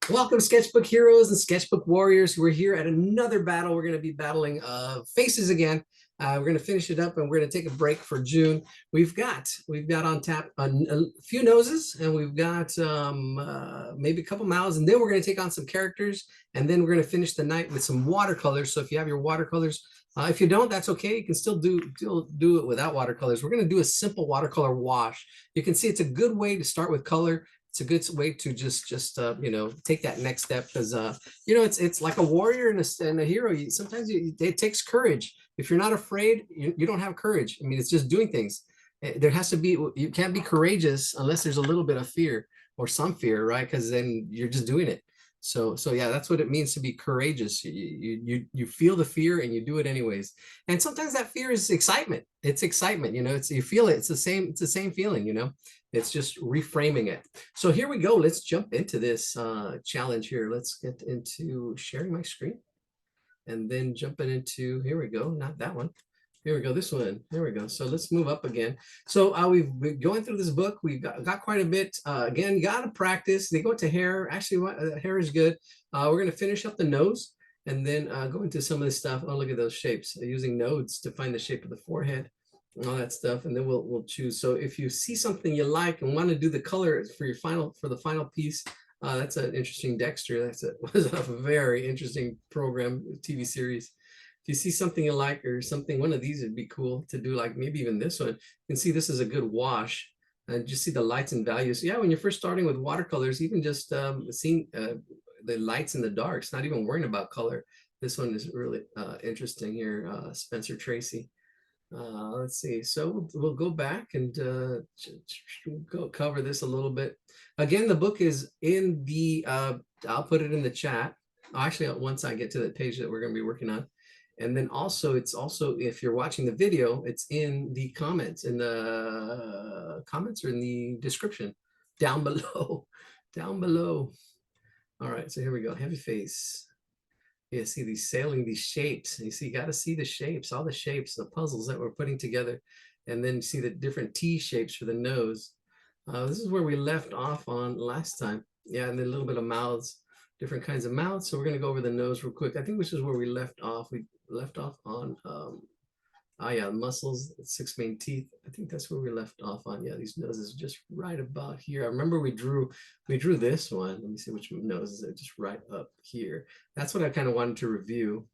Welcome, sketchbook heroes and sketchbook warriors. We're here at another battle. We're going to be battling faces again. We're going to finish it up, and we're going to take a break for June. We've got on tap a few noses, and we've got maybe a couple mouths, and then we're going to take on some characters, and then we're going to finish the night with some watercolors. So if you have your watercolors, if you don't, that's okay. You can still do it without watercolors. We're going to do a simple watercolor wash. You can see it's a good way to start with color. It's a good way to just take that next step, because it's like a warrior and a hero. Sometimes it takes courage. If you're not afraid, you don't have courage. I mean, it's just doing things. There has to be, you can't be courageous unless there's a little bit of fear or some fear, right? Because then you're just doing it. So yeah, that's what it means to be courageous. You feel the fear and you do it anyways. And sometimes that fear is excitement. It's excitement, it's, you feel it. It's the same feeling, it's just reframing it. So here we go. Let's jump into this challenge here. Let's get into sharing my screen and then jumping into, here we go, not that one. Here we go, this one. Here we go. So let's move up again. So we've been going through this book. We've got quite a bit. Again, you got to practice. They go to hair. Actually, hair is good. We're going to finish up the nose and then go into some of this stuff. Oh, look at those shapes. Using nodes to find the shape of the forehead and all that stuff. And then we'll choose. So if you see something you like and want to do the color for the final piece, that's an interesting Dexter. Was a very interesting program, TV series. If you see something you like or something, one of these would be cool to do, like maybe even this one. You can see this is a good wash and just see the lights and values. So yeah, when you're first starting with watercolors, even just seeing the lights and the darks, not even worrying about color. This one is really interesting here, Spencer Tracy. Let's see. So we'll go back and go cover this a little bit. Again, the book is in the, I'll put it in the chat. Actually, once I get to the page that we're going to be working on. And then also, it's also, if you're watching the video, it's in the comments, or in the description down below, down below. All right, so here we go. Heavy face. Yeah, see these shapes. You see, you got to see the shapes, all the shapes, the puzzles that we're putting together, and then see the different T shapes for the nose. This is where we left off on last time. Yeah, and then a little bit of mouths, different kinds of mouths. So we're going to go over the nose real quick. I think this is where we left off. We left off on, muscles, 6 main teeth. I think that's where we left off on. Yeah, these noses just right about here. I remember we drew this one. Let me see which noses are just right up here. That's what I kind of wanted to review,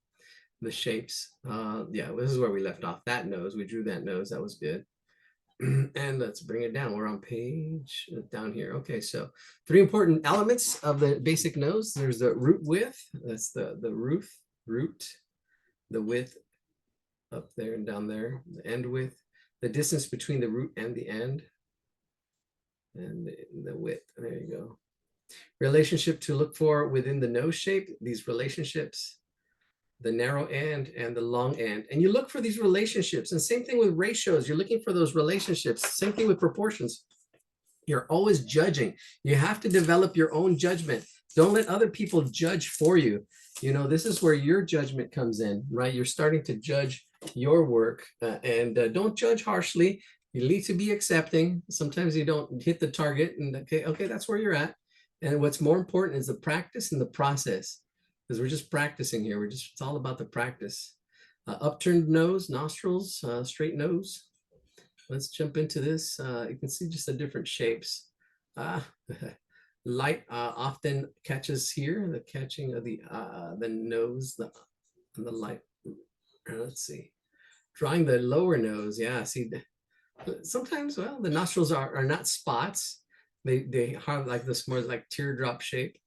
the shapes. Yeah, this is where we left off. That nose, we drew that nose. That was good. And let's bring it down. We're on page down here. Okay, so 3 important elements of the basic nose. There's the root width. That's the root, the width up there and down there, the end width, the distance between the root and the end, and the width. There you go. Relationship to look for within the nose shape, these relationships, the narrow end and the long end. And you look for these relationships. And same thing with ratios. You're looking for those relationships. Same thing with proportions. You're always judging. You have to develop your own judgment. Don't let other people judge for you. This is where your judgment comes in, right? You're starting to judge your work, and don't judge harshly. You need to be accepting. Sometimes you don't hit the target, and okay, that's where you're at. And what's more important is the practice and the process, because we're just practicing here. It's all about the practice. Upturned nose, nostrils, straight nose. Let's jump into this. You can see just the different shapes. Light often catches here, the catching of the nose, and the light. Let's see. Drawing the lower nose. Yeah, see, sometimes, well, the nostrils are not spots. They have like this more like teardrop shape.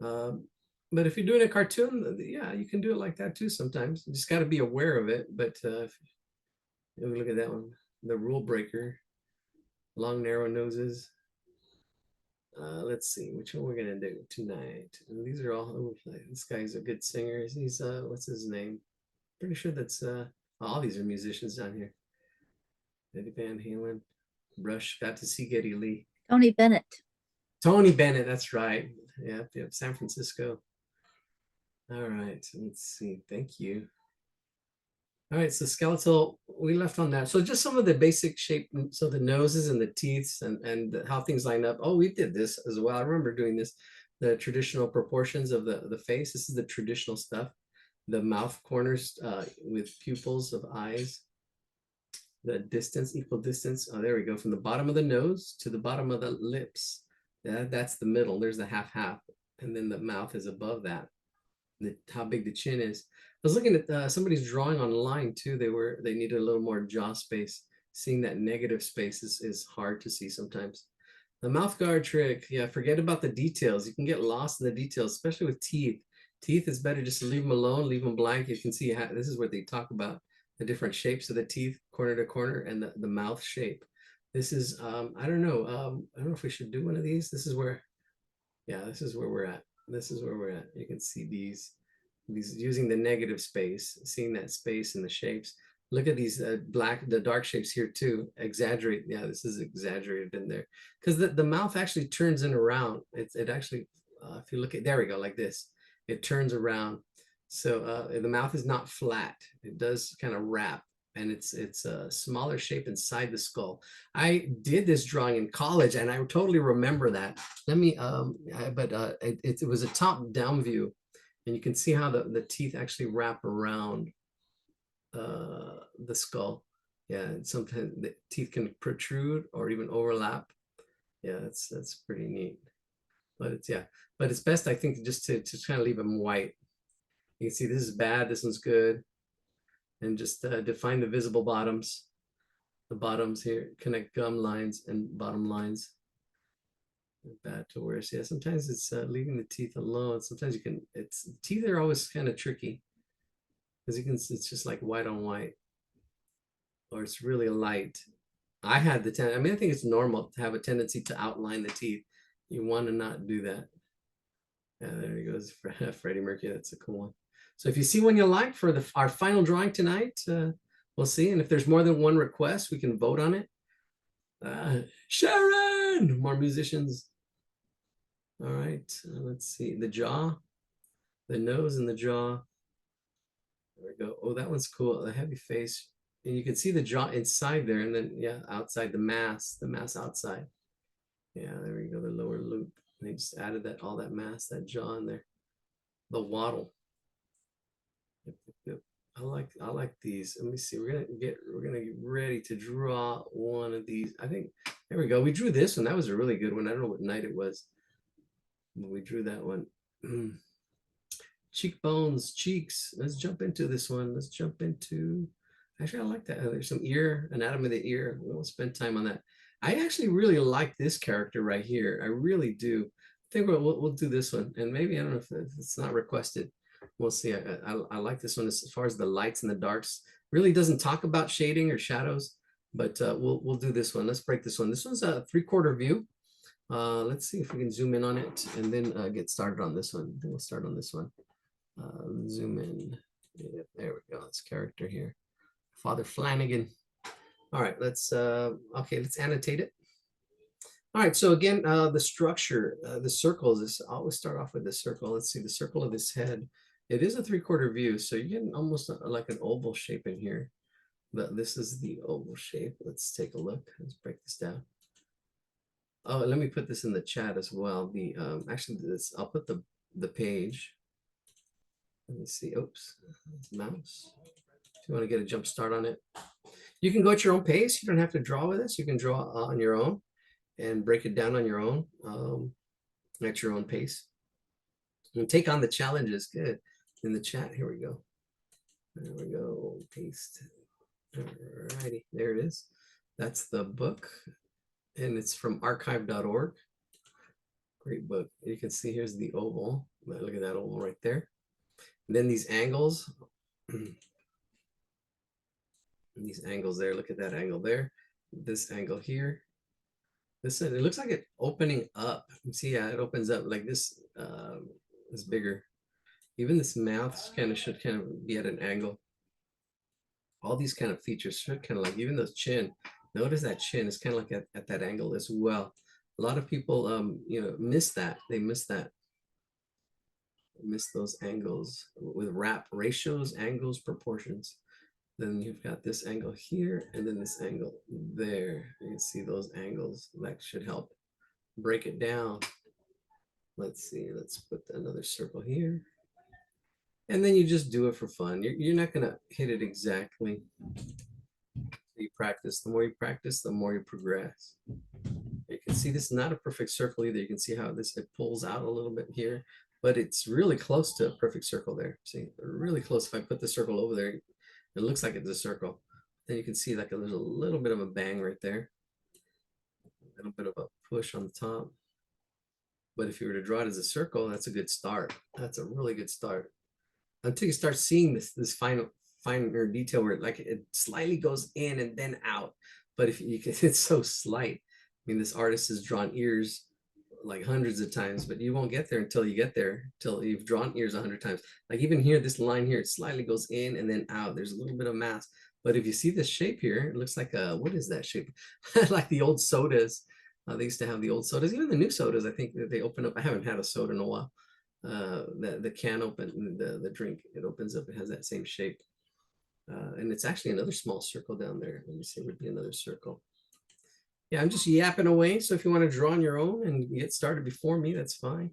But if you're doing a cartoon, yeah, you can do it like that too sometimes. You just got to be aware of it. But look at that one, the rule breaker, long, narrow noses. Let's see which one we're going to do tonight. And these are all, this guy's a good singer. He's, what's his name? Pretty sure that's, all these are musicians down here. Eddie Van Halen, Rush, got to see Geddy Lee. Tony Bennett. Tony Bennett, that's right. Yep, San Francisco. All right, let's see. Thank you. All right, so skeletal, we left on that. So just some of the basic shape, so the noses and the teeth and how things line up. Oh, we did this as well. I remember doing this. the traditional proportions of the face. This is the traditional stuff. The mouth corners with pupils of eyes, the distance, equal distance. Oh, there we go. From the bottom of the nose to the bottom of the lips. That's the middle. There's the half. And then the mouth is above that. How big the chin is. I was looking at somebody's drawing online too. They needed a little more jaw space. Seeing that negative space is hard to see sometimes. The mouth guard trick. Yeah, forget about the details. You can get lost in the details, especially with teeth. Teeth is better just to leave them alone, leave them blank. You can see how, this is what they talk about, the different shapes of the teeth, corner to corner, and the mouth shape. This is, I don't know. I don't know if we should do one of these. This is where, yeah, this is where we're at. This is where we're at. You can see these using the negative space, seeing that space and the shapes. Look at these the dark shapes here too. Exaggerate. Yeah, this is exaggerated in there because the mouth actually turns in around. It actually, if you look at, there we go, like this, it turns around. So the mouth is not flat. It does kind of wrap, and it's a smaller shape inside the skull. I did this drawing in college, and I totally remember that. Let me, it was a top down view, and you can see how the teeth actually wrap around the skull. Yeah, and sometimes the teeth can protrude or even overlap. Yeah, that's pretty neat. But it's best, I think, just to kind of leave them white. You can see this is bad, this one's good, and just define the visible bottoms. The bottoms here connect gum lines and bottom lines. Bad to worse. Yeah, sometimes it's leaving the teeth alone. Sometimes you can. It's teeth are always kind of tricky because you can. It's just like white on white, or it's really light. I had the tendency. I mean, I think it's normal to have a tendency to outline the teeth. You want to not do that. Yeah, there he goes, Freddie Mercury. That's a cool one. So if you see one you like for our final drawing tonight, we'll see. And if there's more than one request, we can vote on it. Sharon, more musicians. All right, let's see. The jaw, the nose and the jaw. There we go. Oh, that one's cool. The heavy face. And you can see the jaw inside there. And then, yeah, outside the mass outside. Yeah, there we go. The lower loop. They just added that, all that mass, that jaw in there. The waddle. Yep. I like these. Let me see. We're gonna get ready to draw one of these. I think there we go. We drew this one. That was a really good one. I don't know what night it was, but we drew that one. Cheekbones, cheeks. Let's jump into this one. Let's jump into. Actually, I like that. There's some ear, anatomy of the ear. We won't spend time on that. I actually really like this character right here. I really do. I think we'll do this one, and maybe I don't know if it's not requested. We'll see. I like this one as far as the lights and the darks. Really doesn't talk about shading or shadows, but we'll do this one. Let's break this one. This one's a 3/4 view. Let's see if we can zoom in on it and then get started on this one. We'll start on this one. Zoom in. Yeah, there we go. This character here, Father Flanagan. All right, let's annotate it. All right, so again, the structure, the circles, is always start off with the circle. Let's see, the circle of his head. It is a 3/4 view, so you get almost like an oval shape in here. But this is the oval shape. Let's take a look. Let's break this down. Oh, let me put this in the chat as well. The actually this, I'll put the page. Let me see. Oops, mouse. If you want to get a jump start on it, you can go at your own pace. You don't have to draw with this. You can draw on your own and break it down on your own at your own pace. And take on the challenges. Good. In the chat, here we go. There we go. Paste. All righty, there it is. That's the book, and it's from archive.org. Great book. You can see here's the oval. Look at that oval right there. And then these angles. These angles there. Look at that angle there. This angle here. This, it looks like it opening up. You see, yeah, it opens up like this. Is bigger. Even this mouth should kind of be at an angle. All these kind of features should kind of like, even the chin. Notice that chin is kind of like at that angle as well. A lot of people, miss that. They miss that. Miss those angles with wrap ratios, angles, proportions. Then you've got this angle here, and then this angle there. You can see those angles. That should help break it down. Let's see, let's put another circle here. And then you just do it for fun. You're not gonna hit it exactly. You practice. The more you practice, the more you progress. You can see this is not a perfect circle either. You can see how this it pulls out a little bit here, but it's really close to a perfect circle there. See, really close. If I put the circle over there, it looks like it's a circle. Then you can see like there's a little bit of a bang right there, a little bit of a push on the top. But if you were to draw it as a circle, that's a good start. That's a really good start. Until you start seeing this finer detail where it slightly goes in and then out. But if you can, it's so slight. I mean, this artist has drawn ears like hundreds of times, but you won't get there until you get there, until you've drawn ears 100 times. Like even here, this line here, it slightly goes in and then out. There's a little bit of mass. But if you see this shape here, it looks like a, what is that shape? Like the old sodas. They used to have the old sodas, even the new sodas. I think that they open up. I haven't had a soda in a while. The can open, the drink, it opens up. It has that same shape. And it's actually another small circle down there. Let me see, it would be another circle. Yeah, I'm just yapping away. So if you want to draw on your own and get started before me, that's fine.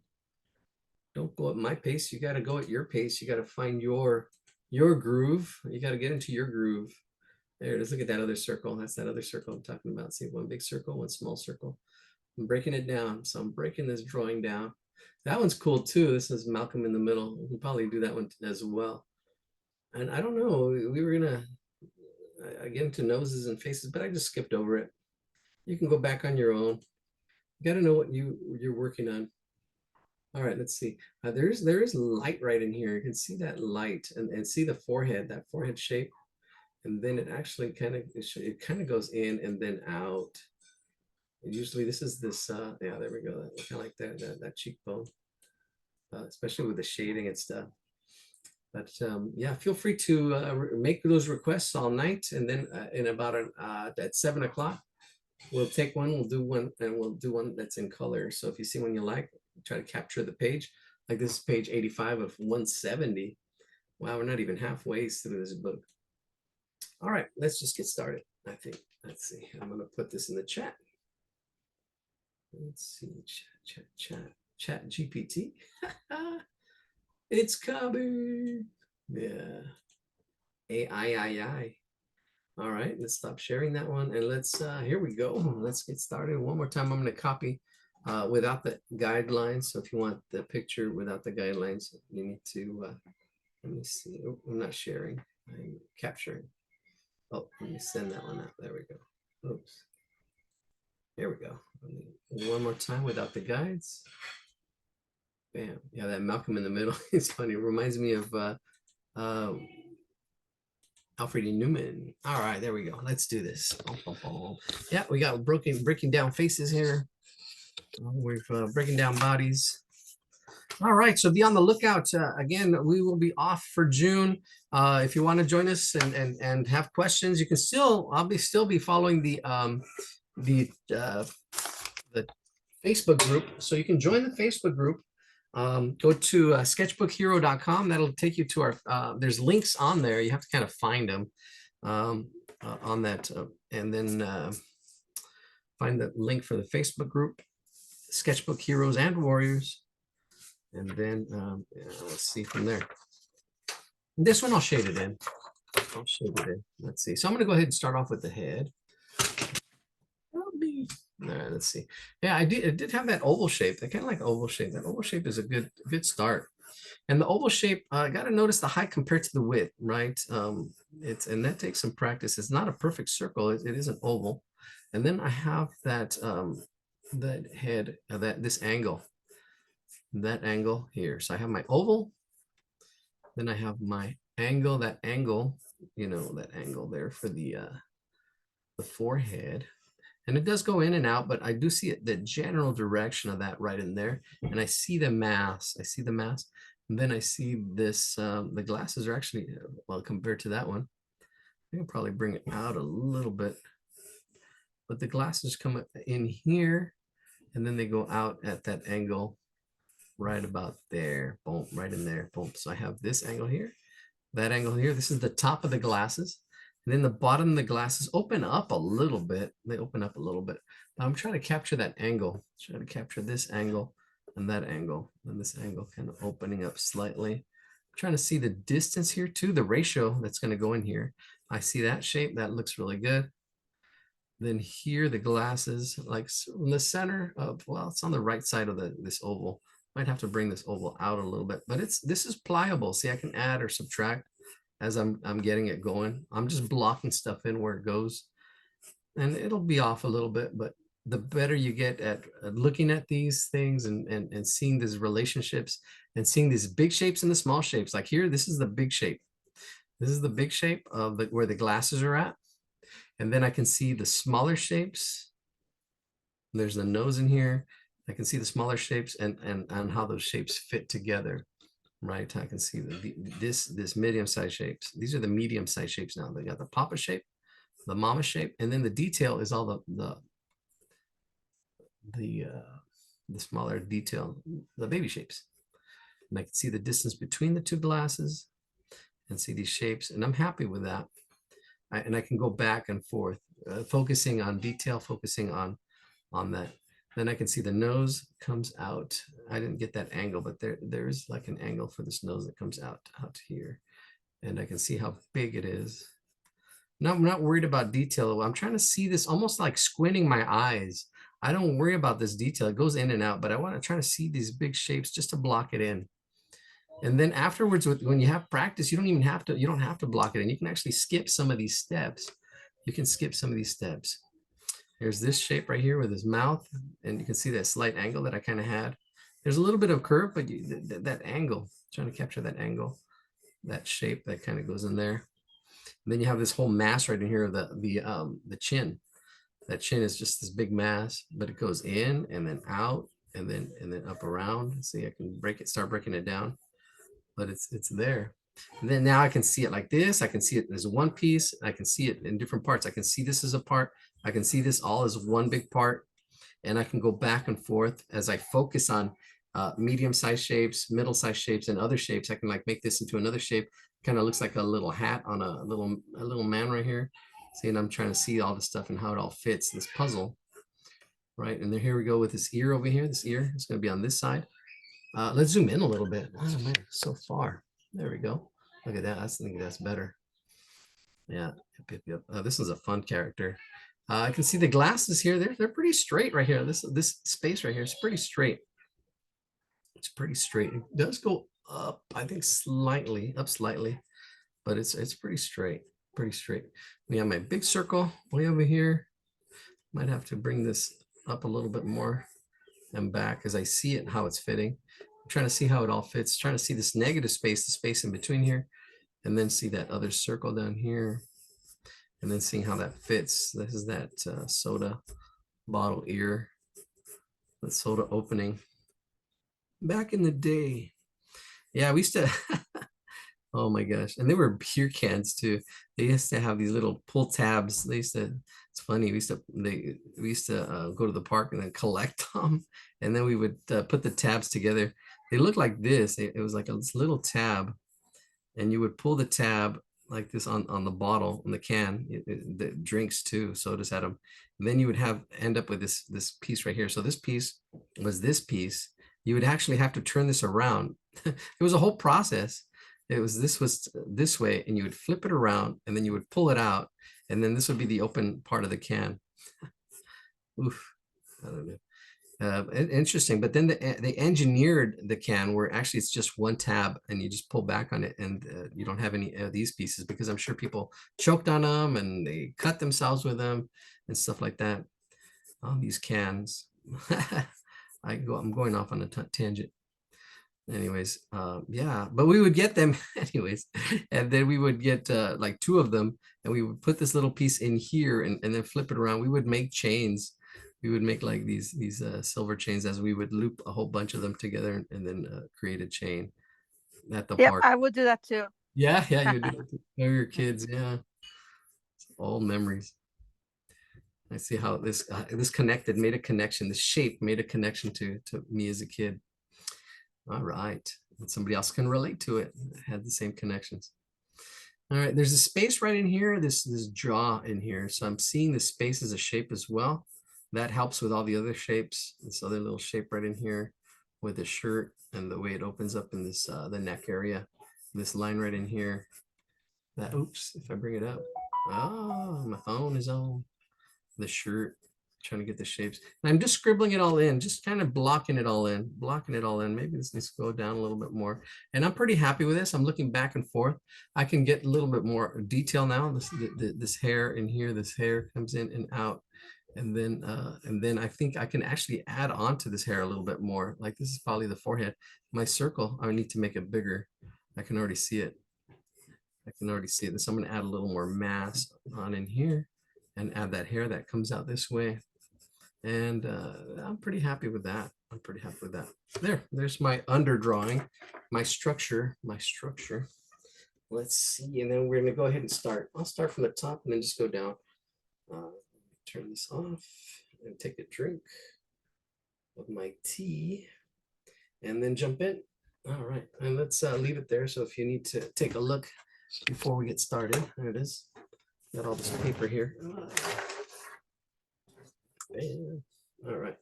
Don't go at my pace. You got to go at your pace. You got to find your groove. You got to get into your groove. There it is. Look at that other circle. That's that other circle I'm talking about. See, one big circle, one small circle. I'm breaking it down. So I'm breaking this drawing down. That one's cool too. This is Malcolm in the Middle. We can probably do that one as well. And I don't know, we were gonna get into noses and faces, but I just skipped over it. You can go back on your own. You got to know what you're working on. All right, let's see. There is light right in here. You can see that light and see the forehead, that forehead shape. And then it actually it kind of goes in and then out. And usually this is this, yeah, there we go. Kind of like that cheekbone, especially with the shading and stuff. But yeah, feel free to make those requests all night. And then in about at 7 o'clock, we'll take one, we'll do one, and we'll do one that's in color. So if you see one you like, try to capture the page. Like this is page 85 of 170. Wow, we're not even halfway through this book. All right, let's just get started, I think. Let's see, I'm gonna put this in the chat. Let's see, chat GPT. It's coming. Yeah. AI. All right, let's stop sharing that one. And let's, here we go. Let's get started. One more time, I'm going to copy without the guidelines. So if you want the picture without the guidelines, you need to, let me see. Oh, I'm not sharing. I'm capturing. Oh, let me send that one out. There we go. Oops. There we go. One more time without the guides. Bam. Yeah, that Malcolm in the Middle is funny. It reminds me of Alfred E. Newman. All right, there we go. Let's do this. Yeah, we got breaking down faces here. We're breaking down bodies. All right, so be on the lookout. Again, we will be off for June. If you want to join us and have questions, you can still be following the Facebook group. So you can join the Facebook group. Go to sketchbookhero.com. That'll take you to our, there's links on there. You have to kind of find them on that. And then find the link for the Facebook group, Sketchbook Heroes and Warriors. And then yeah, let's see from there. This one I'll shade it in. Let's see. So I'm going to go ahead and start off with the head. All right, let's see. Yeah, it did have that oval shape. I kind of like oval shape. That oval shape is a good start. And the oval shape, I got to notice the height compared to the width, right? And that takes some practice. It's not a perfect circle. It is an oval. And then I have that that head, this angle, that angle here. So I have my oval. Then I have my angle, that angle, you know, that angle there for the forehead. And it does go in and out, but I do see the general direction of that right in there. And I see the mass. And then I see this, the glasses are actually, well, compared to that one, I can probably bring it out a little bit. But the glasses come in here, and then they go out at that angle right about there. Boom, right in there. Boom. So I have this angle here, that angle here. This is the top of the glasses. And then the bottom of the glasses open up a little bit. They open up a little bit. But I'm trying to capture that angle. Try to capture this angle and that angle, and this angle kind of opening up slightly. I'm trying to see the distance here too, the ratio that's going to go in here. I see that shape, that looks really good. Then here, the glasses, like in the center of, well, it's on the right side of this oval. Might have to bring this oval out a little bit, but this is pliable. See, I can add or subtract as I'm getting it going. I'm just blocking stuff in where it goes, and it'll be off a little bit, but the better you get at looking at these things and seeing these relationships and seeing these big shapes and the small shapes. Like here, this is the big shape. This is the big shape of where the glasses are at. And then I can see the smaller shapes. There's the nose in here. I can see the smaller shapes and how those shapes fit together, right? I can see this medium-sized shapes. These are the medium-sized shapes now. They got the papa shape, the mama shape, and then the detail is all the smaller detail, the baby shapes. And I can see the distance between the two glasses and see these shapes, and I'm happy with that. And I can go back and forth, focusing on detail, focusing on that. Then I can see the nose comes out. I didn't get that angle, but there's like an angle for this nose that comes out here. And I can see how big it is. No, I'm not worried about detail. I'm trying to see this almost like squinting my eyes. I don't worry about this detail. It goes in and out, but I want to try to see these big shapes just to block it in. And then afterwards, when you have practice, you don't have to block it in. You can actually skip some of these steps. You can skip some of these steps. There's this shape right here with his mouth, and you can see that slight angle that I kind of had. There's a little bit of curve, but that angle, trying to capture that angle, that shape that kind of goes in there. And then you have this whole mass right in here of the chin. That chin is just this big mass, but it goes in and then out and then up around. See, I can start breaking it down, but it's there. And then now I can see it like this. I can see it as one piece. I can see it in different parts. I can see this as a part. I can see this all as one big part. And I can go back and forth as I focus on medium-sized shapes, middle-sized shapes, and other shapes. I can like make this into another shape. Kind of looks like a little hat on a little man right here. See, and I'm trying to see all the stuff and how it all fits, this puzzle. Right, and then here we go with this ear over here. This ear is going to be on this side. Let's zoom in a little bit. Oh man, so far. There we go. Look at that. I think that's better. Yeah. This is a fun character. I can see the glasses here. They're pretty straight right here. This space right here is pretty straight. It's pretty straight. It does go up, I think slightly, but it's pretty straight. Pretty straight. We have my big circle way over here. Might have to bring this up a little bit more and back as I see it, how it's fitting. I'm trying to see how it all fits, trying to see this negative space, the space in between here, and then see that other circle down here, and then seeing how that fits. This is that soda bottle ear, the soda opening. Back in the day, yeah, we used to, oh my gosh, and they were beer cans too. They used to have these little pull tabs. It's funny, we used to go to the park and then collect them, and then we would put the tabs together. They looked like this. It was like this little tab, and you would pull the tab like this on the bottle, on the can. The drinks too, sodas had them. And then you would end up with this piece right here. So this piece was this piece. You would actually have to turn this around. It was a whole process. This was this way, and you would flip it around, and then you would pull it out, and then this would be the open part of the can. Oof, I don't know. Interesting, but then they engineered the can where actually it's just one tab, and you just pull back on it, and you don't have any of these pieces, because I'm sure people choked on them and they cut themselves with them and stuff like that on these cans. I'm going off on a tangent. Anyways, yeah, but we would get them anyways, and then we would get like two of them, and we would put this little piece in here and then flip it around. We would make chains. We would make like these silver chains, as we would loop a whole bunch of them together and then create a chain at the park. I would do that too. Yeah, you would do that too. Your kids, yeah, it's all memories. I see how this made a connection. The shape made a connection to me as a kid. All right, and somebody else can relate to it. Had the same connections. All right, there's a space right in here, this jaw in here. So I'm seeing the space as a shape as well. That helps with all the other shapes. This other little shape right in here. with the shirt and the way it opens up in this the neck area, this line right in here. That, oops, if I bring it up, oh, my phone is on the shirt, trying to get the shapes. And I'm just scribbling it all in, just kind of blocking it all in, Maybe this needs to go down a little bit more. And I'm pretty happy with this. I'm looking back and forth. I can get a little bit more detail now. This hair in here, this hair comes in and out. And then I think I can actually add on to this hair a little bit more. Like this is probably the forehead. My circle, I need to make it bigger. I can already see it. So I'm going to add a little more mass on in here and add that hair that comes out this way. And I'm pretty happy with that. There's my underdrawing, my structure. Let's see. And then we're going to go ahead and start. I'll start from the top and then just go down. Turn this off and take a drink of my tea and then jump in. All right. And let's leave it there. So if you need to take a look before we get started, there it is. Got all this paper here. All right.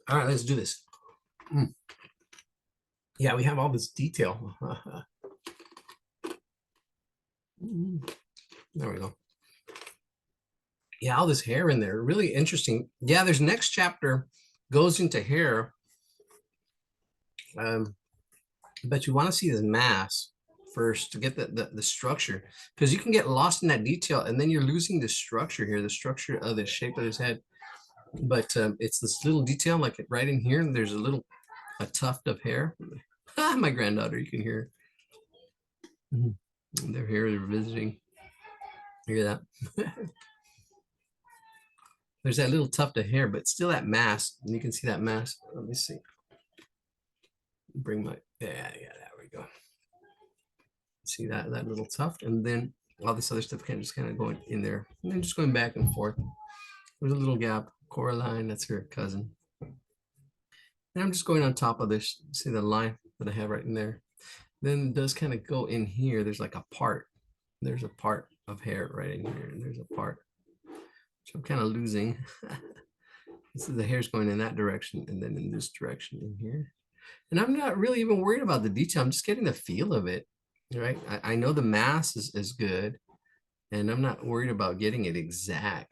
All right, let's do this. Yeah, we have all this detail. There we go. Yeah, all this hair in there, really interesting. Yeah, there's next chapter goes into hair. But you want to see this mass first to get the structure, because you can get lost in that detail and then you're losing the structure here, the structure of the shape of his head. But it's this little detail, like right in here, and there's a tuft of hair. My granddaughter, you can hear. They're here, they're visiting. Hear that? There's that little tuft of hair, but still that mass, and you can see that mass. Let me see. Bring my, yeah, there we go. See that little tuft, and then all this other stuff just kind of going in there, and then just going back and forth. There's a little gap. Coraline, that's her cousin. And I'm just going on top of this. See the line that I have right in there. Then it does kind of go in here. There's like a part. There's a part of hair right in here, and there's a part. So I'm kind of losing. So the hair's going in that direction, and then in this direction in here. And I'm not really even worried about the detail. I'm just getting the feel of it, right? I know the mass is good, and I'm not worried about getting it exact.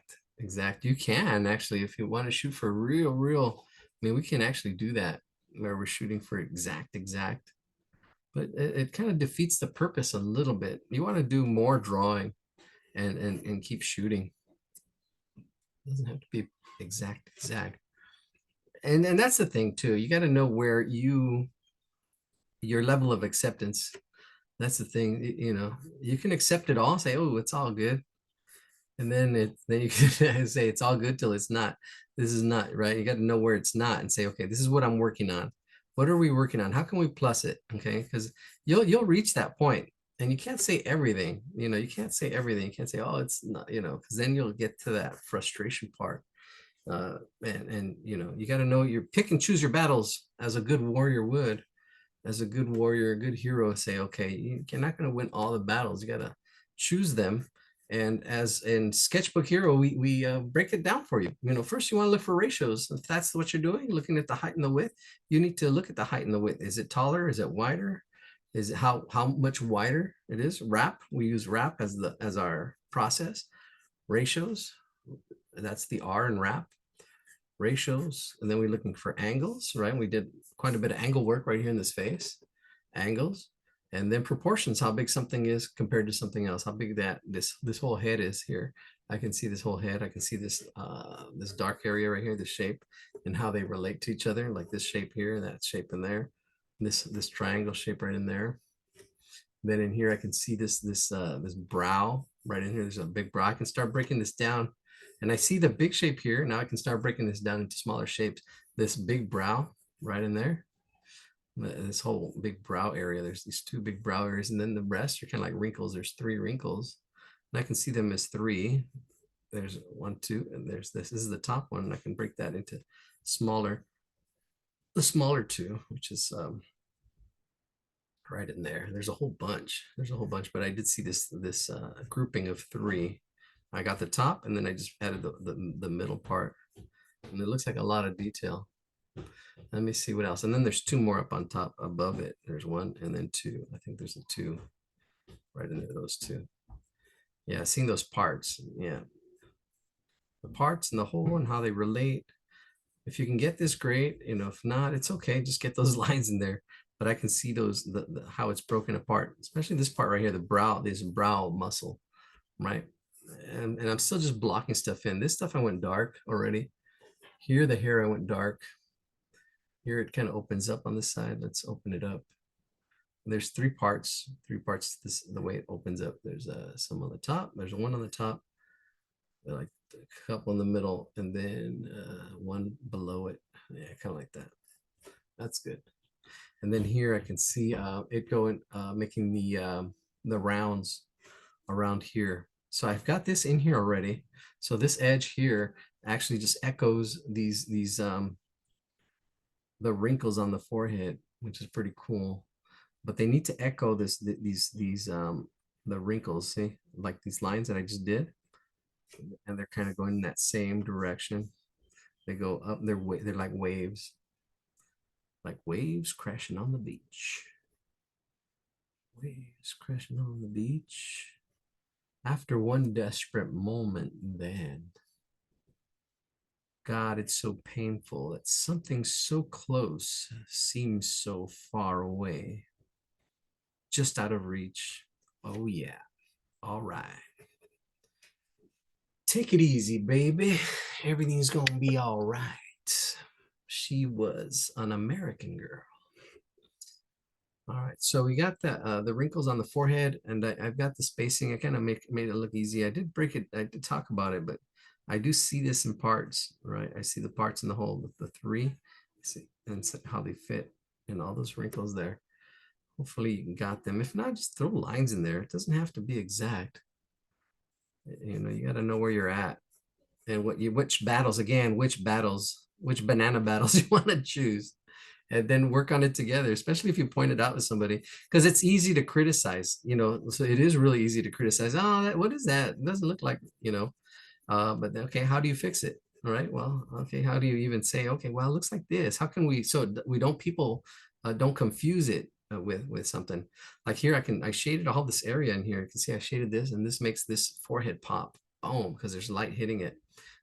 You can actually, if you want to shoot for real, I mean, we can actually do that where we're shooting for exact. But it kind of defeats the purpose a little bit. You want to do more drawing and keep shooting. It doesn't have to be exact. And that's the thing too. You got to know where your level of acceptance. That's the thing. You know, you can accept it all, say, oh, it's all good. And then you can say it's all good till it's not. This is not right. You got to know where it's not and say, okay, this is what I'm working on. What are we working on? How can we plus it? Okay, because you'll reach that point, and you can't say everything. You know, you can't say everything. You can't say, oh, it's not. You know, because then you'll get to that frustration part. And you know, you got to know your pick and choose your battles as a good warrior would. As a good warrior, a good hero, say, okay, you're not going to win all the battles. You got to choose them. And as in Sketchbook Hero, we break it down for you. You know, first you want to look for ratios. If that's what you're doing, looking at the height and the width, you need to look at the height and the width. Is it taller? Is it wider? Is it how much wider it is? Wrap. We use wrap as our process. Ratios. That's the R in wrap. Ratios. And then we're looking for angles, right? We did quite a bit of angle work right here in this face. Angles. And then proportions, how big something is compared to something else, how big that this whole head is here. I can see this whole head. I can see this this dark area right here, the shape, and how they relate to each other, like this shape here, that shape in there, this triangle shape right in there. Then in here, I can see this brow right in here. There's a big brow. I can start breaking this down, and I see the big shape here. Now I can start breaking this down into smaller shapes. This big brow right in there. This whole big brow area, there's these two big brow areas, and then the rest are kind of like wrinkles. There's 3 wrinkles, and I can see them as 3. There's 1, 2, and there's this is the top one, and I can break that into the smaller 2, which is right in there. There's a whole bunch, but I did see this grouping of 3 I got the top and then I just added the middle part. And it looks like a lot of detail. Let me see what else. And then there's two more up on top above it. There's one and then two. I think there's a two right in there, those two. Yeah, seeing those parts. Yeah. The parts and the whole and how they relate. If you can get this, great. You know, if not, it's okay. Just get those lines in there. But I can see those how it's broken apart, especially this part right here, the brow, this brow muscle, right? And I'm still just blocking stuff in. This stuff I went dark already. Here, the hair I went dark. Here it kind of opens up on the side. Let's open it up. There's three parts. This the way it opens up. There's some on the top. There's one on the top. Like a couple in the middle, and then one below it. Yeah, kind of like that. That's good. And then here I can see it going, making the rounds around here. So I've got this in here already. So this edge here actually just echoes these the wrinkles on the forehead, which is pretty cool. But they need to echo these the wrinkles, see, like these lines that I just did, and they're kind of going in that same direction. They go up. They're like waves crashing on the beach. Waves crashing on the beach. After one desperate moment, then God, it's so painful that something so close seems so far away, just out of reach. Oh, yeah. All right. Take it easy, baby. Everything's going to be all right. She was an American girl. All right, so we got the wrinkles on the forehead, and I've got the spacing. I kind of made it look easy. I did break it. I did talk about it, but I do see this in parts, right? I see the parts in the whole, the three, see, and how they fit, and all those wrinkles there. Hopefully you got them. If not, just throw lines in there. It doesn't have to be exact. You know, you got to know where you're at and which battles, again, which banana battles you want to choose, and then work on it together, especially if you point it out to somebody, because it's easy to criticize, you know. So it is really easy to criticize. Oh, what is that? It doesn't look like, you know. But okay, how do you fix it? All right, well, okay, how do you even say, okay, well, it looks like this. How can we, so we don't, people don't confuse it with something. Like here, I shaded all this area in here. You can see I shaded this, and this makes this forehead pop, boom, because there's light hitting it.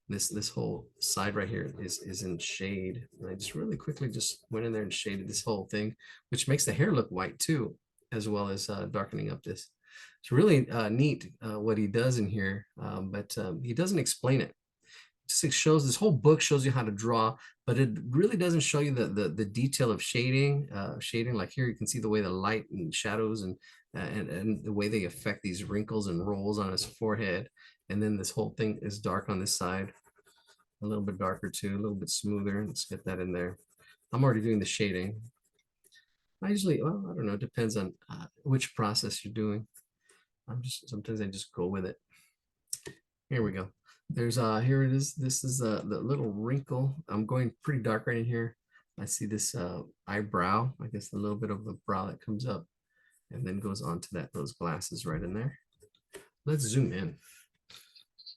This whole side right here is in shade. And I just really quickly just went in there and shaded this whole thing, which makes the hair look white too, as well as darkening up this. It's really neat what he does in here, but he doesn't explain it. Just shows, this whole book shows you how to draw, but it really doesn't show you the detail of shading. Shading, like here, you can see the way the light and shadows and the way they affect these wrinkles and rolls on his forehead. And then this whole thing is dark on this side, a little bit darker too, a little bit smoother. Let's get that in there. I'm already doing the shading. I usually, well, I don't know, it depends on which process you're doing. Sometimes I just go with it. Here we go. There's here it is. This is the little wrinkle. I'm going pretty dark right in here. I see this eyebrow, I guess a little bit of the brow that comes up and then goes on to those glasses right in there. Let's zoom in.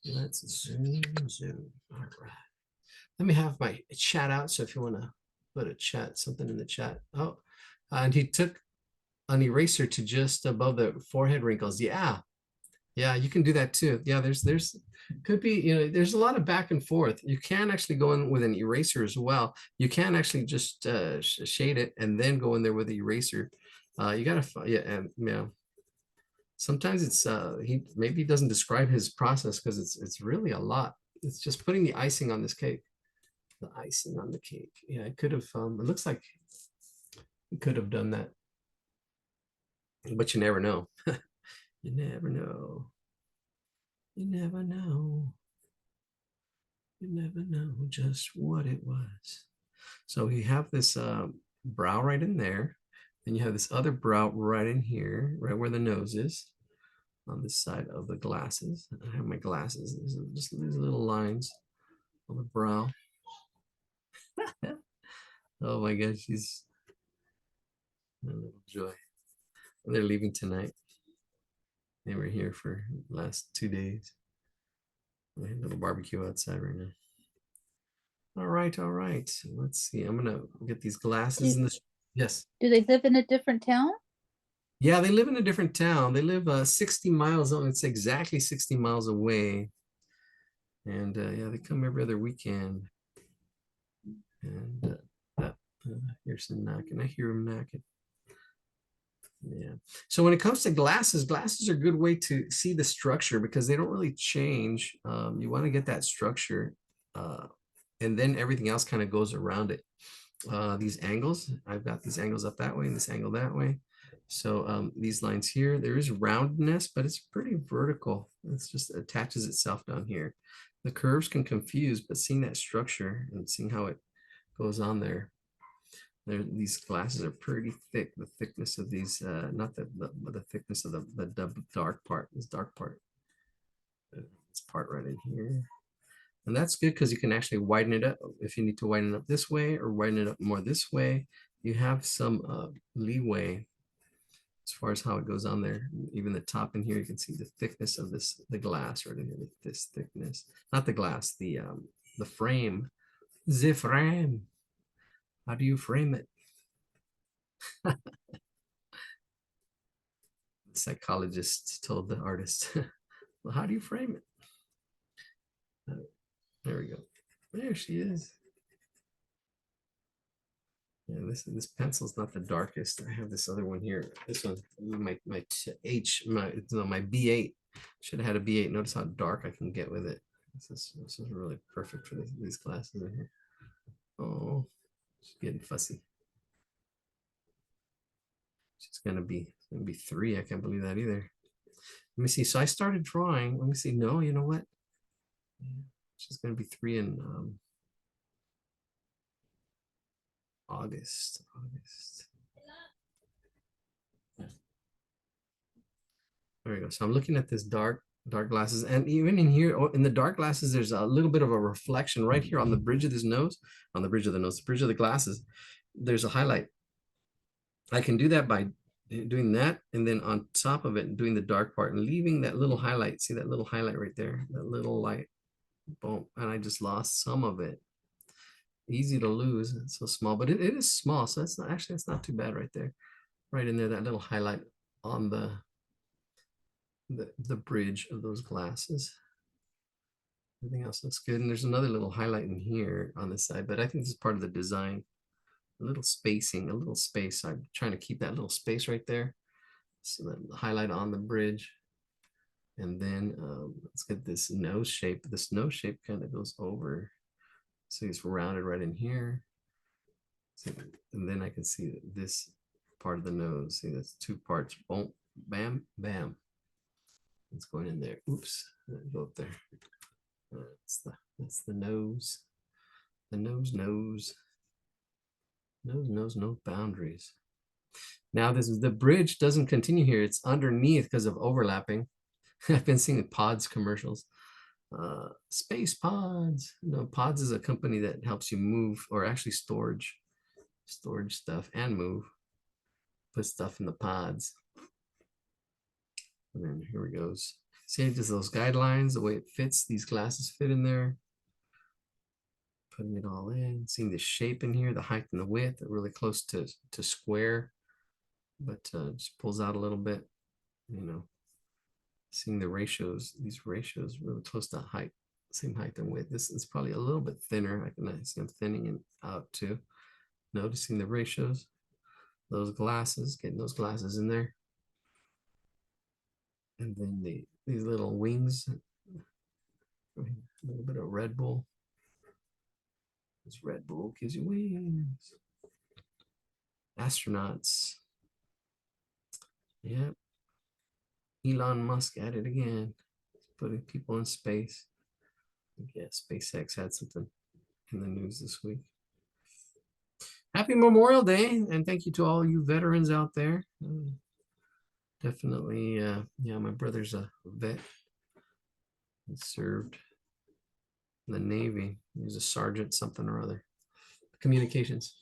Let's zoom. All right. Let me have my chat out. So if you want to put a chat, something in the chat. Oh, and he took an eraser to just above the forehead wrinkles. Yeah, yeah, you can do that too. Yeah, there's could be, you know, there's a lot of back and forth. You can actually go in with an eraser as well. You can actually just shade it and then go in there with the eraser. You gotta, yeah, and yeah. Sometimes it's he doesn't describe his process because it's really a lot. It's just putting the icing on this cake. The icing on the cake. Yeah, it could have. It looks like he could have done that, but you never know. You never know. You never know. You never know just what it was. So you have this brow right in there. Then you have this other brow right in here, right where the nose is, on this side of the glasses. I have my glasses. There's just these little lines on the brow. Oh my gosh, she's a little joy. They're leaving tonight. They were here for the last 2 days. A little barbecue outside right now. All right, all right. Let's see. I'm gonna get these glasses Do, in this. Yes. do they live in a different town? Yeah, they live in a different town. They live 60 miles. It's exactly 60 miles away. And yeah, they come every other weekend. And here's some knocking. I hear them knocking. Yeah. So when it comes to glasses, glasses are a good way to see the structure because they don't really change. You want to get that structure, uh, and then everything else kind of goes around it. These angles, I've got these angles up that way and this angle that way. So these lines here, there is roundness, but it's pretty vertical. It's just attaches itself down here. The curves can confuse, but seeing that structure and seeing how it goes on there, these glasses are pretty thick. The thickness of these, not the thickness of the dark part, this dark part, this part right in here. And that's good because you can actually widen it up. If you need to widen it up this way or widen it up more this way, you have some leeway as far as how it goes on there. Even the top in here, you can see the thickness of the glass right in here, this thickness. Not the glass, the frame. The frame. How do you frame it? The psychologist told the artist, well, how do you frame it? There we go. There she is. Yeah, this pencil's not the darkest. I have this other one here. This one, my H, my B8. Should have had a B8. Notice how dark I can get with it. This is really perfect for these glasses in here. Oh, she's getting fussy. She's gonna be 3. I can't believe that either. Let me see. So I started drawing. Let me see. No, you know what? She's gonna be 3 in August. There we go. So I'm looking at this dark glasses, and even in here, in the dark glasses, there's a little bit of a reflection right here on the bridge of this nose, the bridge of the glasses. There's a highlight. I can do that by doing that, and then on top of it, doing the dark part and leaving that little highlight. See that little highlight right there? That little light. Boom. And I just lost some of it. Easy to lose. It's so small, but it is small. So it's not actually, it's not too bad right there. Right in there, that little highlight on the bridge of those glasses. Everything else looks good. And there's another little highlight in here on this side, but I think this is part of the design. A little spacing, a little space. I'm trying to keep that little space right there. So that highlight on the bridge. And then let's get this nose shape. This nose shape kind of goes over. So it's rounded right in here. So, and then I can see this part of the nose. See, that's 2 parts. Boom, bam, bam. It's going in there. Oops, go up there. That's the nose. The nose, no boundaries. Now the bridge doesn't continue here. It's underneath because of overlapping. I've been seeing pods commercials. Space Pods. No, Pods is a company that helps you move, or actually storage stuff and move. Put stuff in the pods. And then here it goes. See, just those guidelines, the way it fits, these glasses fit in there. Putting it all in, seeing the shape in here, the height and the width, are really close to square, but just pulls out a little bit, you know. Seeing the ratios, these ratios really close to height, same height and width. This is probably a little bit thinner. I can see I'm thinning it out too. Noticing the ratios, those glasses, getting those glasses in there. And then these little wings, a little bit of Red Bull. This Red Bull gives you wings. Astronauts. Yep. Elon Musk at it again, putting people in space. Yeah, SpaceX had something in the news this week. Happy Memorial Day, and thank you to all you veterans out there. Definitely, yeah, my brother's a vet. He served in the Navy. He was a sergeant, something or other. Communications.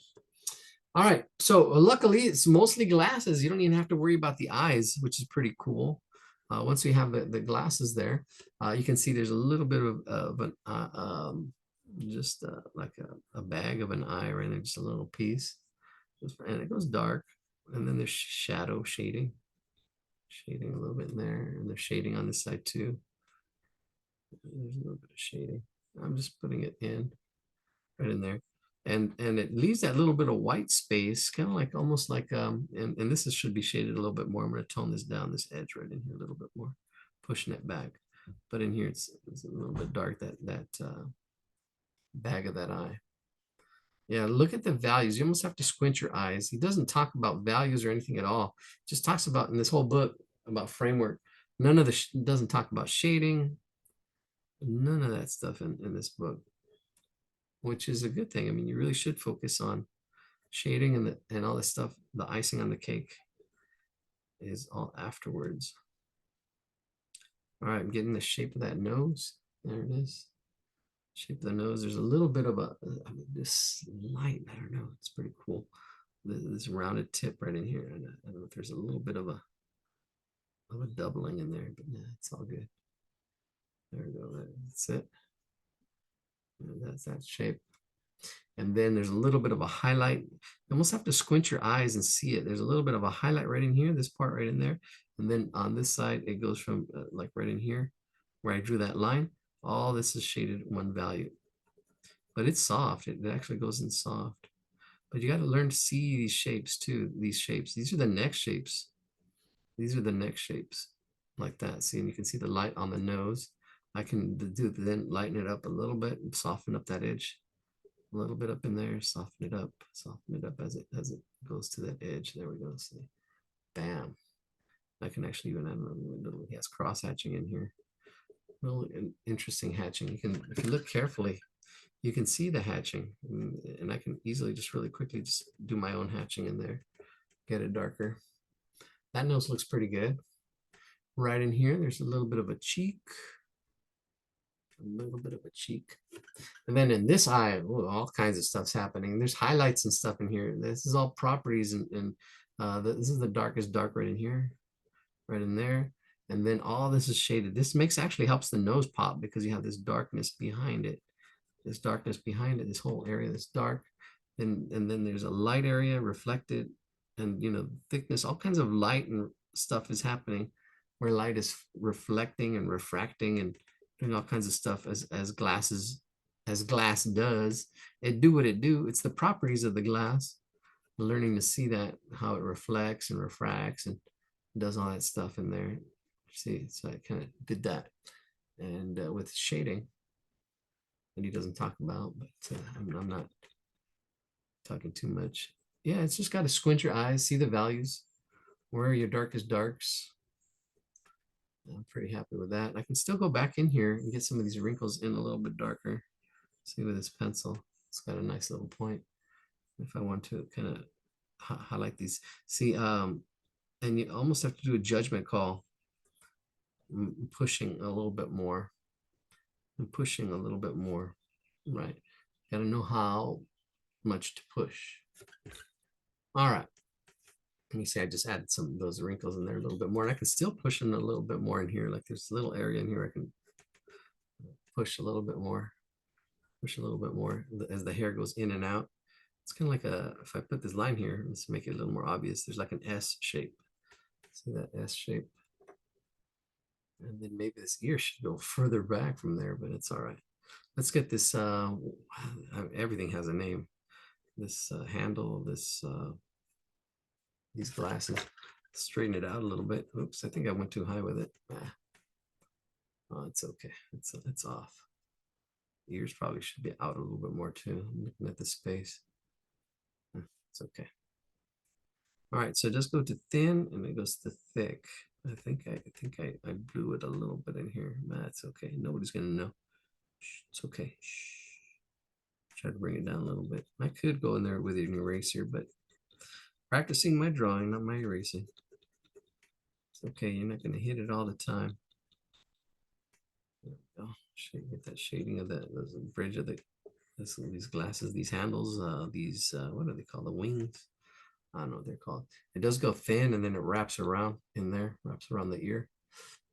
All right, so luckily it's mostly glasses. You don't even have to worry about the eyes, which is pretty cool. Once we have the glasses there, you can see there's a little bit of an just like a bag of an eye right there, just a little piece, and it goes dark, and then there's shadow shading a little bit in there, and there's shading on this side too. There's a little bit of shading. I'm just putting it in right in there, and it leaves that little bit of white space, kind of like almost like and this should be shaded a little bit more. I'm going to tone this down, this edge right in here a little bit more, pushing it back. But in here it's a little bit dark, that bag of that eye. Yeah, look at the values. You almost have to squint your eyes. He doesn't talk about values or anything at all. Just talks about in this whole book about framework. None of the doesn't talk about shading. None of that stuff in this book, which is a good thing. I mean, you really should focus on shading and all this stuff. The icing on the cake is all afterwards. All right, I'm getting the shape of that nose. There it is. Shape of the nose. There's a little bit of I mean, this light, I don't know, it's pretty cool. This rounded tip right in here. And I don't know if there's a little bit of a doubling in there, but nah, it's all good. There we go. That's it. And that's that shape. And then there's a little bit of a highlight. You almost have to squint your eyes and see it. There's a little bit of a highlight right in here, this part right in there. And then on this side, it goes from like right in here, where I drew that line. All this is shaded one value. But it's soft. It actually goes in soft. But you got to learn to see these shapes too. These shapes. These are the neck shapes. These are the neck shapes like that. See, and you can see the light on the nose. I can then lighten it up a little bit and soften up that edge a little bit up in there, soften it up as it goes to that edge. There we go. See, bam. I can actually even add a little, he has cross hatching in here. Really interesting hatching. You can, if you look carefully, you can see the hatching, and I can easily just really quickly just do my own hatching in there, get it darker. That nose looks pretty good. Right in here, there's a little bit of a cheek. A little bit of a cheek. And then in this eye, ooh, all kinds of stuff's happening. There's highlights and stuff in here. This is all properties, and this is the darkest dark right in here, right in there. And then all this is shaded. This actually helps the nose pop because you have this darkness behind it. This darkness behind it, this whole area that's dark. And then there's a light area reflected, and thickness, all kinds of light and stuff is happening where light is reflecting and refracting and doing all kinds of stuff as glass does. It do what it do. It's the properties of the glass. Learning to see that, how it reflects and refracts and does all that stuff in there. See, so I kind of did that. And with shading, that he doesn't talk about, but I'm not talking too much. Yeah, it's just got to squint your eyes, see the values, where are your darkest darks. I'm pretty happy with that. I can still go back in here and get some of these wrinkles in a little bit darker. See with this pencil, it's got a nice little point. If I want to kind of highlight these, see, and you almost have to do a judgment call. I'm pushing a little bit more. I'm pushing a little bit more, right? Got to know how much to push. All right. Let me see, I just added some of those wrinkles in there a little bit more, and I can still push in a little bit more in here. Like there's a little area in here I can push a little bit more, as the hair goes in and out. It's kind of like if I put this line here, let's make it a little more obvious. There's like an S shape. See that S shape? And then maybe this ear should go further back from there, but it's all right. Let's get this, everything has a name. This handle, these glasses, straighten it out a little bit. Oops, I think I went too high with it. Oh, it's okay. It's off. Ears probably should be out a little bit more too. I'm looking at the space. It's okay. All right, so just go to thin and it goes to thick. I think I blew it a little bit in here. That's okay. Nobody's gonna know. Shh, it's okay. Shh. Try to bring it down a little bit. I could go in there with an eraser, but practicing my drawing, not my erasing. It's okay. You're not gonna hit it all the time. There we go. Get that shading of the bridge of these glasses, these handles, these what are they called? The wings. I don't know what they're called. It does go thin and then it wraps around in there, wraps around the ear.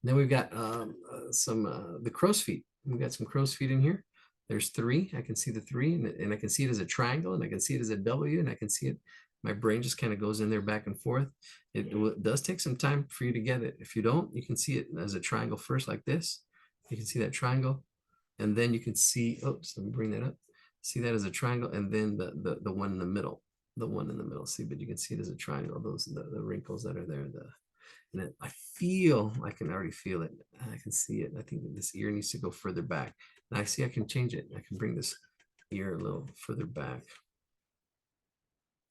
Then we've got the crow's feet. We've got some crow's feet in here. There's three. I can see the three, and I can see it as a triangle, and I can see it as a W, and I can see it. My brain just kind of goes in there back and forth. It does take some time for you to get it. If you don't, you can see it as a triangle first, like this. You can see that triangle, and then you can see. Oops, let me bring that up. See that as a triangle, and then the one in the middle. The one in the middle. See, but you can see it as a triangle. Those the wrinkles that are there. And I can already feel it. I can see it. I think this ear needs to go further back. And I see I can change it. I can bring this ear a little further back.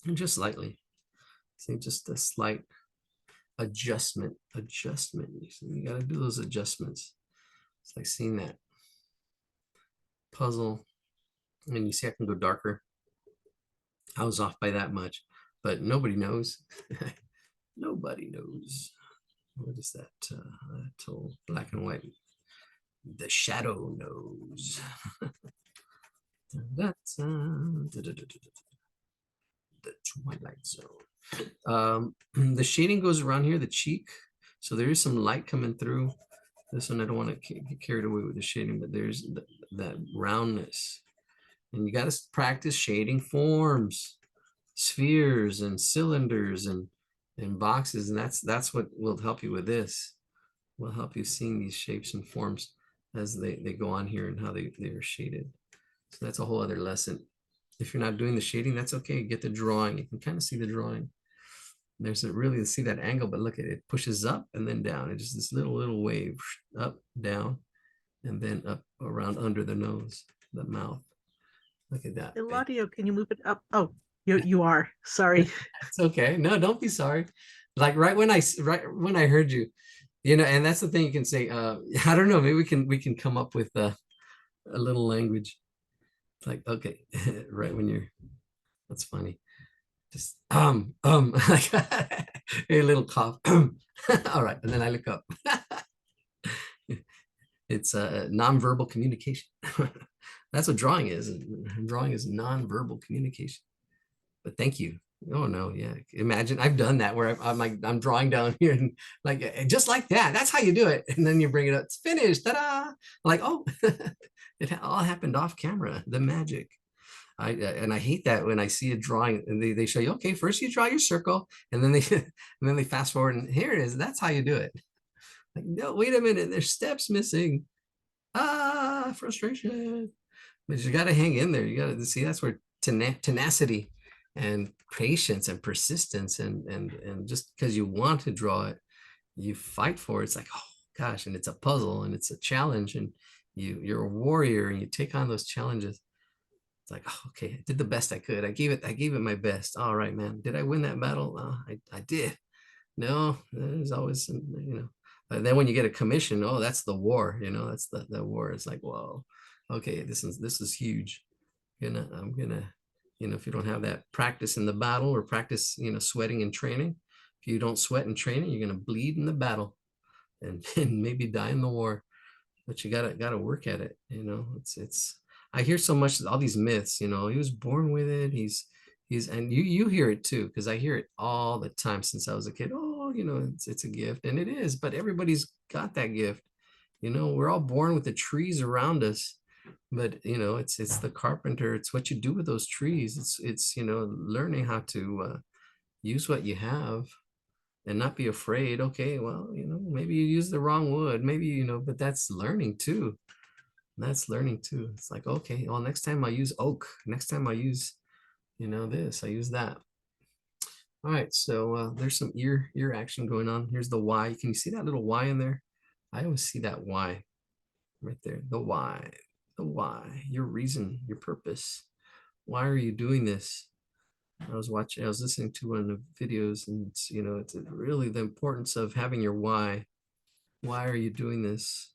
And just slightly. See, just a slight adjustment. You got to do those adjustments. It's like seeing that puzzle. And you see I can go darker. I was off by that much, but nobody knows. Nobody knows. What is that? That black and white. The shadow knows. That's the twilight zone. The shading goes around here, the cheek. So there is some light coming through. This one, I don't want to get carried away with the shading, but there's that roundness. And you got to practice shading forms, spheres and cylinders and boxes. And that's what will help you with this. Will help you seeing these shapes and forms as they go on here and how they are shaded. So that's a whole other lesson. If you're not doing the shading, that's okay. Get the drawing. You can kind of see the drawing. There's a really see that angle, but look at it, pushes up and then down. It's just this little wave up, down, and then up around under the nose, the mouth. Look at that. Eladio, can you move it up? Oh, you are. Sorry. It's okay. No, don't be sorry. Like right when I heard you, and that's the thing you can say. I don't know. Maybe we can come up with a little language. It's like, okay, right when you're. That's funny. Just like a little cough. All right, and then I look up. It's nonverbal communication. That's what drawing is. Drawing is nonverbal communication. But thank you. Oh no, yeah. Imagine I've done that where I'm like I'm drawing down here and like just like that. That's how you do it. And then you bring it up. It's finished. Ta-da! Like oh, it all happened off camera. The magic. And I hate that when I see a drawing and they show you, okay, first you draw your circle and then they fast forward and here it is. That's how you do it. Like, no, wait a minute, there's steps missing. Frustration. But you got to hang in there. You got to see that's where tenacity and patience and persistence and just because you want to draw it, you fight for it. It's like, oh gosh, and it's a puzzle and it's a challenge and you're a warrior and you take on those challenges. It's like, oh, okay, I did the best I could. I gave it my best. All right, man. Did I win that battle? I did. No, there's always, But then when you get a commission, oh, that's the war. That's the war. It's like, whoa, okay, this is huge. I'm gonna, if you don't have that practice in the battle or practice, sweating and training, if you don't sweat and training, you're gonna bleed in the battle, and maybe die in the war. But you gotta work at it. It's I hear so much all these myths. He was born with it. He's and you hear it too because I hear it all the time since I was a kid. Oh, it's a gift, and it is. But everybody's got that gift. We're all born with the trees around us, but it's the carpenter. It's what you do with those trees. It's learning how to use what you have and not be afraid. Okay, well, maybe you use the wrong wood. Maybe but that's learning too. That's learning too. It's like, okay, well, next time I use oak. Next time I use this, I use that. All right, so there's some ear action going on. Here's the Y. Can you see that little Y in there? I always see that Y right there. The Y, your reason, your purpose. Why are you doing this? I was listening to one of the videos, and it's really the importance of having your why. Why are you doing this?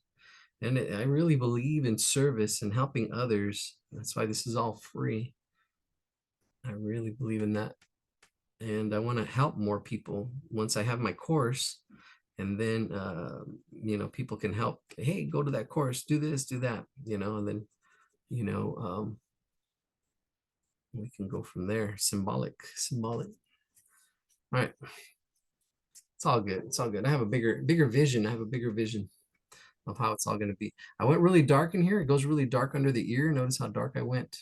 And I really believe in service and helping others. That's why this is all free. I really believe in that. And I want to help more people once I have my course. And then, people can help. Hey, go to that course, do this, do that, and then, we can go from there. Symbolic. All right. It's all good. It's all good. I have a bigger vision. I have a bigger vision of how it's all going to be. I went really dark in here. It goes really dark under the ear. Notice how dark I went.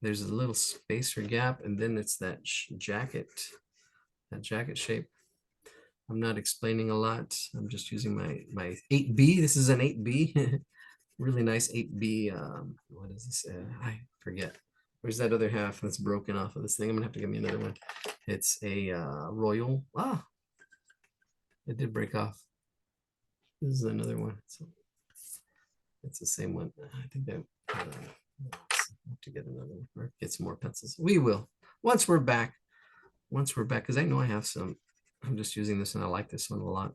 There's a little space or gap, and then it's that jacket, that jacket shape. I'm not explaining a lot. I'm just using my 8B. This is an 8B. Really nice 8B. What is this? I forget. Where's that other half that's broken off of this thing? I'm gonna have to give me another one. It's a royal. Ah, it did break off. This is another one. So it's the same one. I think that have to get another one or get some more pencils. We will once we're back. Once we're back, because I know I have some. I'm just using this and I like this one a lot.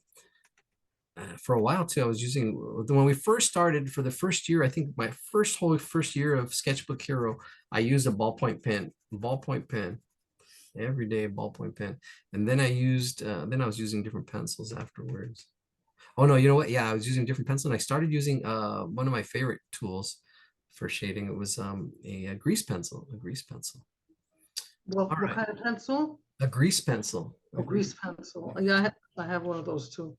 For a while too, I was using when we first started for the first year. I think my first year of Sketchbook Hero, I used a ballpoint pen every day, ballpoint pen, and then I was using different pencils afterwards. Oh no, you know what? Yeah, I was using different pencils, and I started using one of my favorite tools for shading. It was a grease pencil, All What right, kind of pencil? a grease pencil. A grease pencil. Yeah, I have one of those too.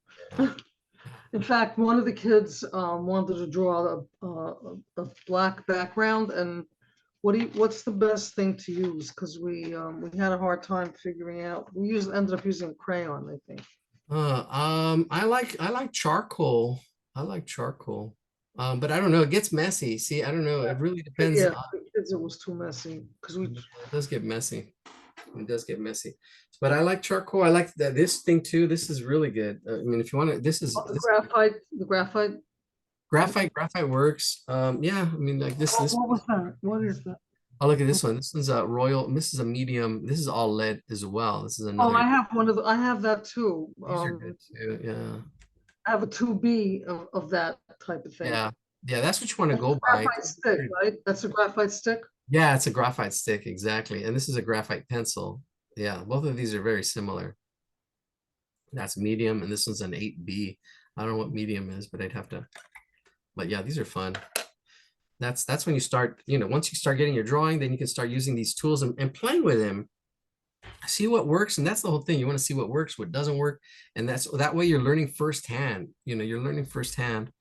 In fact, one of the kids wanted to draw a black background, and what's the best thing to use? Because we had a hard time figuring out. Ended up using a crayon, I think. I like charcoal. I like charcoal. But I don't know, it gets messy. See, I don't know. It really depends. Yeah, for the kids, it was too messy because we It does get messy. It does get messy. But I like charcoal. I like that this thing too. This is really good. I mean, if you want to, the graphite. graphite works. Yeah, I mean, like this. What was that? What is that? Oh, look at this one. This one's a royal. This is a medium. This is all lead as well. This is Oh, another. I have that too. These are good too. Yeah. I have a 2B of that type of thing. Yeah. Yeah. That's what you want to That's a go by. graphite stick, right? That's a graphite stick. Yeah, it's a graphite stick, exactly. And this is a graphite pencil. Yeah, both of these are very similar. That's medium, and this one's an 8B. I don't know what medium is, but I'd have to. But yeah, these are fun. That's when you start, once you start getting your drawing, then you can start using these tools and playing with them. See what works, and that's the whole thing. You want to see what works, what doesn't work, and that way you're learning firsthand. You're learning firsthand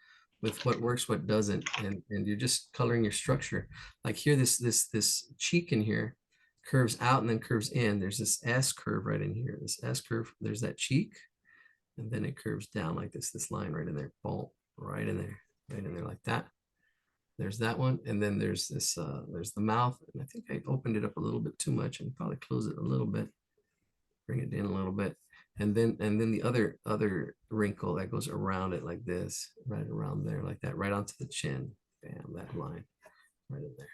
with what works, what doesn't, and you're just coloring your structure. Like here, this cheek in here curves out and then curves in. There's this S curve right in here. This S curve, there's that cheek, and then it curves down like this line right in there. Boom, right in there like that. There's that one, and then there's this there's the mouth, and I think I opened it up a little bit too much and probably close it a little bit, bring it in a little bit, and then the other wrinkle that goes around it like this, right around there like that, right onto the chin. Bam, that line right in there.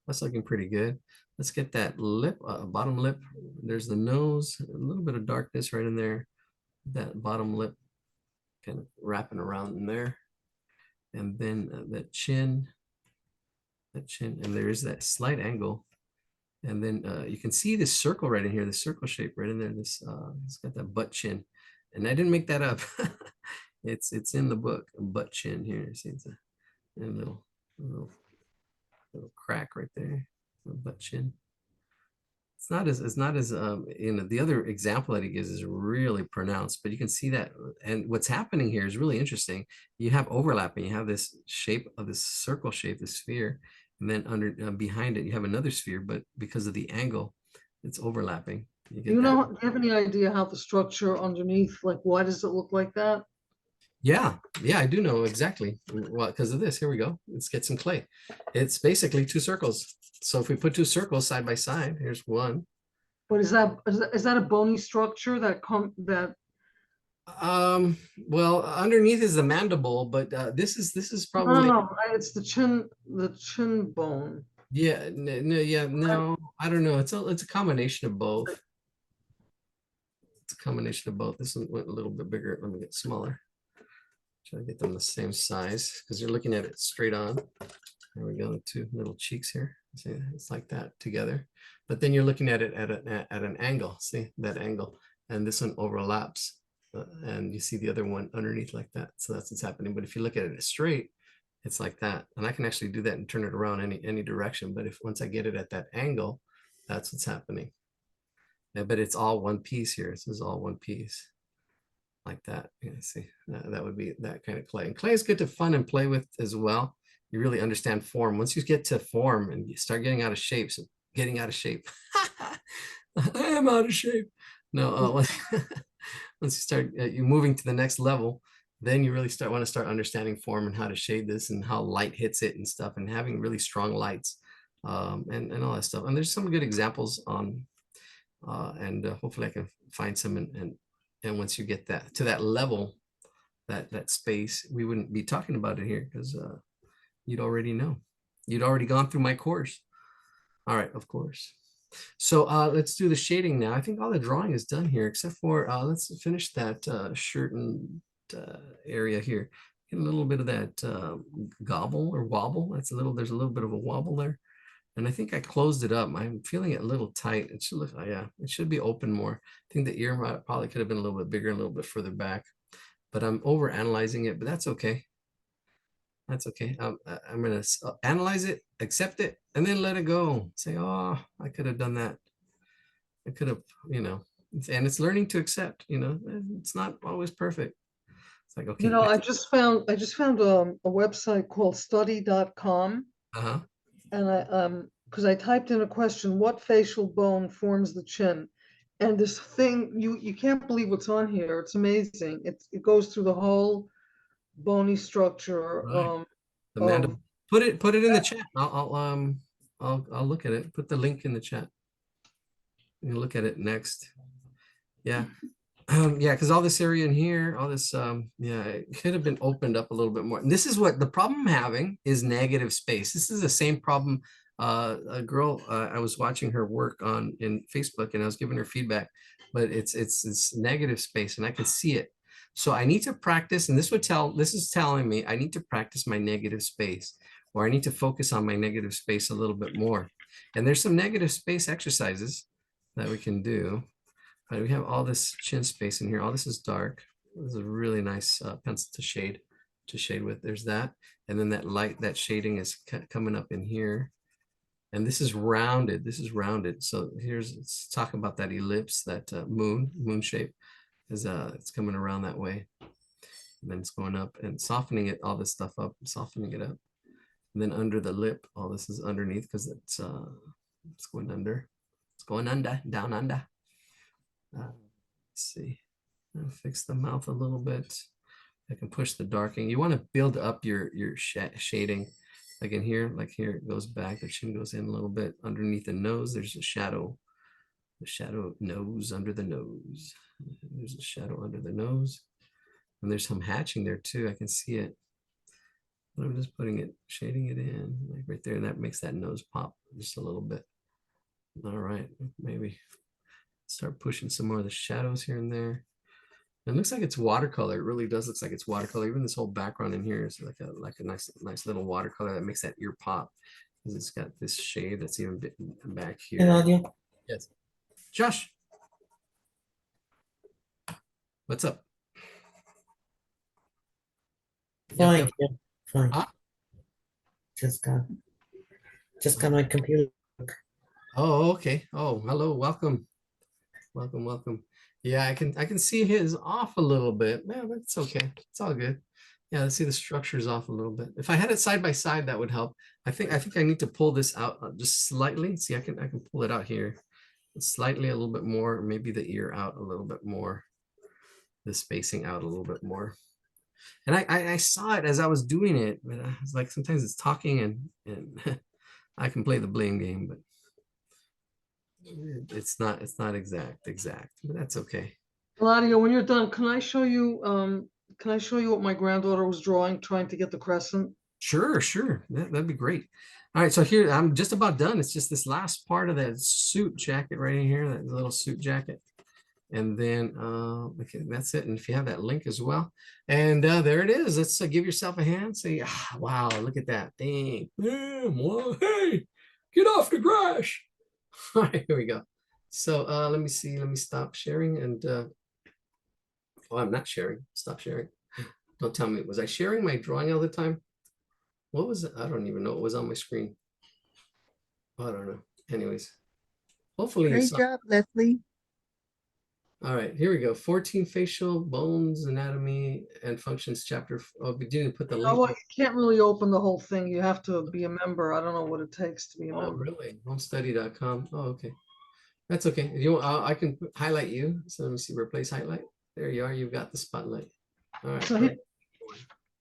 That's looking pretty good. Let's get that lip, bottom lip. There's the nose, a little bit of darkness right in there. That bottom lip kind of wrapping around in there. And then that chin, and there is that slight angle. And then you can see this circle right in here, the circle shape right in there. This it's got that butt chin. And I didn't make that up. It's in the book, butt chin here. See, it's a little crack right there, butt chin. It's not as the other example that he gives is really pronounced, but you can see that. And what's happening here is really interesting. You have overlapping. You have this shape of this circle shape, the sphere, and then under behind it you have another sphere, but because of the angle, it's overlapping. You get that. Do you have any idea how the structure underneath, like why does it look like that? Yeah, I do know exactly. Well, because of this. Here we go. Let's get some clay. It's basically two circles. So if we put two circles side by side, here's one. But is that a bony structure that Well, underneath is the mandible, but this is no, probably it's the chin bone. yeah, no, I don't know. It's a combination of both. It's a combination of both. This one went a little bit bigger. Let me get smaller. Try to get them the same size because you're looking at it straight on. There we go, the two little cheeks here. See, it's like that together. But then you're looking at it at an angle. See that angle, and this one overlaps, and you see the other one underneath like that. So that's what's happening. But if you look at it straight, it's like that, and I can actually do that and turn it around any direction. But if once I get it at that angle, that's what's happening. Yeah, but it's all one piece here. This is all one piece. like that. Yeah, see, that would be that kind of clay. And clay is good to fun and play with as well. You really understand form. Once you get to form and you start getting out of shape, so getting out of shape. I am out of shape. No, once you start you moving to the next level, then you really want to start understanding form and how to shade this and how light hits it and stuff, and having really strong lights, and all that stuff. And there's some good examples on, and hopefully I can find some, and once you get that to that level, that space, we wouldn't be talking about it here because you'd already know. You'd already gone through my course. All right, of course. So let's do the shading now. I think all the drawing is done here, except for let's finish that shirt and area here. Get a little bit of that gobble or wobble. There's a little bit of a wobble there. And I think I closed it up. I'm feeling it a little tight. It should look, yeah, it should be open more. I think the ear probably could have been a little bit bigger, a little bit further back, but I'm over analyzing it, but that's okay. That's okay. I'm going to analyze it, accept it, and then let it go. Say, oh, I could have done that. I could have, and it's learning to accept, it's not always perfect. It's like, okay. I just found a website called study.com. Uh-huh. And because I typed in a question, what facial bone forms the chin? And this thing, you can't believe what's on here. It's amazing. It goes through the whole bony structure Right. The of mandible. Put it in the chat. I'll look at it. Put the link in the chat. You look at it next. Yeah. Yeah, because all this area in here, all this, yeah, it could have been opened up a little bit more. And this is what the problem I'm having is negative space. This is the same problem. A girl, I was watching her work in Facebook, and I was giving her feedback, but it's negative space, and I can see it. So I need to practice, and this is telling me I need to practice my negative space, or I need to focus on my negative space a little bit more. And there's some negative space exercises that we can do. Right, we have all this chin space in here. All this is dark. This is a really nice pencil to shade with. There's that. And then that light, that shading is coming up in here. And this is rounded. This is rounded. So let's talk about that ellipse, that moon shape is it's coming around that way. And then it's going up and softening it, all this stuff up, softening it up. And then under the lip, all this is underneath because it's going under. It's going under, down under. Let's see, I'll fix the mouth a little bit. I can push the darkening. You want to build up your shading, like in here, it goes back, the chin goes in a little bit. Underneath the nose, there's a shadow, the shadow nose under the nose. There's a shadow under the nose, and there's some hatching there too. I can see it. But I'm just shading it in, like right there, and that makes that nose pop just a little bit. All right, maybe start pushing some more of the shadows here and there. It looks like it's watercolor. It really does look like it's watercolor. Even this whole background in here is like a nice little watercolor that makes that ear pop, because it's got this shade that's even back here. Hello. Yes. Josh. What's up? Fine, Yep. yeah, fine. Ah. Just got my computer. Oh, okay. Oh, hello. Welcome. Welcome. Yeah, I can see his off a little bit. Yeah, but it's okay. It's all good. Yeah, let's see, the structure's off a little bit. If I had it side by side, that would help. I think I need to pull this out just slightly. See, I can pull it out here. Slightly a little bit more, maybe the ear out a little bit more. The spacing out a little bit more. And I saw it as I was doing it, but I was like, sometimes it's talking and I can play the blame game, but it's not exact, but that's okay. Eladio, when you're done, can I show you what my granddaughter was drawing, trying to get the crescent? Sure. That'd be great. All right, so here I'm just about done. It's just this last part of that suit jacket right in here, that little suit jacket. And then okay, that's it. And if you have that link as well, and there it is. Let's give yourself a hand. Say, wow, look at that thing. Hey, get off the grass. All right, here we go. So let me see. Let me stop sharing. And oh, I'm not sharing. Stop sharing. Don't tell me. Was I sharing my drawing all the time? What was it? I don't even know what was on my screen. I don't know. Anyways, hopefully you Great saw. job, Leslie. All right, here we go. 14 facial bones, anatomy and functions chapter. Oh, we didn't put the You know link. what? You can't really open the whole thing. You have to be a member. I don't know what it takes to be a Oh, member. really? Homestudy.com. Oh, okay. That's okay. You, I can highlight you. So let me see. Replace highlight. There you are. You've got the spotlight. All right. So Perfect.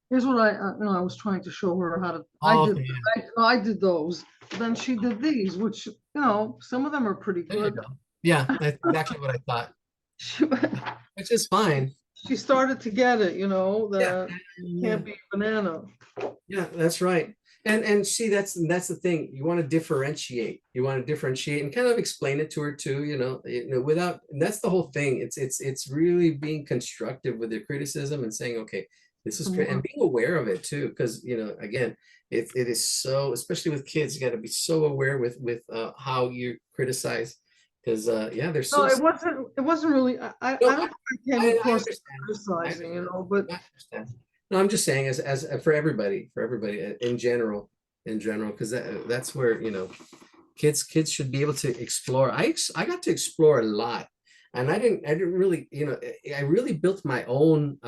here's what I was trying to show her how to. Oh, okay. I did those. Then she did these, which some of them are pretty There you good. go. Yeah, that's exactly what I thought, She, which is fine. she started to get it, Yeah. that Yeah. can't be a banana. Yeah, that's right. And see, that's the thing. You want to differentiate. You want to differentiate and kind of explain it to her too, without, and that's the whole thing. It's really being constructive with your criticism and saying, okay, this is great, and being aware of it too, because again, it is so, especially with kids, you got to be so aware with how you criticize, because yeah, they're No, so. it wasn't really. I No, don't think I came I across understand. I criticizing, understand. but I understand. No, I'm just saying as for everybody in general, because that's where kids should be able to explore. I got to explore a lot, and I didn't really I really built my own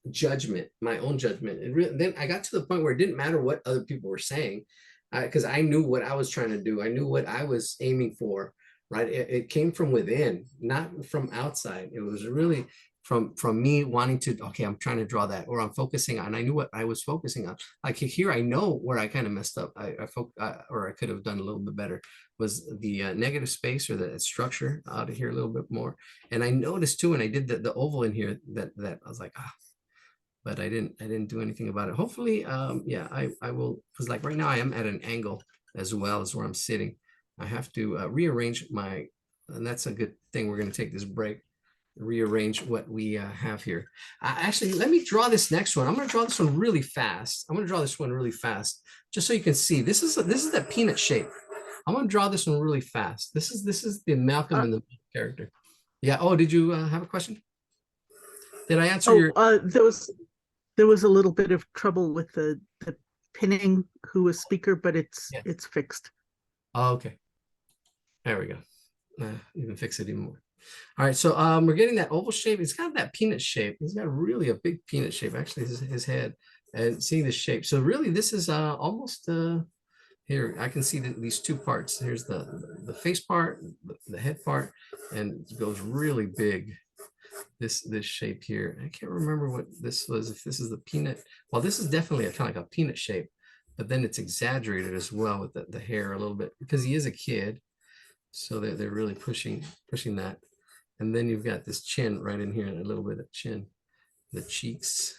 judgment. Then I got to the point where it didn't matter what other people were saying, because I knew what I was trying to do. I knew what I was aiming for. Right, it came from within, not from outside. It was really from me wanting to. Okay, I'm trying to draw that, or I'm focusing on. I knew what I was focusing on. Like here, I know where I kind of messed up. Or I could have done a little bit better. Was the negative space or the structure out of here a little bit more. And I noticed too, when I did the oval in here, that I was like, ah, but I didn't do anything about it. Hopefully, yeah, I will, because like right now I am at an angle as well as where I'm sitting. I have to rearrange and that's a good thing. We're going to take this break, rearrange what we have here. Actually, let me draw this next one. I'm going to draw this one really fast. I'm going to draw this one really fast, just so you can see. This is that peanut shape. I'm going to draw this one really fast. This is the Malcolm in the Middle character. Yeah. Oh, did you have a question? Did I answer your? There was a little bit of trouble with the pinning who was speaker, but Yeah. it's fixed. Oh, okay. There we go. Even fix it even more. All right, so we're getting that oval shape. It's got that peanut shape. He's got really a big peanut shape, actually, his head, and seeing the shape. So really, this is almost here. I can see these two parts. Here's the face part, the head part, and it goes really big. This shape here. I can't remember what this was. If this is the peanut, well, this is definitely a kind of like a peanut shape, but then it's exaggerated as well with the hair a little bit because he is a kid. So they're really pushing that. And then you've got this chin right in here, and a little bit of chin, the cheeks.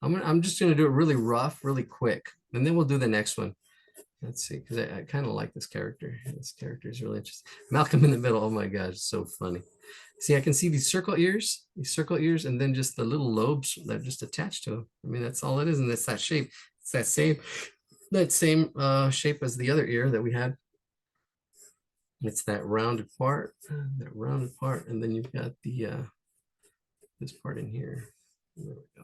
I'm just gonna do it really rough, really quick, and then we'll do the next one. Let's see, because I kind of like this character. This character is really interesting. Malcolm in the Middle. Oh my gosh, so funny. See, I can see these circle ears, and then just the little lobes that are just attached to them. I mean, that's all it is, and that's that shape. It's that same shape as the other ear that we had. It's that rounded part, and then you've got the this part in here. There we go.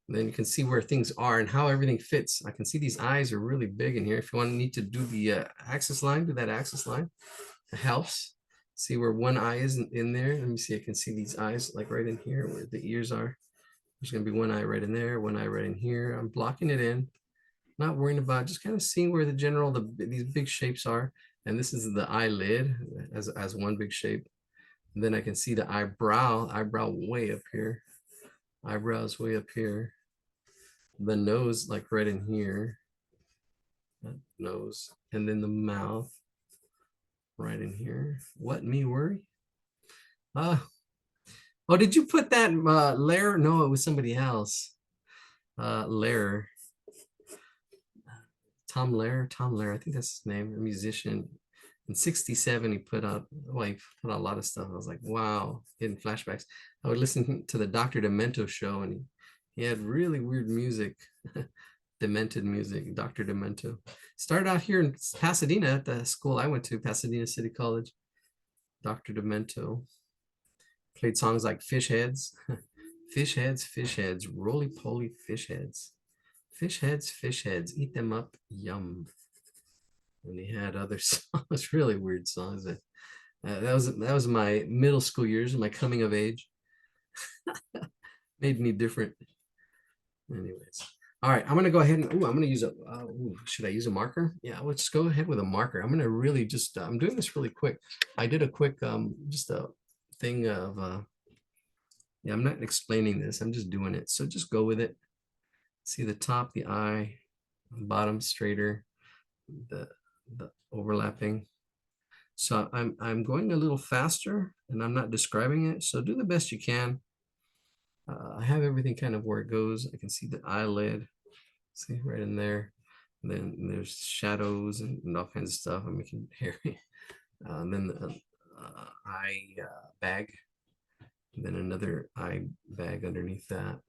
And then you can see where things are and how everything fits. I can see these eyes are really big in here. If you need to do the axis line, do that axis line. It helps. See where one eye is in there. Let me see. I can see these eyes like right in here where the ears are. There's going to be one eye right in there, one eye right in here. I'm blocking it in. Not worrying about, just kind of seeing where these big shapes are. And this is the eyelid as one big shape. And then I can see the eyebrow way up here. Eyebrows way up here. The nose like right in here. That nose. And then the mouth right in here. What, me worry? Oh, did you put that layer? No, it was somebody else. Lair. Tom Lair, I think that's his name, a musician. In 67, he put out a lot of stuff. I was like, wow, getting flashbacks. I would listen to the Dr. Demento show, and he had really weird music, demented music, Dr. Demento. Started out here in Pasadena at the school I went to, Pasadena City College. Dr. Demento played songs like Fish Heads, Fish Heads, Roly Poly Fish Heads. Fish heads, eat them up, yum. And he had other songs, really weird songs. That was my middle school years, my coming of age. Made me different. Anyways, all right, I'm gonna go ahead and I'm gonna use a. Should I use a marker? Yeah, let's go ahead with a marker. I'm gonna really just. I'm doing this really quick. I did a quick just a thing of. Yeah, I'm not explaining this. I'm just doing it. So just go with it. See the top, the eye, bottom straighter, the overlapping. So I'm going a little faster, and I'm not describing it. So do the best you can. I have everything kind of where it goes. I can see the eyelid, see right in there. And then there's shadows and all kinds of stuff. I'm making hairy. And then the eye bag, and then another eye bag underneath that.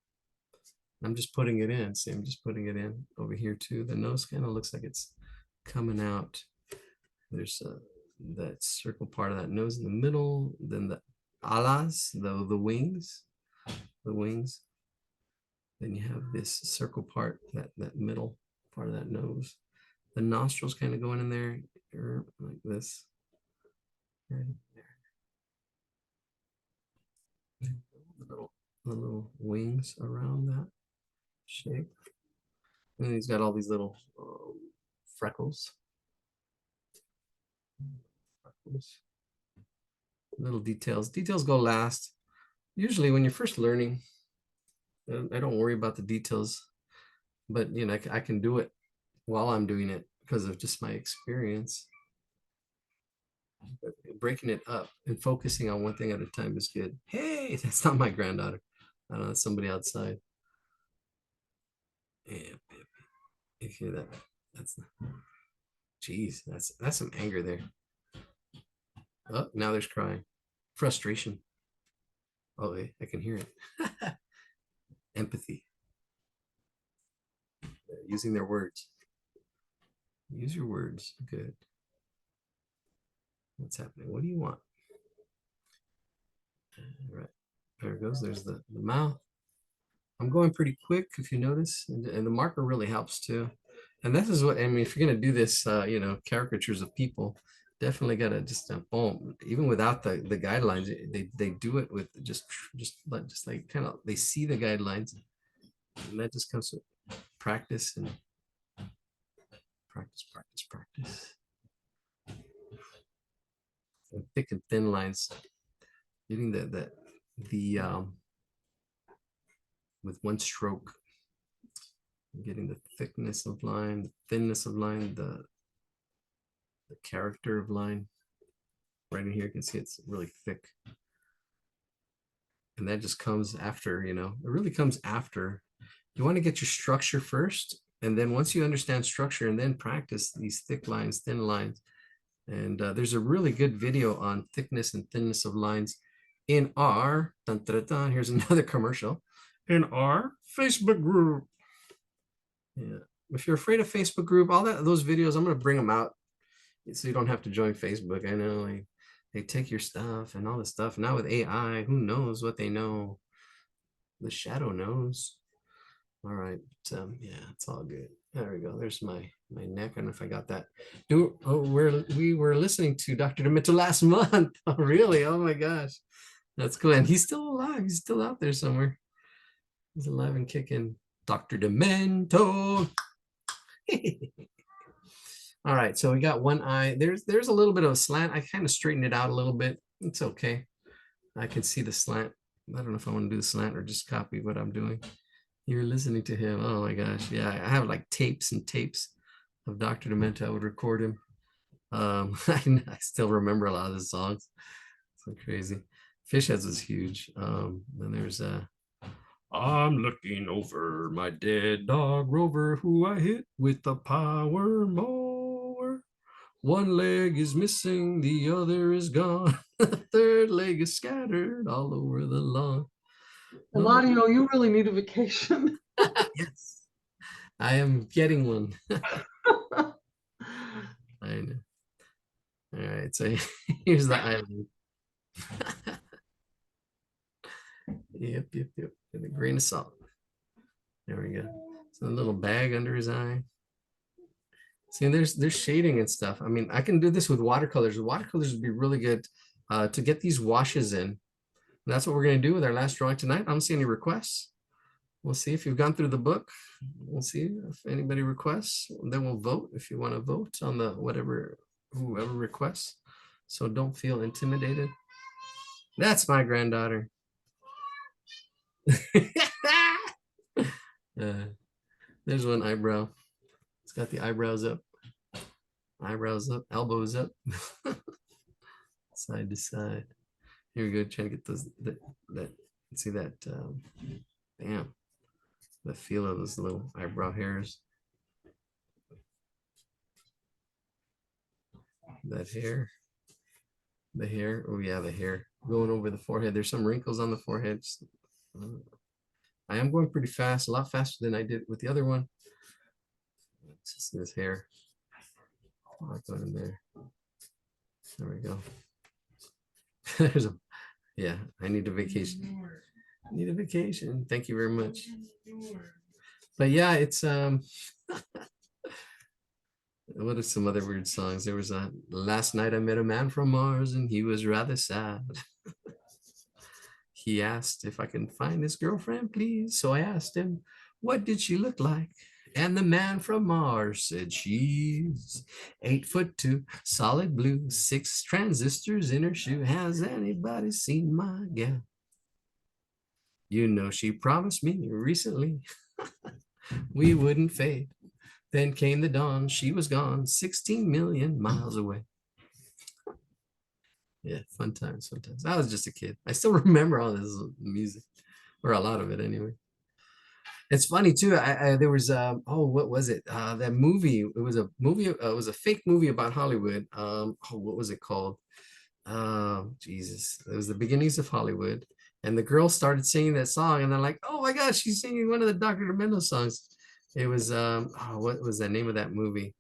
I'm just putting it in. See, I'm just putting it in over here too. The nose kind of looks like it's coming out. There's that circle part of that nose in the middle. Then the alas, the wings, the wings. Then you have this circle part, that middle part of that nose. The nostrils kind of going in there like this. Right there. The little wings around that shape. And then he's got all these little freckles. Little details. Details go last. Usually when you're first learning, I don't worry about the details, but you know, I can do it while I'm doing it because of just my experience. But breaking it up and focusing on one thing at a time is good. Hey, that's not my granddaughter. I don't know, it's somebody outside. Yeah, you hear that? That's, geez, that's some anger there. Oh, now there's crying, frustration. Oh, I can hear it. Empathy. Using their words. Use your words. Good. What's happening? What do you want? All right. There it goes. There's the mouth. I'm going pretty quick, if you notice, and the marker really helps too. And this is what I mean. If you're gonna do this, you know, caricatures of people, definitely gotta just boom. Even without the guidelines, they do it with just like kind of they see the guidelines, and that just comes with practice and practice. And thick and thin lines, getting the with one stroke, getting the thickness of line, the thinness of line, the character of line. Right in here, you can see it's really thick. And that just comes after, you know, it really comes after. You want to get your structure first. And then once you understand structure and then practice these thick lines, thin lines. And there's a really good video on thickness and thinness of lines in our, here's another commercial, in our Facebook group. Yeah. If you're afraid of Facebook group, all those videos, I'm going to bring them out so you don't have to join Facebook. I know they take your stuff and all this stuff. Now with AI, who knows what they know? The shadow knows. All right. Yeah, it's all good. There we go. There's my neck. I don't know if I got that. We were listening to Dr. Demento last month. Oh, really? Oh my gosh. That's cool. And he's still alive. He's still out there somewhere. He's alive and kicking. Dr. Demento. All right, so we got one eye. There's a little bit of a slant. I kind of straightened it out a little bit. It's okay. I can see the slant. I don't know if I want to do the slant or just copy what I'm doing. You're listening to him. Oh my gosh. Yeah, I have like tapes and tapes of Dr. Demento. I would record him. I still remember a lot of the songs. So crazy. Fish Heads was huge. Then there's I'm looking over my dead dog Rover, who I hit with the power mower. One leg is missing, the other is gone. The third leg is scattered all over the lawn. Eladio, you really need a vacation. Yes, I am getting one. I know. All right, so here's the island. Yep. With a grain of salt. There we go. So a little bag under his eye. See, there's shading and stuff. I mean, I can do this with watercolors. Watercolors would be really good to get these washes in. That's what we're going to do with our last drawing tonight. I don't see any requests. We'll see if you've gone through the book. We'll see if anybody requests. Then we'll vote if you want to vote on the whoever requests. So don't feel intimidated. That's my granddaughter. There's one eyebrow. It's got the eyebrows up, elbows up, side to side. Here we go. Trying to get those that see that bam, the feel of those little eyebrow hairs. That hair, the hair. Oh yeah, the hair going over the forehead. There's some wrinkles on the forehead. I am going pretty fast, a lot faster than I did with the other one. Just this hair. Going in there. There we go. There's a, yeah, I need a vacation. I need a vacation. Thank you very much. But yeah, it's what are some other weird songs? There was a last night I met a man from Mars and he was rather sad. He asked if I can find his girlfriend, please. So I asked him, what did she look like? And the man from Mars said, she's 8'2", solid blue, 6 transistors in her shoe. Has anybody seen my gal? You know, she promised me recently we wouldn't fade. Then came the dawn, she was gone, 16 million miles away. Yeah, fun times, fun times. I was just a kid. I still remember all this music, or a lot of it anyway. It's funny too. There was oh, what was it? That movie. It was a movie. It was a fake movie about Hollywood. Oh, what was it called? Jesus. It was the beginnings of Hollywood, and the girl started singing that song, and they're like, oh my gosh, she's singing one of the Dr. Demento songs. It was oh, what was the name of that movie?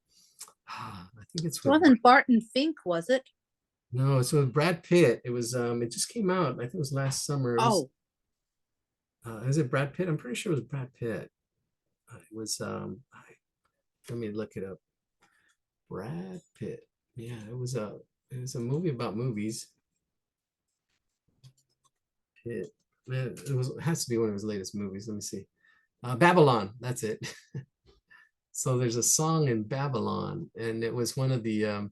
I think it's It wasn't Barton Fink, was it? No, it's with Brad Pitt. It was it just came out. I think it was last summer. Oh, Is it Brad Pitt? I'm pretty sure it was Brad Pitt. It was let me look it up. Brad Pitt. Yeah, it was a movie about movies. Pitt. It has to be one of his latest movies. Let me see. Babylon. That's it. So there's a song in Babylon, and it was one of the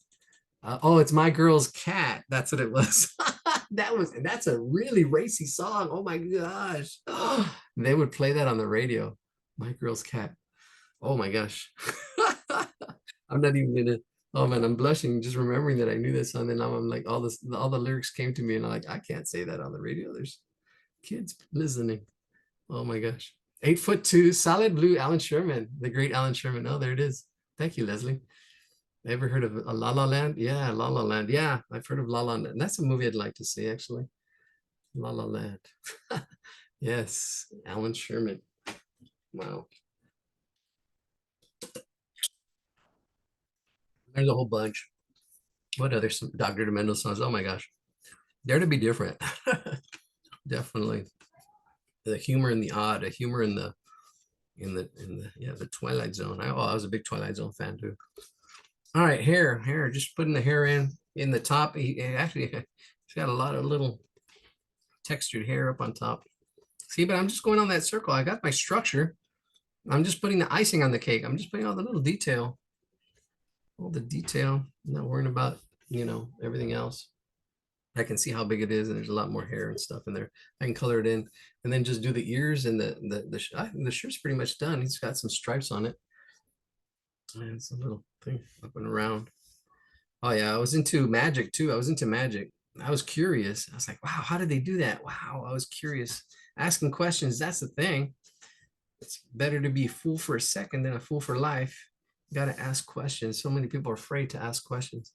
oh, it's My Girl's Cat. That's what it was. That's a really racy song. Oh my gosh. They would play that on the radio. My Girl's Cat. Oh my gosh. I'm not even gonna, oh man, I'm blushing just remembering that I knew this song. And now I'm like, all the lyrics came to me and I'm like, I can't say that on the radio. There's kids listening. Oh my gosh. 8'2", solid blue, Alan Sherman, the great Alan Sherman. Oh, there it is. Thank you, Leslie. Ever heard of a La La Land? Yeah, La La Land. Yeah, I've heard of La La Land. That's a movie I'd like to see, actually. La La Land. Yes, Alan Sherman. Wow. There's a whole bunch. What other some Dr. Demento songs? Oh my gosh. Dare to be different. Definitely. The humor and the odd, a humor in the yeah, the Twilight Zone. I was a big Twilight Zone fan too. All right, hair, just putting the hair in the top. Actually, it's got a lot of little textured hair up on top. See, but I'm just going on that circle. I got my structure. I'm just putting the icing on the cake. I'm just putting all the little detail, all the detail. I'm not worrying about, you know, everything else. I can see how big it is, and there's a lot more hair and stuff in there. I can color it in, and then just do the ears and the shirt's pretty much done. He's got some stripes on it. And it's a little thing up and around. Oh yeah, I was into magic too. I was into magic. I was curious. I was like, wow, how did they do that? Wow, I was curious. Asking questions, that's the thing. It's better to be a fool for a second than a fool for life. You got to ask questions. So many people are afraid to ask questions.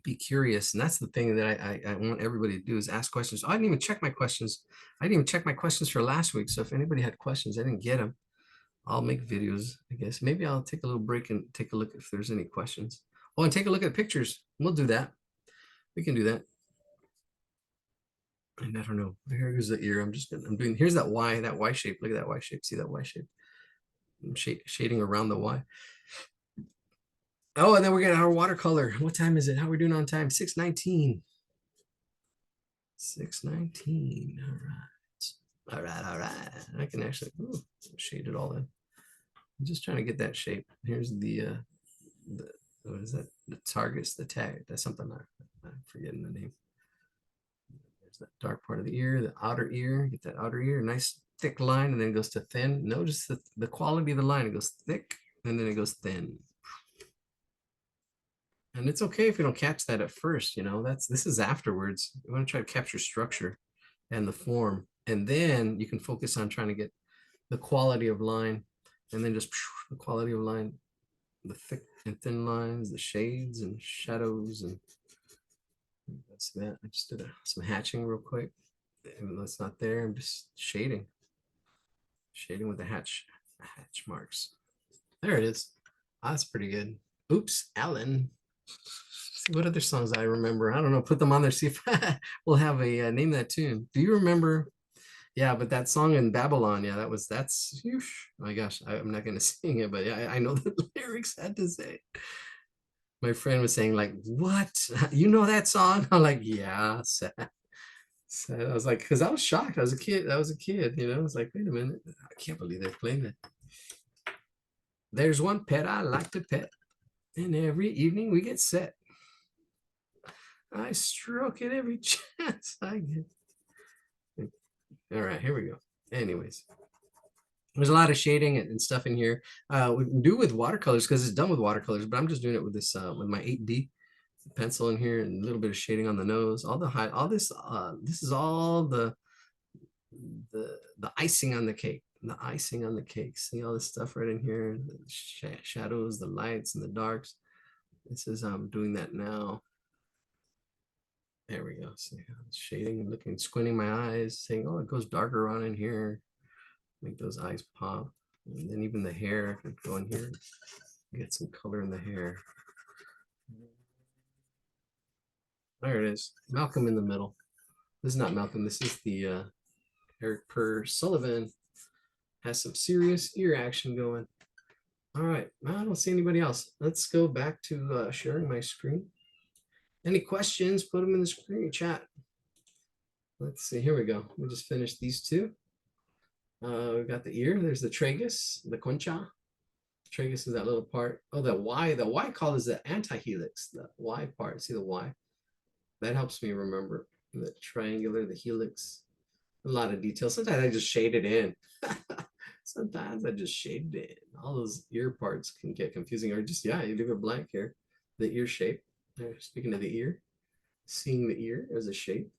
Be curious. And that's the thing that I want everybody to do is ask questions. I didn't even check my questions. I didn't even check my questions for last week. So if anybody had questions, I didn't get them. I'll make videos, I guess. Maybe I'll take a little break and take a look if there's any questions. Oh, and take a look at pictures. We'll do that. We can do that. And I don't know. Here's the ear. I'm doing, here's that Y shape. Look at that Y shape. See that Y shape? shading around the Y. Oh, and then we're getting our watercolor. What time is it? How are we doing on time? 6:19. 6:19. All right. All right. All right. I can actually shade it all in. I'm just trying to get that shape. Here's the what is that? The targets, the tag. That's something I'm forgetting the name. There's that dark part of the ear, the outer ear. Get that outer ear, nice thick line, and then it goes to thin. Notice the quality of the line. It goes thick, and then it goes thin. And it's okay if you don't catch that at first, you know, this is afterwards. You want to try to capture structure and the form, and then you can focus on trying to get the quality of line, and then just the quality of line, the thick and thin lines, the shades and shadows, and that's that. I just did some hatching real quick. Even though it's not there, I'm just shading with the hatch marks. There it is. That's pretty good. Oops, Alan. See what other songs I remember. I don't know. Put them on there. See if we'll have a name that tune. Do you remember? Yeah, but that song in Babylon. Yeah, that's. Oh my gosh, I'm not gonna sing it, but yeah, I know the lyrics. I had to say. My friend was saying like, "What? You know that song?" I'm like, "Yeah." Sad. I was like, because I was shocked. I was a kid. You know. I was like, wait a minute. I can't believe they're playing it. There's one pet I like to pet, and every evening we get set. I stroke it every chance I get. All right, here we go. Anyways, there's a lot of shading and stuff in here. We can do with watercolors because it's done with watercolors, but I'm just doing it with this with my 8B pencil in here and a little bit of shading on the nose. All this this is all the icing on the cake. The icing on the cake. See all this stuff right in here, the shadows, the lights, and the darks. This is I'm doing that now. There we go. See, shading and looking, squinting my eyes, saying, "Oh, it goes darker on in here." Make those eyes pop, and then even the hair. I could go in here, get some color in the hair. There it is. Malcolm in the middle. This is not Malcolm. This is the Eric Per Sullivan. Has some serious ear action going. All right, I don't see anybody else. Let's go back to sharing my screen. Any questions? Put them in the screen chat. Let's see. Here we go. We just finished these two. We've got the ear. There's the tragus, the concha. Tragus is that little part. Oh, the Y. The Y call is the antihelix. The Y part. See the Y? That helps me remember the triangular, the helix. A lot of details. Sometimes I just shade it in. Sometimes I just shade it in. All those ear parts can get confusing, or just, yeah, you leave it blank here. The ear shape. Speaking of the ear, seeing the ear as a shape.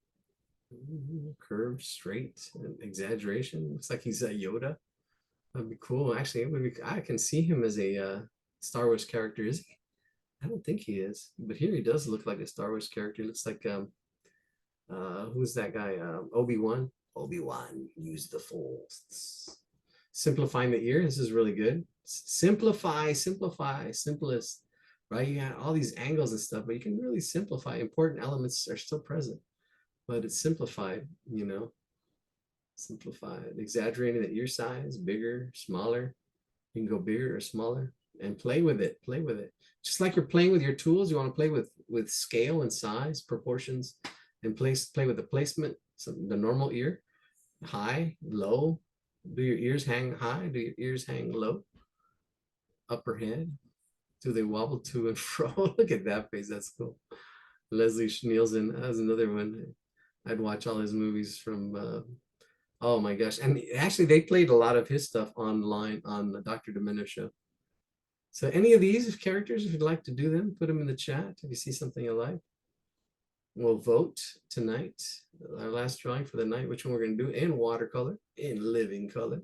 Curved, straight, and exaggeration. Looks like he's a Yoda. That'd be cool. Actually, it would be, I can see him as a Star Wars character. Is he? I don't think he is, but here he does look like a Star Wars character. He looks like who's that guy? Obi-Wan. Obi-Wan, use the Force. Simplifying the ear. This is really good. Simplify, simplest. Right? You got all these angles and stuff, but you can really simplify. Important elements are still present, but it's simplified, you know. Simplified, exaggerating the ear size, bigger, smaller. You can go bigger or smaller and play with it. Play with it. Just like you're playing with your tools, you want to play with scale and size, proportions, and play with the placement. So the normal ear, high, low. Do your ears hang high? Do your ears hang low? Upper head? Do they wobble to and fro? Look at that face. That's cool. Leslie Nielsen. That was another one. I'd watch all his movies from. Oh my gosh. And actually they played a lot of his stuff online on the Dr. Domenico show. So any of these characters, if you'd like to do them, put them in the chat if you see something you like. We'll vote tonight. Our last drawing for the night, which one we're going to do in watercolor, in living color.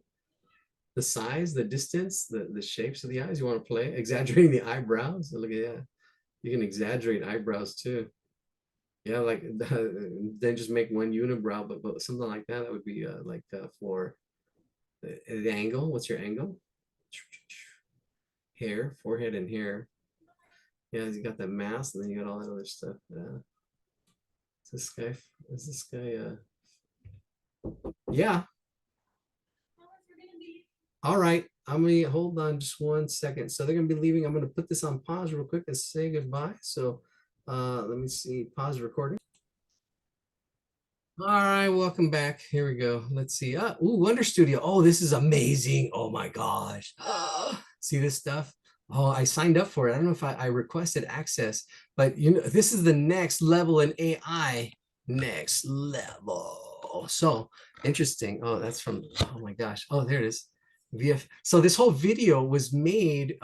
The size, the distance, the shapes of the eyes. You want to play exaggerating the eyebrows. Look at that. You can exaggerate eyebrows too. Yeah, like then just make one unibrow, but something like that. That would be for the angle. What's your angle? Hair, forehead, and hair. Yeah, you got the mask, and then you got all that other stuff. Is this guy? Yeah. All right. I'm gonna hold on just 1 second. So they're gonna be leaving. I'm gonna put this on pause real quick and say goodbye. So let me see, pause recording. All right, welcome back. Here we go. Let's see. Ooh, Wonder Studio. Oh, this is amazing. Oh my gosh. See this stuff? Oh, I signed up for it. I don't know if I requested access, but you know, this is the next level in AI. Next level. So interesting. Oh, that's from, oh my gosh. Oh, there it is. VF. So this whole video was made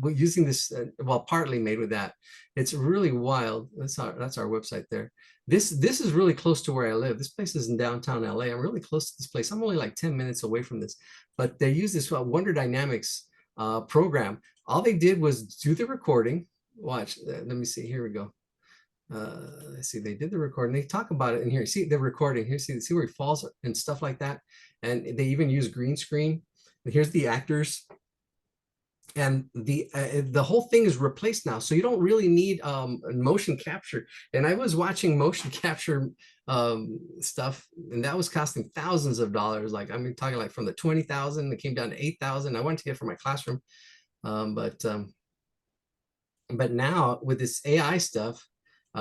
using this, well, partly made with that. It's really wild. That's our website there. This is really close to where I live. This place is in downtown LA. I'm really close to this place. I'm only like 10 minutes away from this, but they use this Wonder Dynamics program. All they did was do the recording. Watch, let me see, here we go. Let's see, they did the recording. They talk about it in here. See the recording here, see where he falls and stuff like that. And they even use green screen. Here's the actors. And the whole thing is replaced now, so you don't really need motion capture. And I was watching motion capture stuff, and that was costing thousands of dollars. Like I'm talking like from the 20,000, it came down to 8,000. I wanted to get for my classroom, but now with this AI stuff,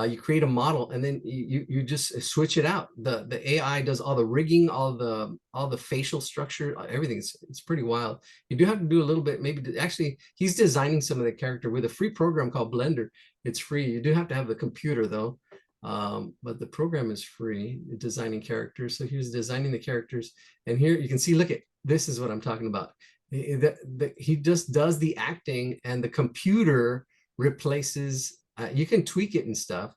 you create a model and then you just switch it out. The AI does all the rigging, all the facial structure, everything. It's pretty wild. You do have to do a little bit, maybe actually he's designing some of the character with a free program called Blender. It's free. You do have to have the computer though, but the program is free, designing characters. So here's designing the characters, and here you can see, look at, this is what I'm talking about. He just does the acting, and the computer replaces, you can tweak it and stuff,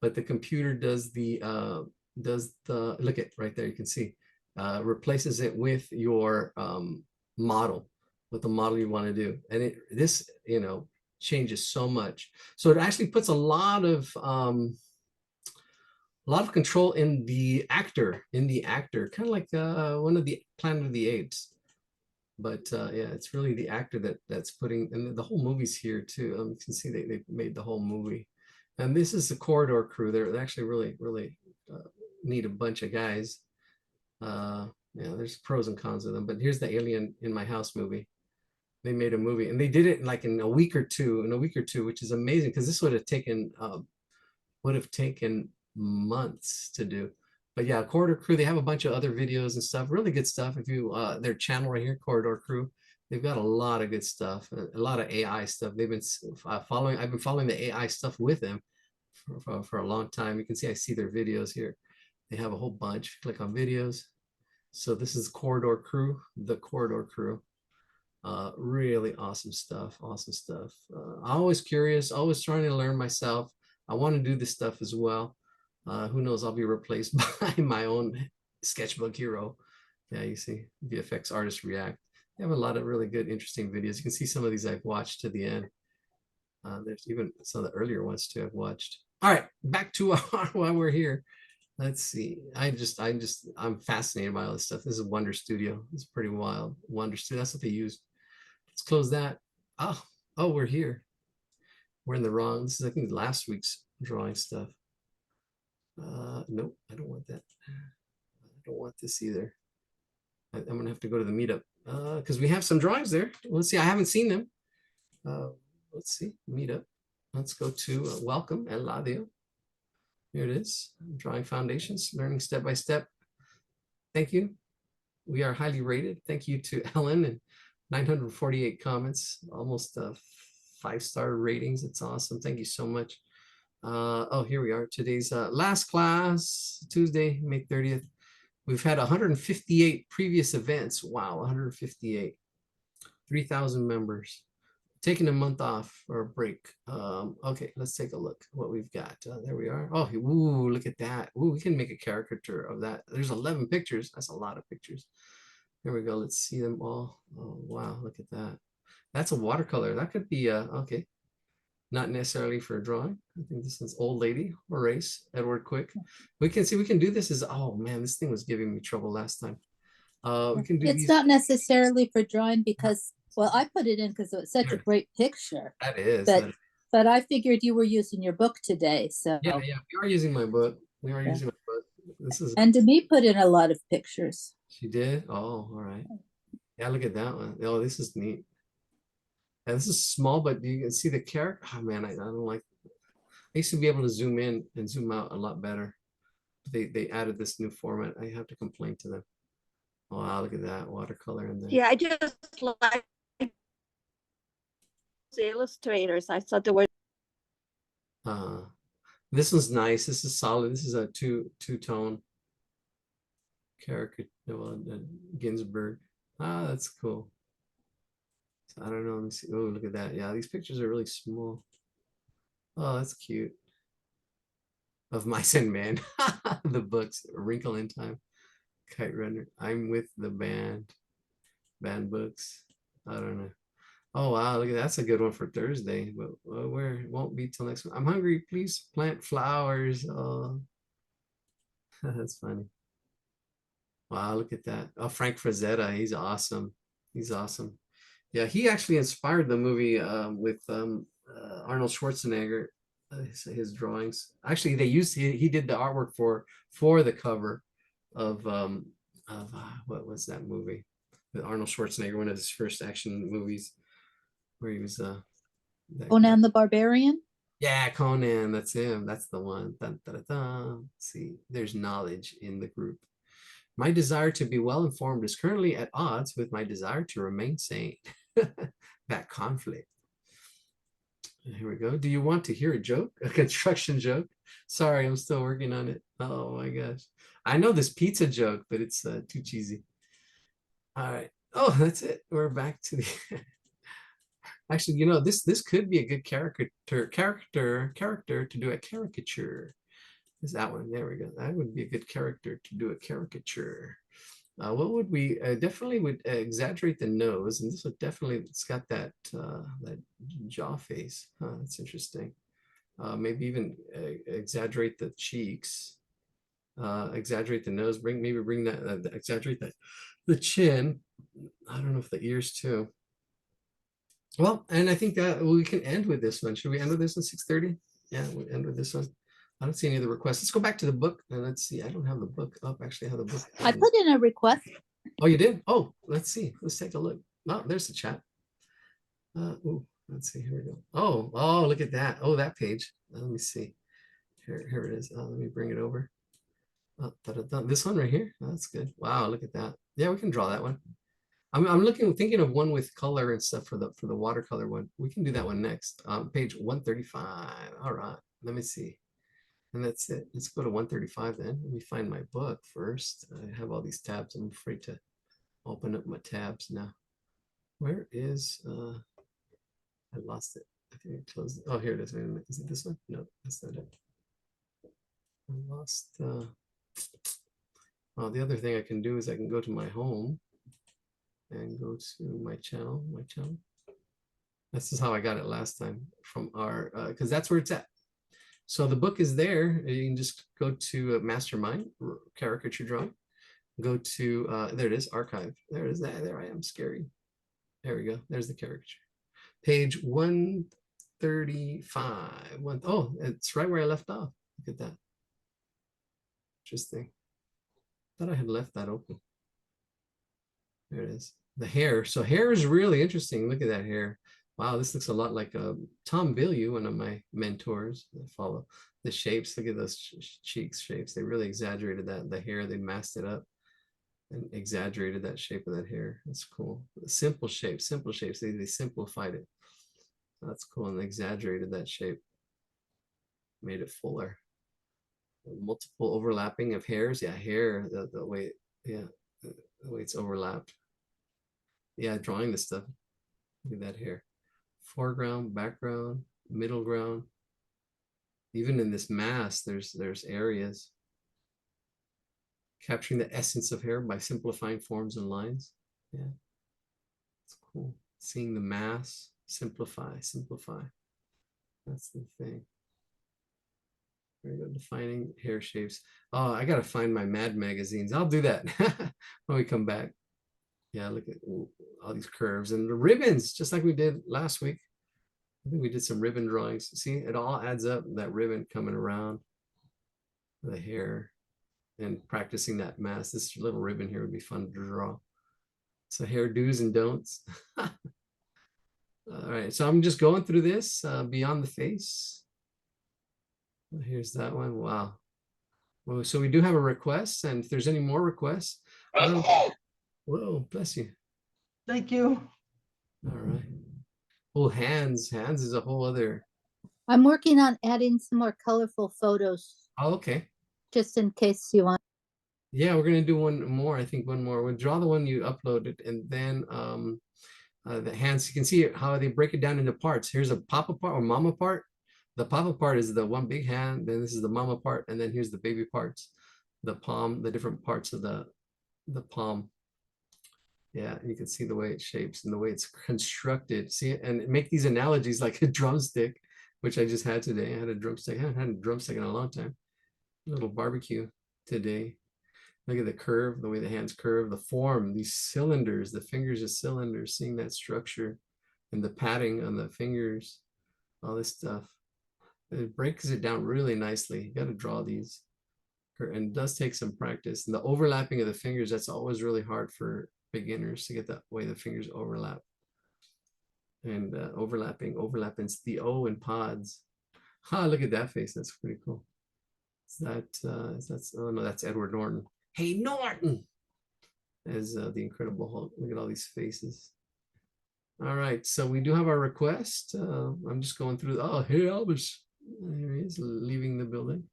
but the computer does the look at right there, you can see, replaces it with your model, with the model you want to do. And this, you know, changes so much. So it actually puts a lot of control in the actor, kind of like one of the Planet of the Apes. But yeah, it's really the actor that's putting, and the whole movie's here too. You can see they made the whole movie. And this is the Corridor crew. They're actually really need a bunch of guys. Yeah, there's pros and cons of them. But here's the Alien in My House movie. They made a movie, and they did it like in a week or two, which is amazing, because this would have taken months to do. But yeah, Corridor Crew, they have a bunch of other videos and stuff, really good stuff. If you, their channel right here, Corridor Crew, they've got a lot of good stuff, a lot of AI stuff. They've been following, I've been following the AI stuff with them for a long time. You can see, I see their videos here. They have a whole bunch. Click on videos. So this is Corridor Crew, the Corridor Crew. Really awesome stuff, I'm always curious, always trying to learn myself. I want to do this stuff as well. Who knows, I'll be replaced by my own sketchbook hero. Yeah, you see, VFX artists react. They have a lot of really good, interesting videos. You can see some of these I've watched to the end. There's even some of the earlier ones too I've watched. All right, back to why we're here. Let's see. I'm fascinated by all this stuff. This is Wonder Studio. It's pretty wild. Wonder Studio, that's what they use. Let's close that. Oh, we're here. We're in the wrong. This is, I think, last week's drawing stuff. Nope, I don't want that. I don't want this either. I'm gonna have to go to the meetup because we have some drawings there. Let's see, I haven't seen them. Let's see, meetup. Let's go to welcome, Eladio. Here it is, drawing foundations, learning step by step. Thank you. We are highly rated. Thank you to Ellen, and 948 comments, almost 5-star ratings. It's awesome. Thank you so much. Oh, here we are. Today's last class, Tuesday, May 30th. We've had 158 previous events. Wow, 158. 3,000 members. Taking a month off or a break. Okay, let's take a look what we've got. There we are. Oh, ooh, look at that. Ooh, we can make a caricature of that. There's 11 pictures. That's a lot of pictures. There we go. Let's see them all. Oh, wow, look at that. That's a watercolor. That could be, okay. Not necessarily for a drawing. I think this is Old Lady, Erase, Edward Quick. We can see, we can do this as, oh man, this thing was giving me trouble last time. We can do It's these. Mm-hmm. Not necessarily for drawing because, well, I put it in because it was such a Sure. great picture. That is. But I figured you were using your book today, so. Yeah, we are using my book. We are using my book. This is. And Demi put in a lot of pictures. She did? Oh, all right. Yeah, look at that one. Oh, this is neat. And this is small, but you can see the character. Oh man, I don't like. I used to be able to zoom in and zoom out a lot better. They added this new format. I have to complain to them. Oh, wow, look at that watercolor in there. Yeah, I just like the illustrators. I thought they were Uh, this one's nice. This is solid. This is a two-tone caricature. Well, Ginsburg. Ah, that's cool. So I don't know. Let me see. Oh, look at that. Yeah, these pictures are really small. Oh, that's cute. Of Mice and Men. The books, A Wrinkle in Time, Kite Runner. I'm with the band. Band books. I don't know. Oh wow, look at that's a good one for Thursday. But where it won't be till next one. I'm hungry. Please plant flowers. Oh, that's funny. Wow, look at that. Oh, Frank Frazetta. He's awesome. He's awesome. Yeah, he actually inspired the movie with Arnold Schwarzenegger. His drawings. Actually, they used he did the artwork for the cover of what was that movie? With Arnold Schwarzenegger, one of his first action movies, where he was that guy. Conan the Barbarian. Yeah, Conan. That's him. That's the one. Dun, dun, dun, dun. See, there's knowledge in the group. My desire to be well informed is currently at odds with my desire to remain sane. That conflict. Here we go. Do you want to hear a joke? A construction joke? Sorry, I'm still working on it. Oh my gosh. I know this pizza joke, but it's too cheesy. All right. Oh, that's it. We're back to the actually, you know, this could be a good character to do a caricature. Is that one? There we go. That would be a good character to do a caricature. What would we definitely would exaggerate the nose, and this would definitely, it's got that that jaw face. Huh, that's interesting. Maybe even exaggerate the cheeks, exaggerate the nose, maybe bring that exaggerate that the chin. I don't know if the ears too. Well, and I think that we can end with this one. Should we end with this one 6:30? Yeah, we end with this one. I don't see any other requests. Let's go back to the book and let's see. I don't have the book up. Actually, I have the book. I put in a request. Oh, you did? Oh, let's see. Let's take a look. Oh, there's the chat. Ooh, let's see. Here we go. Oh, look at that. Oh, that page. Let me see. Here it is. Let me bring it over. This one right here. Oh, that's good. Wow, look at that. Yeah, we can draw that one. I'm thinking of one with color and stuff for the watercolor one. We can do that one next. Page 135. All right. Let me see. And that's it. Let's go to 135 then. Let me find my book first. I have all these tabs. I'm afraid to open up my tabs now. Where is I lost it. I think I closed it. Oh, here it is. Wait a minute. Is it this one? No, that's not it. I lost oh, the other thing I can do is I can go to my home and go to my channel. This is how I got it last time from our because that's where it's at. So the book is there. You can just go to MasterMind Caricature Drawing. Go to there it is, archive. There it is. There I am. Scary. There we go. There's the caricature. Page 135. Oh, it's right where I left off. Look at that. Interesting. Thought I had left that open. There it is. The hair. So hair is really interesting. Look at that hair. Wow, this looks a lot like Tom Bilyeu, one of my mentors. I follow the shapes. Look at those cheeks shapes. They really exaggerated that. The hair, they masked it up and exaggerated that shape of that hair. That's cool. Simple shapes. They simplified it. That's cool. And they exaggerated that shape. Made it fuller. Multiple overlapping of hairs. Yeah, hair. The way, yeah, the way it's overlapped. Yeah, drawing this stuff. Look at that hair. Foreground, background, middle ground. Even in this mask, there's areas. Capturing the essence of hair by simplifying forms and lines. Yeah, it's cool. Seeing the mass, simplify. That's the thing. There we go, defining hair shapes. Oh, I gotta find my Mad magazines. I'll do that when we come back. Yeah, look at all these curves and the ribbons, just like we did last week. I think we did some ribbon drawings. See, it all adds up, that ribbon coming around the hair and practicing that mask. This little ribbon here would be fun to draw. So hair do's and don'ts. All right, so I'm just going through this beyond the face. Here's that one. Wow. Well, so we do have a request, and if there's any more requests, I don't know. Whoa, bless you. Thank you. All right. Oh, hands. Hands is a whole other. I'm working on adding some more colorful photos, Oh, okay. just in case you want. Yeah, we're gonna do one more. I think one more. We'll draw the one you uploaded, and then the hands. You can see how they break it down into parts. Here's a papa part or mama part. The papa part is the one big hand. Then this is the mama part, and then here's the baby parts. The palm, the different parts of the palm. Yeah, you can see the way it shapes and the way it's constructed. See, and make these analogies like a drumstick, which I just had today. I had a drumstick. I haven't had a drumstick in a long time. A little barbecue today. Look at the curve, the way the hands curve, the form, these cylinders, the fingers as cylinders, seeing that structure and the padding on the fingers, all this stuff. It breaks it down really nicely. You got to draw these. And it does take some practice. And the overlapping of the fingers, that's always really hard for beginners to get that way the fingers overlap. And overlapping it's the O in pods. Ha, look at that face. That's pretty cool. Oh no, that's Edward Norton. Hey, Norton! As the Incredible Hulk. Look at all these faces. All right, so we do have our request. I'm just going through. Oh, hey, Elvis. Here he is, leaving the building.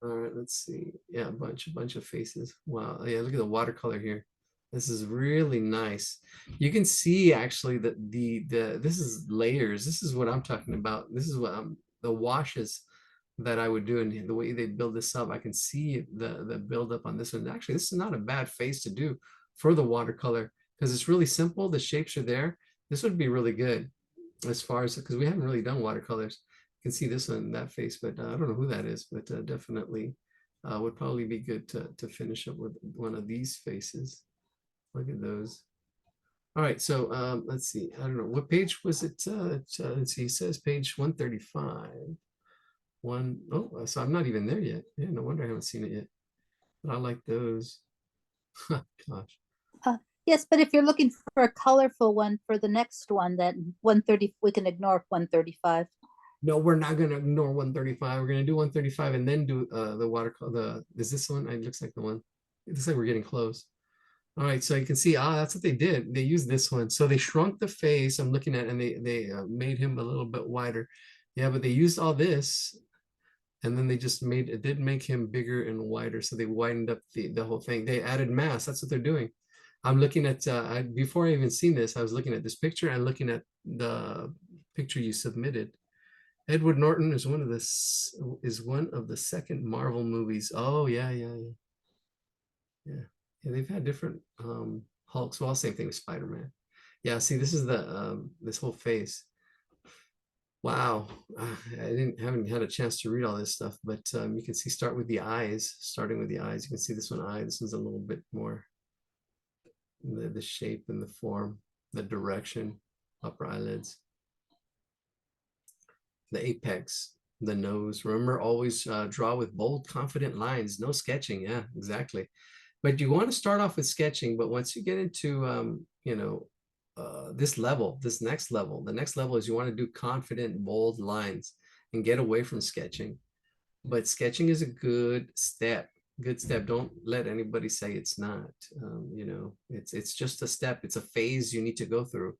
All right, let's see. Yeah, a bunch of faces. Wow. Yeah, look at the watercolor here. This is really nice. You can see actually that this is layers. This is what I'm talking about. This is what the washes that I would do, and the way they build this up. I can see the build up on this one. Actually, this is not a bad face to do for the watercolor because it's really simple. The shapes are there. This would be really good as far as, because we haven't really done watercolors. You can see this one, that face, but I don't know who that is, but definitely would probably be good to finish up with one of these faces. Look at those. All right, so let's see. I don't know, what page was it? Let's see, it says page 135. Oh, so I'm not even there yet. Yeah, no wonder I haven't seen it yet. But I like those. Gosh. Yes, but if you're looking for a colorful one for the next one, then 130, we can ignore 135. No, we're not gonna ignore 135. We're gonna do 135 and then do the watercolor. Is this one? It looks like the one. It looks like we're getting close. All right, so you can see, that's what they did. They used this one. So they shrunk the face. I'm looking at, and they made him a little bit wider. Yeah, but they used all this, and then they just did make him bigger and wider. So they widened up the whole thing. They added mass. That's what they're doing. I'm looking at, before I even seen this, I was looking at this picture and looking at the picture you submitted. Edward Norton is one of the second Marvel movies. Oh yeah. Yeah, they've had different Hulks. Well, same thing with Spider-Man. Yeah, see, this is this whole face. Wow, I haven't had a chance to read all this stuff, but you can see starting with the eyes. You can see this one eye. This one's a little bit more the shape and the form, the direction, upper eyelids, the apex, the nose. Remember, always draw with bold, confident lines. No sketching. Yeah, exactly. But you want to start off with sketching, but once you get into this next level, the next level is you want to do confident, bold lines and get away from sketching. But sketching is a good step. Don't let anybody say it's not. It's just a step. It's a phase you need to go through.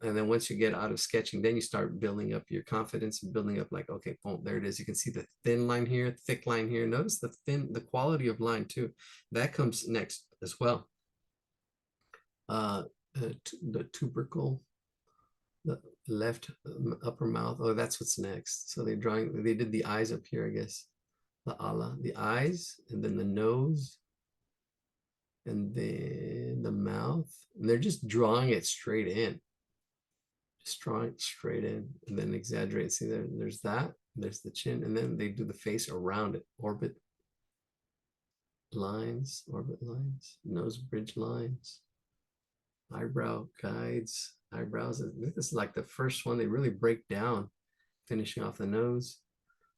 And then once you get out of sketching, then you start building up your confidence and building up like, okay, boom, there it is. You can see the thin line here, thick line here. Notice the quality of line too. That comes next as well. The tubercle, the left upper mouth. Oh, that's what's next. So they did the eyes up here, I guess. The eyes, and then the nose, and then the mouth. And they're just drawing it straight in. Just drawing it straight in and then exaggerate. See there's the chin, and then they do the face around it. Orbit lines, nose bridge lines, eyebrow guides, eyebrows. This is like the first one they really break down, finishing off the nose.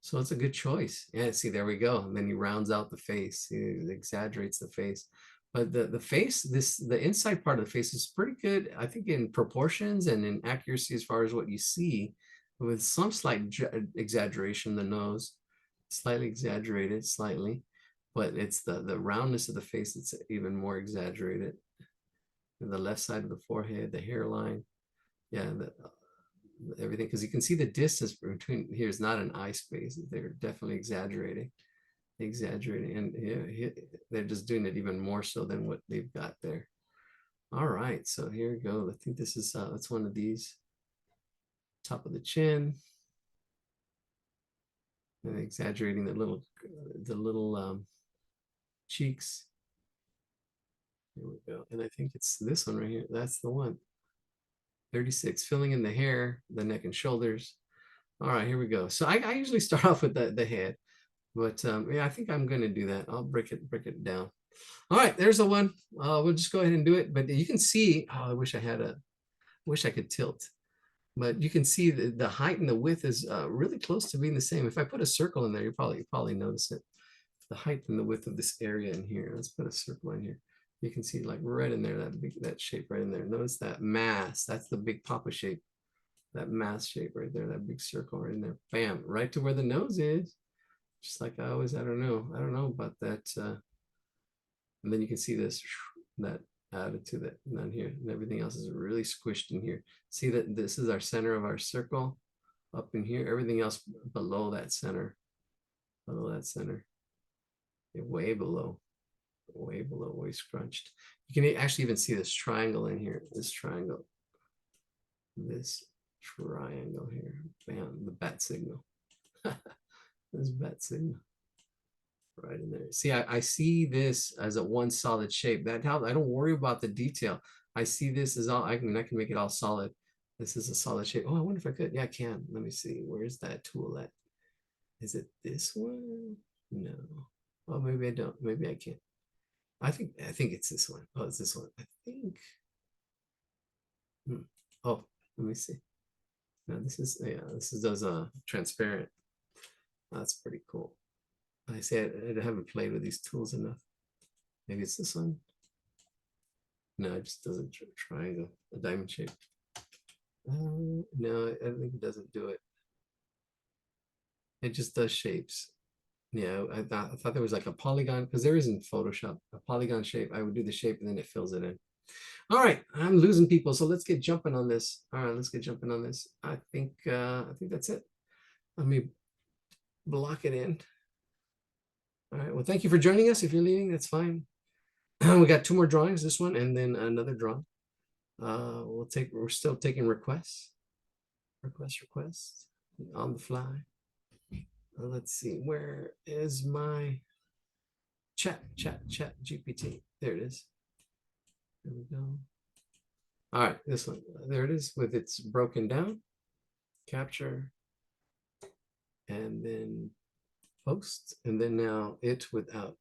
So it's a good choice. Yeah, see, there we go. And then he rounds out the face. He exaggerates the face. But the face, the inside part of the face is pretty good, I think, in proportions and in accuracy as far as what you see, with some slight exaggeration in the nose, slightly exaggerated, slightly, but it's the roundness of the face that's even more exaggerated. And the left side of the forehead, the hairline, yeah, everything, because you can see the distance between here is not an eye space. They're definitely exaggerating, and they're just doing it even more so than what they've got there. All right, so here we go. I think this is that's one of these. Top of the chin, and exaggerating the little cheeks. Here we go, and I think it's this one right here. That's the one. 36, filling in the hair, the neck and shoulders. All right, here we go. So I usually start off with the head, but yeah, I think I'm gonna do that. I'll break it down. All right, there's the one. We'll just go ahead and do it. But you can see, oh, I wish I could tilt. But you can see the height and the width is really close to being the same. If I put a circle in there, you probably notice it. The height and the width of this area in here. Let's put a circle in here. You can see like right in there, that shape right in there. Notice that mass. That's the big Papa shape. That mass shape right there. That big circle right in there. Bam! Right to where the nose is. Just like I don't know about that. And then you can see this that added to that down here, and everything else is really squished in here. See that this is our center of our circle up in here. Everything else below that center, way below, way scrunched. You can actually even see this triangle in here. This triangle here. Bam, the bat signal. This bat signal. Right in there. See, I see this as a one solid shape. That helps. I don't worry about the detail. I see this as all, I can make it all solid. This is a solid shape. Oh, I wonder if I could. Yeah, I can. Let me see. Where's that tool at? Is it this one? No. Oh, maybe I don't. Maybe I can't. I think it's this one. Oh, it's this one. I think. Oh, let me see. No, this is those transparent. That's pretty cool. I say I haven't played with these tools enough. Maybe it's this one. No, it just doesn't triangle, a diamond shape. No, I think it doesn't do it. It just does shapes. Yeah, I thought there was like a polygon, because there is in Photoshop a polygon shape. I would do the shape and then it fills it in. All right, I'm losing people, so let's get jumping on this. All right, let's get jumping on this. I think that's it. Let me block it in. All right, well, thank you for joining us. If you're leaving, that's fine. We got 2 more drawings, this one and then another drawing. We're still taking requests on the fly. Let's see, where is my chat GPT? There it is. There we go. All right, this one, there it is with its broken down, capture, and then post, and then now it without.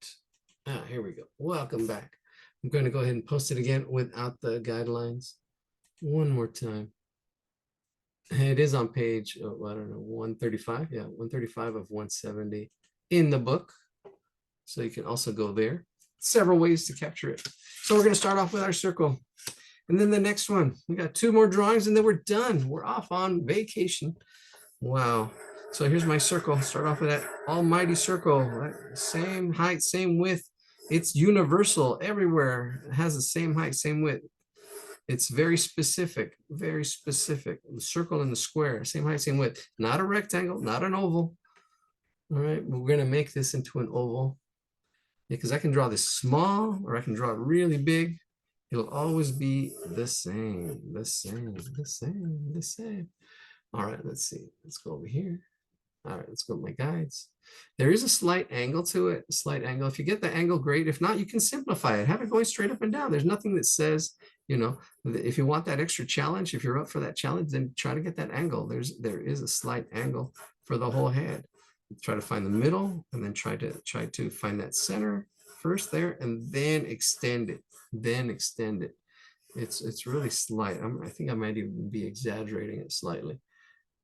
Here we go. Welcome back. I'm going to go ahead and post it again without the guidelines one more time. It is on page, I don't know, 135. Yeah, 135 of 170 in the book. So you can also go there. Several ways to capture it. So we're going to start off with our circle. And then the next one, we got 2 more drawings and then we're done. We're off on vacation. Wow. So here's my circle. Start off with that almighty circle, right? Same height, same width. It's universal everywhere. It has the same height, same width. It's very specific, very specific. The circle and the square, same height, same width. Not a rectangle, not an oval. All right, we're going to make this into an oval because I can draw this small or I can draw it really big. It'll always be the same, the same, the same, the same. All right, let's see. Let's go over here. All right, let's go to my guides. There is a slight angle to it, a slight angle. If you get the angle, great. If not, you can simplify it. Have it going straight up and down. There's nothing that says, you know, if you want that extra challenge, if you're up for that challenge, then try to get that angle. There is a slight angle for the whole head. Try to find the middle and then try to find that center first there and then extend it. Then extend it. It's really slight. I think I might even be exaggerating it slightly.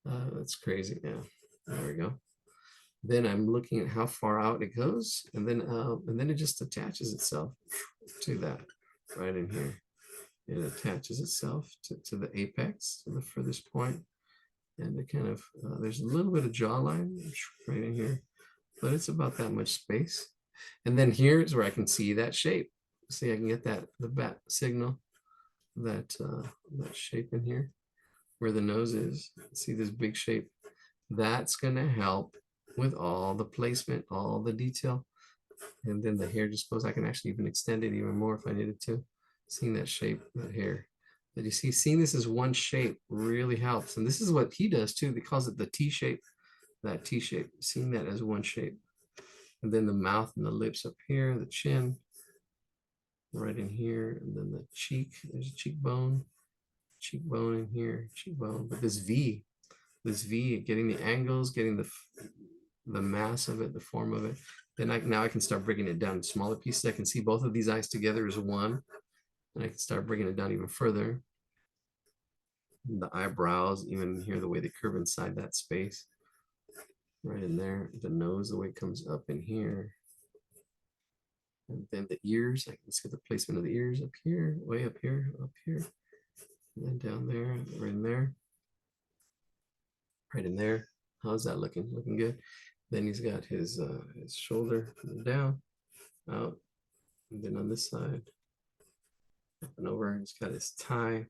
That's crazy. Yeah. There we go. Then I'm looking at how far out it goes, and then it just attaches itself to that right in here. It attaches itself to the apex, to the furthest point, and it kind of there's a little bit of jawline right in here, but it's about that much space. And then here's where I can see that shape. See, I can get the bat signal, that shape in here where the nose is. See this big shape? That's gonna help with all the placement, all the detail. And then the hair just goes, I can actually even extend it even more if I needed to. Seeing that shape, that hair. But you see, seeing this as one shape really helps. And this is what he does too. He calls it the T shape, that T shape, seeing that as one shape. And then the mouth and the lips up here, the chin, right in here, and then the cheek, there's a cheekbone in here, cheekbone. But this V, getting the angles, getting the mass of it, the form of it. Then now I can start breaking it down in smaller pieces. I can see both of these eyes together as one, and I can start breaking it down even further. The eyebrows, even here, the way they curve inside that space, right in there. The nose, the way it comes up in here. And then the ears, I can see the placement of the ears up here, way up here, and then down there, right in there, right in there. How's that looking? Looking good. Then he's got his shoulder down, out, and then on this side, up and over, he's got his tie.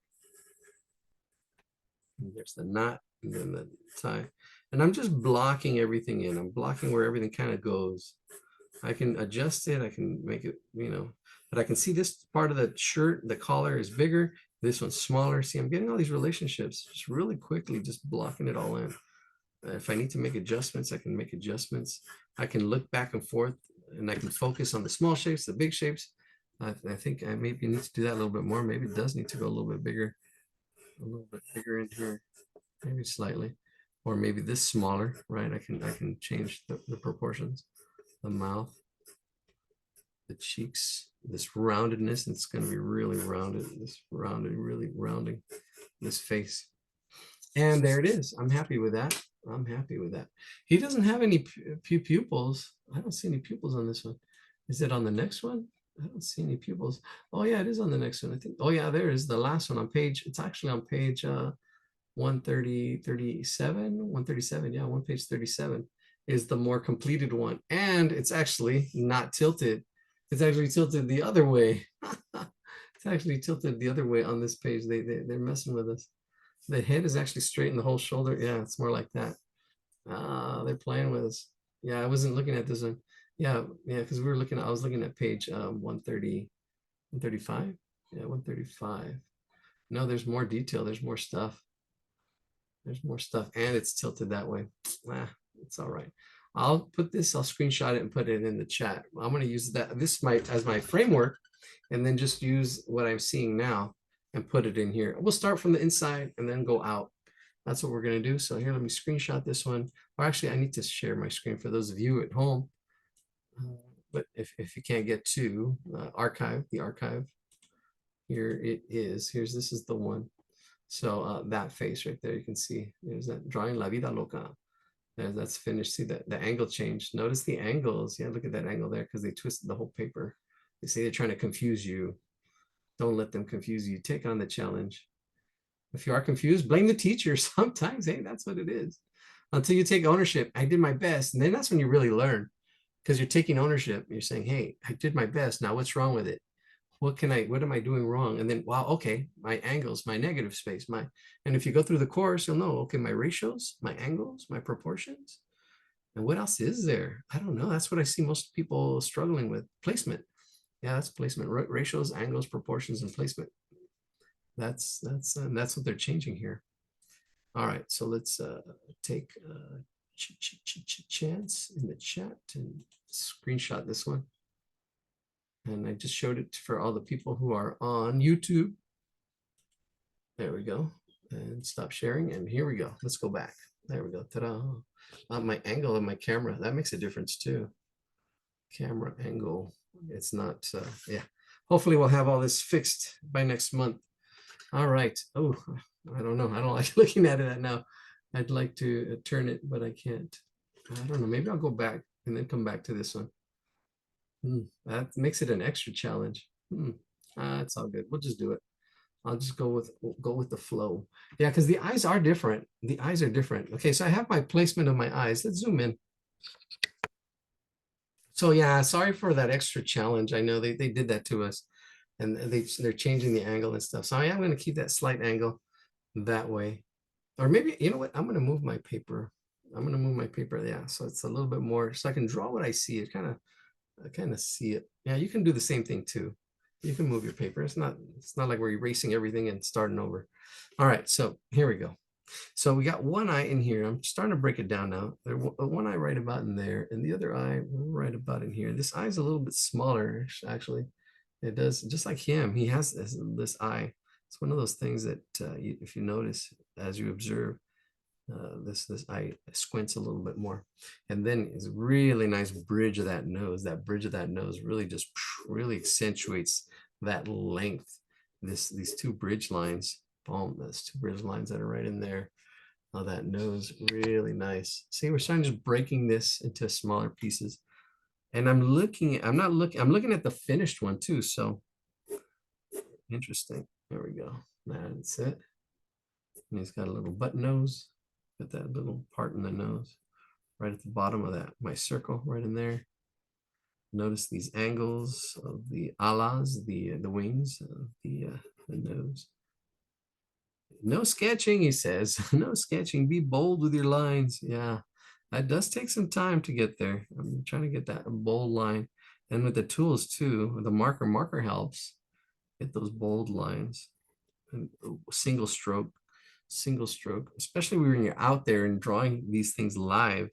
And there's the knot, and then the tie. And I'm just blocking everything in. I'm blocking where everything kind of goes. I can adjust it. I can make it, but I can see this part of the shirt, the collar is bigger. This one's smaller. See, I'm getting all these relationships just really quickly, just blocking it all in. If I need to make adjustments, I can make adjustments. I can look back and forth, and I can focus on the small shapes, the big shapes. I think I maybe need to do that a little bit more. Maybe it does need to go a little bit bigger in here, maybe slightly, or maybe this smaller, right? I can change the proportions, the mouth, the cheeks, this roundedness. It's going to be really rounded, really rounding this face. And there it is. I'm happy with that. He doesn't have any pupils. I don't see any pupils on this one. Is it on the next one? I don't see any pupils. Oh yeah, it is on the next one, I think. Oh yeah, there is the last one on page. It's actually on page 137. Yeah, one page 37 is the more completed one. And it's actually not tilted. It's actually tilted the other way. It's actually tilted the other way on this page. They're messing with us. The head is actually straight in the whole shoulder. Yeah, it's more like that. They're playing with us. Yeah, I wasn't looking at this one. Yeah, because I was looking at page 130, 135. Yeah, 135. No, there's more detail. There's more stuff. And it's tilted that way. It's all right. I'll screenshot it and put it in the chat. I'm going to use this as my framework, and then just use what I'm seeing now and put it in here. We'll start from the inside and then go out. That's what we're going to do. So here, let me screenshot this one. Or actually, I need to share my screen for those of you at home. But if you can't get to the archive, here it is. This is the one. So that face right there, you can see there's that drawing La Vida Loca. That's finished. See the angle change. Notice the angles. Yeah, look at that angle there, because they twisted the whole paper. They say they're trying to confuse you. Don't let them confuse you. Take on the challenge. If you are confused, blame the teacher. Sometimes, hey, that's what it is. Until you take ownership. I did my best. And then that's when you really learn, because you're taking ownership. You're saying, hey, I did my best. Now what's wrong with it? What am I doing wrong? And then, wow, okay, my angles, my negative space, and if you go through the course, you'll know, okay, my ratios, my angles, my proportions. And what else is there? I don't know. That's what I see most people struggling with. Placement. Yeah, that's placement. Ratios, angles, proportions, and placement. That's what they're changing here. All right, so let's take a chance in the chat and screenshot this one. And I just showed it for all the people who are on YouTube. There we go. And stop sharing. And here we go. Let's go back. There we go. Ta-da. My angle of my camera, that makes a difference too. Camera angle. It's not, yeah. Hopefully we'll have all this fixed by next month. All right. Oh, I don't know. I don't like looking at it now. I'd like to turn it, but I can't. I don't know. Maybe I'll go back and then come back to this one. That makes it an extra challenge. It's all good. We'll just do it. I'll just go with the flow. Yeah, because the eyes are different. The eyes are different. Okay, so I have my placement of my eyes. Let's zoom in. So yeah, sorry for that extra challenge. I know they did that to us, and they're changing the angle and stuff. So I am going to keep that slight angle that way. Or maybe, you know what? I'm going to move my paper. I'm going to move my paper. Yeah, so it's a little bit more, so I can draw what I see. I kind of see it. Yeah, you can do the same thing too. You can move your paper. It's not like we're erasing everything and starting over. All right, so here we go. So we got one eye in here. I'm starting to break it down now. One eye right about in there, and the other eye right about in here. This eye is a little bit smaller, actually. It does, just like him. He has this eye. It's one of those things that if you notice as you observe, this eye squints a little bit more. And then it's really nice bridge of that nose. That bridge of that nose really just really accentuates that length. These two bridge lines, those two bridge lines that are right in there. Oh, that nose, really nice. See, we're starting just breaking this into smaller pieces. And I'm looking at the finished one too. So interesting. There we go. That's it. And he's got a little button nose. Got that little part in the nose right at the bottom of that, my circle right in there. Notice these angles of the alas, the wings of the nose. No sketching, he says. No sketching. Be bold with your lines. Yeah, that does take some time to get there. I'm trying to get that bold line. And with the tools too, the marker helps get those bold lines. And single stroke, especially when you're out there and drawing these things live.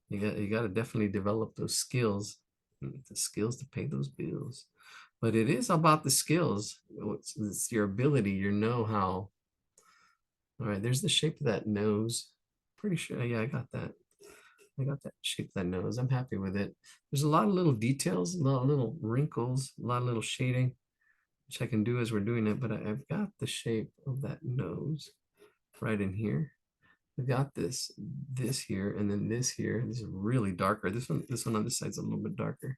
You got to definitely develop those skills, the skills to pay those bills. But it is about the skills. It's your ability, your know-how. All right, there's the shape of that nose. Pretty sure, yeah, I got that. I got that shape of that nose. I'm happy with it. There's a lot of little details, a lot of little wrinkles, a lot of little shading, which I can do as we're doing it, but I've got the shape of that nose right in here. I've got this here, and then this here. This is really darker. This one on this side's a little bit darker.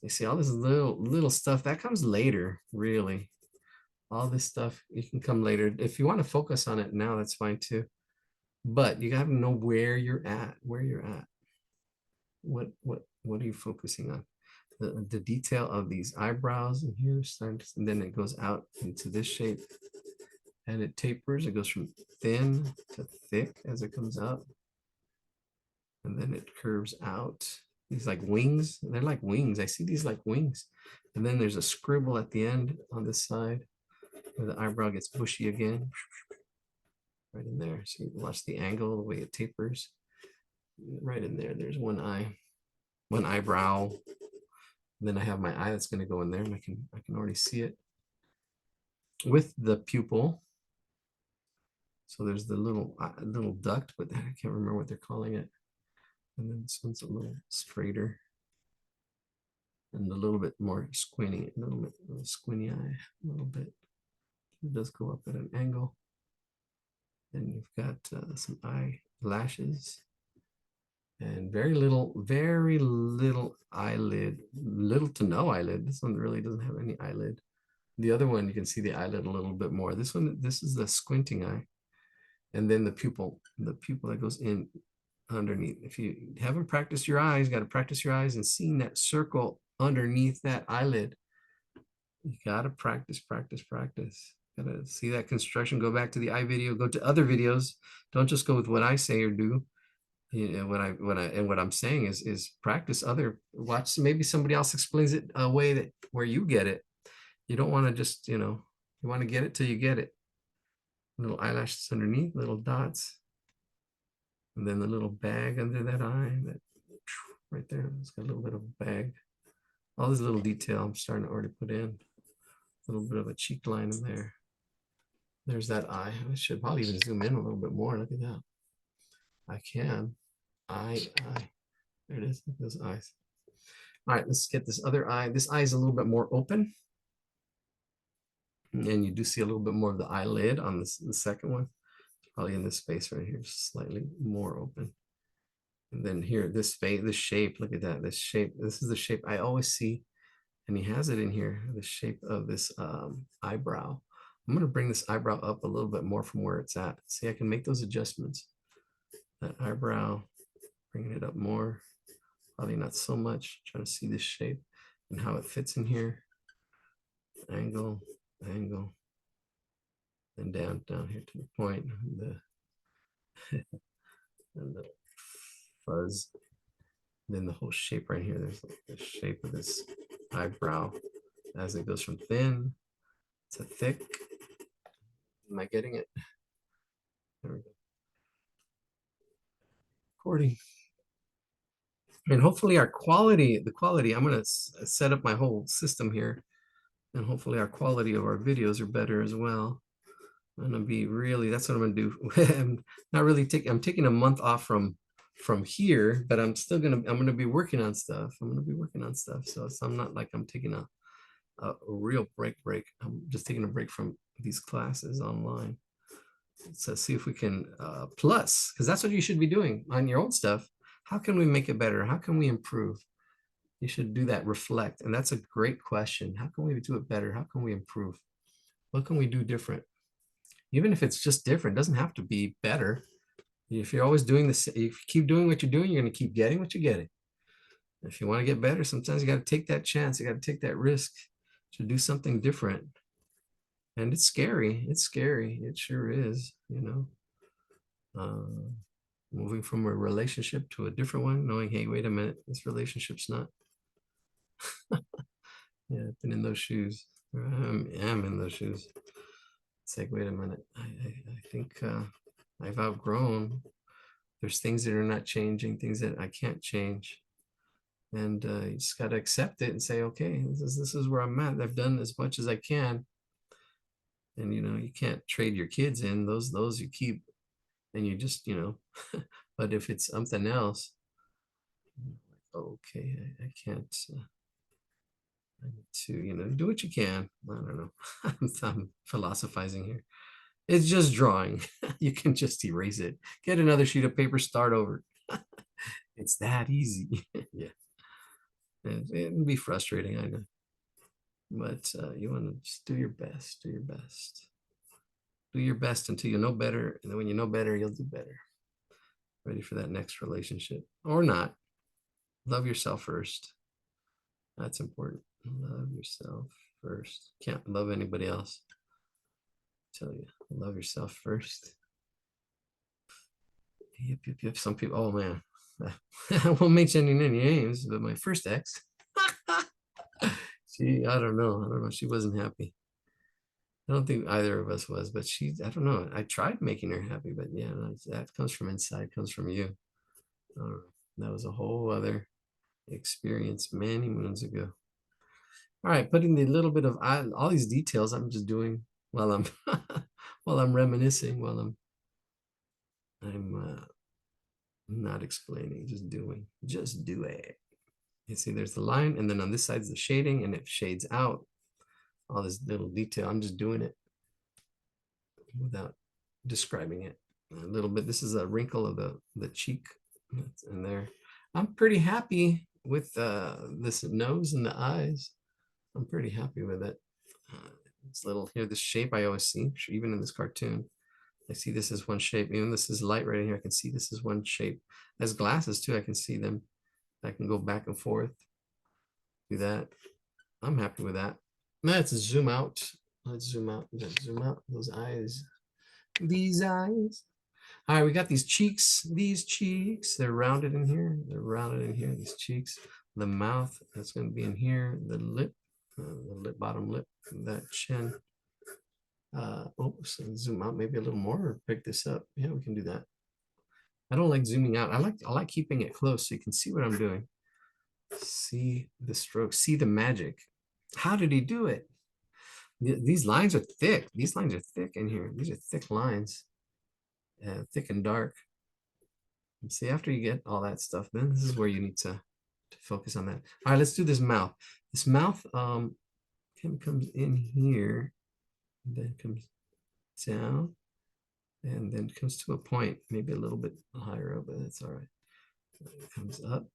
You see all this little stuff that comes later, really. All this stuff, you can come later. If you want to focus on it now, that's fine too. But you got to know where you're at, What are you focusing on? The detail of these eyebrows in here starts, and then it goes out into this shape, and it tapers. It goes from thin to thick as it comes out, and then it curves out. These like wings, they're like wings. I see these like wings, and then there's a scribble at the end on this side where the eyebrow gets bushy again, right in there. So you watch the angle, the way it tapers, right in there. There's one eye, one eyebrow. And then I have my eye that's going to go in there, and I can already see it with the pupil. So there's the little duct, but I can't remember what they're calling it. And then this one's a little straighter and a little bit more squinty, a little squinty eye, a little bit. It does go up at an angle. And you've got some eyelashes and very little eyelid, little to no eyelid. This one really doesn't have any eyelid. The other one, you can see the eyelid a little bit more. This one, this is the squinting eye. And then the pupil that goes in underneath. If you haven't practiced your eyes, got to practice your eyes and seeing that circle underneath that eyelid. You got to practice. Got to see that construction. Go back to the eye video, go to other videos. Don't just go with what I say or do. You know, what I'm saying is practice watch, maybe somebody else explains it a way where you get it. You don't want to just, you want to get it till you get it. Little eyelashes underneath, little dots. And then the little bag under that eye, that right there, it's got a little bit of a bag. All this little detail I'm starting to already put in. A little bit of a cheek line in there. There's that eye. I should probably even zoom in a little bit more. Look at that. I can. Eye. There it is. Look at those eyes. All right, let's get this other eye. This eye is a little bit more open. And you do see a little bit more of the eyelid on the second one. Probably in this space right here, just slightly more open. And then here, this face, this shape, look at that, this shape. This is the shape I always see. And he has it in here, the shape of this eyebrow. I'm gonna bring this eyebrow up a little bit more from where it's at. See, I can make those adjustments. That eyebrow, bringing it up more, probably not so much. Trying to see this shape and how it fits in here. Angle, angle, and down here to the point. And the fuzz. Then the whole shape right here. There's like the shape of this eyebrow as it goes from thin to thick. Am I getting it? There we go. Recording. And hopefully the quality, I'm going to set up my whole system here. And hopefully our quality of our videos are better as well. I'm going to be really, that's what I'm going to do. I'm not really taking, I'm taking a month off from here, but I'm still going to, I'm going to be working on stuff. So I'm not like I'm taking a real break. I'm just taking a break from these classes online. So see if we can plus, because that's what you should be doing on your own stuff. How can we make it better? How can we improve? You should do that, reflect. And that's a great question. How can we do it better? How can we improve? What can we do different? Even if it's just different, it doesn't have to be better. If you're always doing this, if you keep doing what you're doing, you're going to keep getting what you're getting. If you want to get better, sometimes you got to take that chance. You got to take that risk to do something different. And it's scary. It's scary. It sure is, you know. Moving from a relationship to a different one, knowing, hey, wait a minute, this relationship's not. Yeah, I've been in those shoes. I am in those shoes. It's like, wait a minute, I think I've outgrown. There's things that are not changing, things that I can't change. And you just got to accept it and say, okay, this is where I'm at. I've done as much as I can. And, you know, you can't trade your kids in. Those you keep. And you just, you know, but if it's something else, okay, I can't, I need to, you know, do what you can. I don't know. I'm philosophizing here. It's just drawing. You can just erase it. Get another sheet of paper, start over. It's that easy. Yeah. It can be frustrating, I know. But you want to just do your best, do your best. Do your best until you know better. And then when you know better, you'll do better. Ready for that next relationship or not. Love yourself first. That's important. Love yourself first. Can't love anybody else. I tell you, love yourself first. Yep. Some people, oh man. I won't mention any names, but my first ex, I don't know. She wasn't happy. I don't think either of us was, but I don't know. I tried making her happy, but yeah, that comes from inside, comes from you. That was a whole other experience many moons ago. All right, putting the little bit of all these details I'm just doing while I'm while I'm reminiscing, while I'm not explaining, just doing. Just do it. You see, there's the line, and then on this side's the shading, and it shades out all this little detail. I'm just doing it without describing it a little bit. This is a wrinkle of the cheek that's in there. I'm pretty happy with this nose and the eyes. I'm pretty happy with it. This little here, this shape I always see, even in this cartoon. I see this as one shape. Even this is light right here. I can see this is one shape. As glasses too, I can see them. I can go back and forth. Do that. I'm happy with that. Let's zoom out. Let's zoom out. Let's zoom out. Those eyes. These eyes. All right, we got these cheeks. These cheeks. They're rounded in here. They're rounded in here. These cheeks. The mouth. That's going to be in here. The lip. Bottom lip. That chin. So zoom out maybe a little more or pick this up. Yeah, we can do that. I don't like zooming out. I like keeping it close so you can see what I'm doing. See the stroke, see the magic. How did he do it? These lines are thick. These lines are thick in here. These are thick lines, thick and dark. And see, after you get all that stuff, then this is where you need to focus on that. All right, let's do this mouth. This mouth comes in here, and then comes down, and then comes to a point, maybe a little bit higher up, but that's all right. It comes up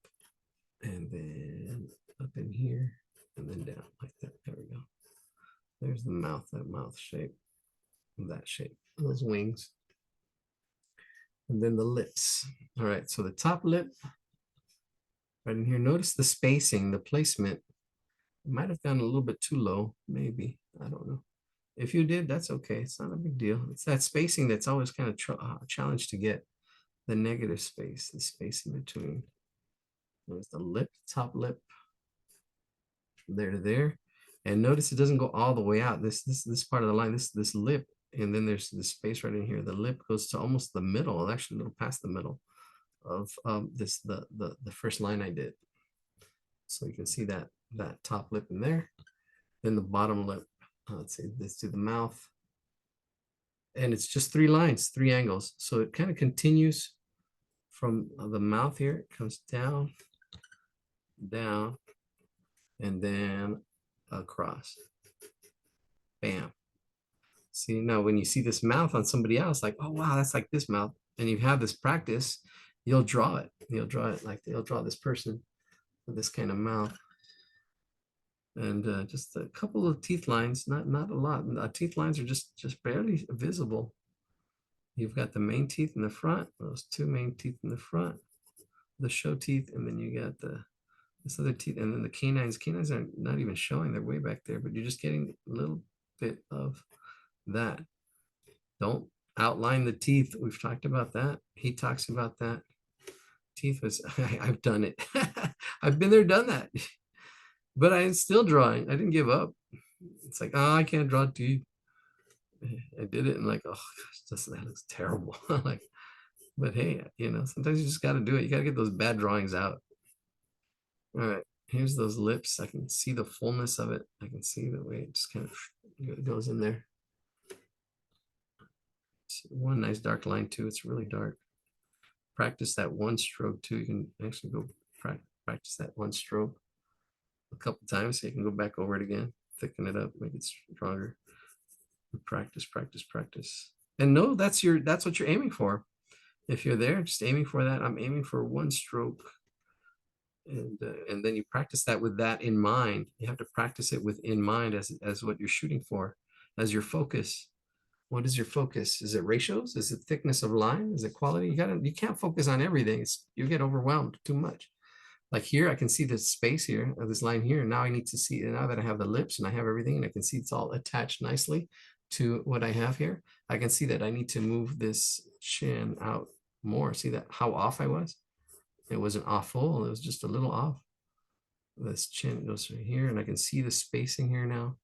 and then up in here and then down like that. There we go. There's the mouth, that mouth shape, that shape, those wings. And then the lips. All right, so the top lip right in here, notice the spacing, the placement. It might have gone a little bit too low, maybe, I don't know. If you did, that's okay, it's not a big deal. It's that spacing that's always kind of a challenge to get, the negative space, the space in between. There's the lip, top lip, from there to there. And notice it doesn't go all the way out. This part of the line, this lip, and then there's the space right in here. The lip goes to almost the middle, actually a little past the middle of the first line I did. So you can see that top lip in there. Then the bottom lip. Let's see, let's do the mouth. And it's just 3 lines, 3 angles. So it kind of continues from the mouth here. It comes down, down, and then across. Bam. See, now when you see this mouth on somebody else, like, oh, wow, that's like this mouth. And you have this practice, you'll draw it. You'll draw it like they'll draw this person with this kind of mouth. And just a couple of teeth lines, not a lot. Teeth lines are just barely visible. You've got the main teeth in the front, those 2 main teeth in the front, the show teeth, and then you got this other teeth, and then the canines. Canines are not even showing, they're way back there, but you're just getting a little bit of that. Don't outline the teeth. We've talked about that. He talks about that. Teeth was, I've done it. I've been there, done that. But I'm still drawing. I didn't give up. It's like, oh, I can't draw teeth. I did it and like, oh gosh, that looks terrible. Like, but hey, you know, sometimes you just got to do it. You got to get those bad drawings out. All right, here's those lips. I can see the fullness of it. I can see the way it just kind of goes in there. It's one nice dark line too. It's really dark. Practice that one stroke too. You can actually go practice that one stroke a couple times so you can go back over it again, thicken it up, make it stronger. Practice, practice, practice. And no, that's what you're aiming for. If you're there, just aiming for that. I'm aiming for one stroke. And then you practice that with that in mind. You have to practice it with in mind as what you're shooting for, as your focus. What is your focus? Is it ratios? Is it thickness of line? Is it quality? You can't focus on everything. You get overwhelmed too much. Like here, I can see this space here, this line here. Now I need to see, now that I have the lips and I have everything and I can see it's all attached nicely to what I have here, I can see that I need to move this chin out more. See that how off I was? It wasn't off full, it was just a little off. This chin goes right here and I can see the spacing here now.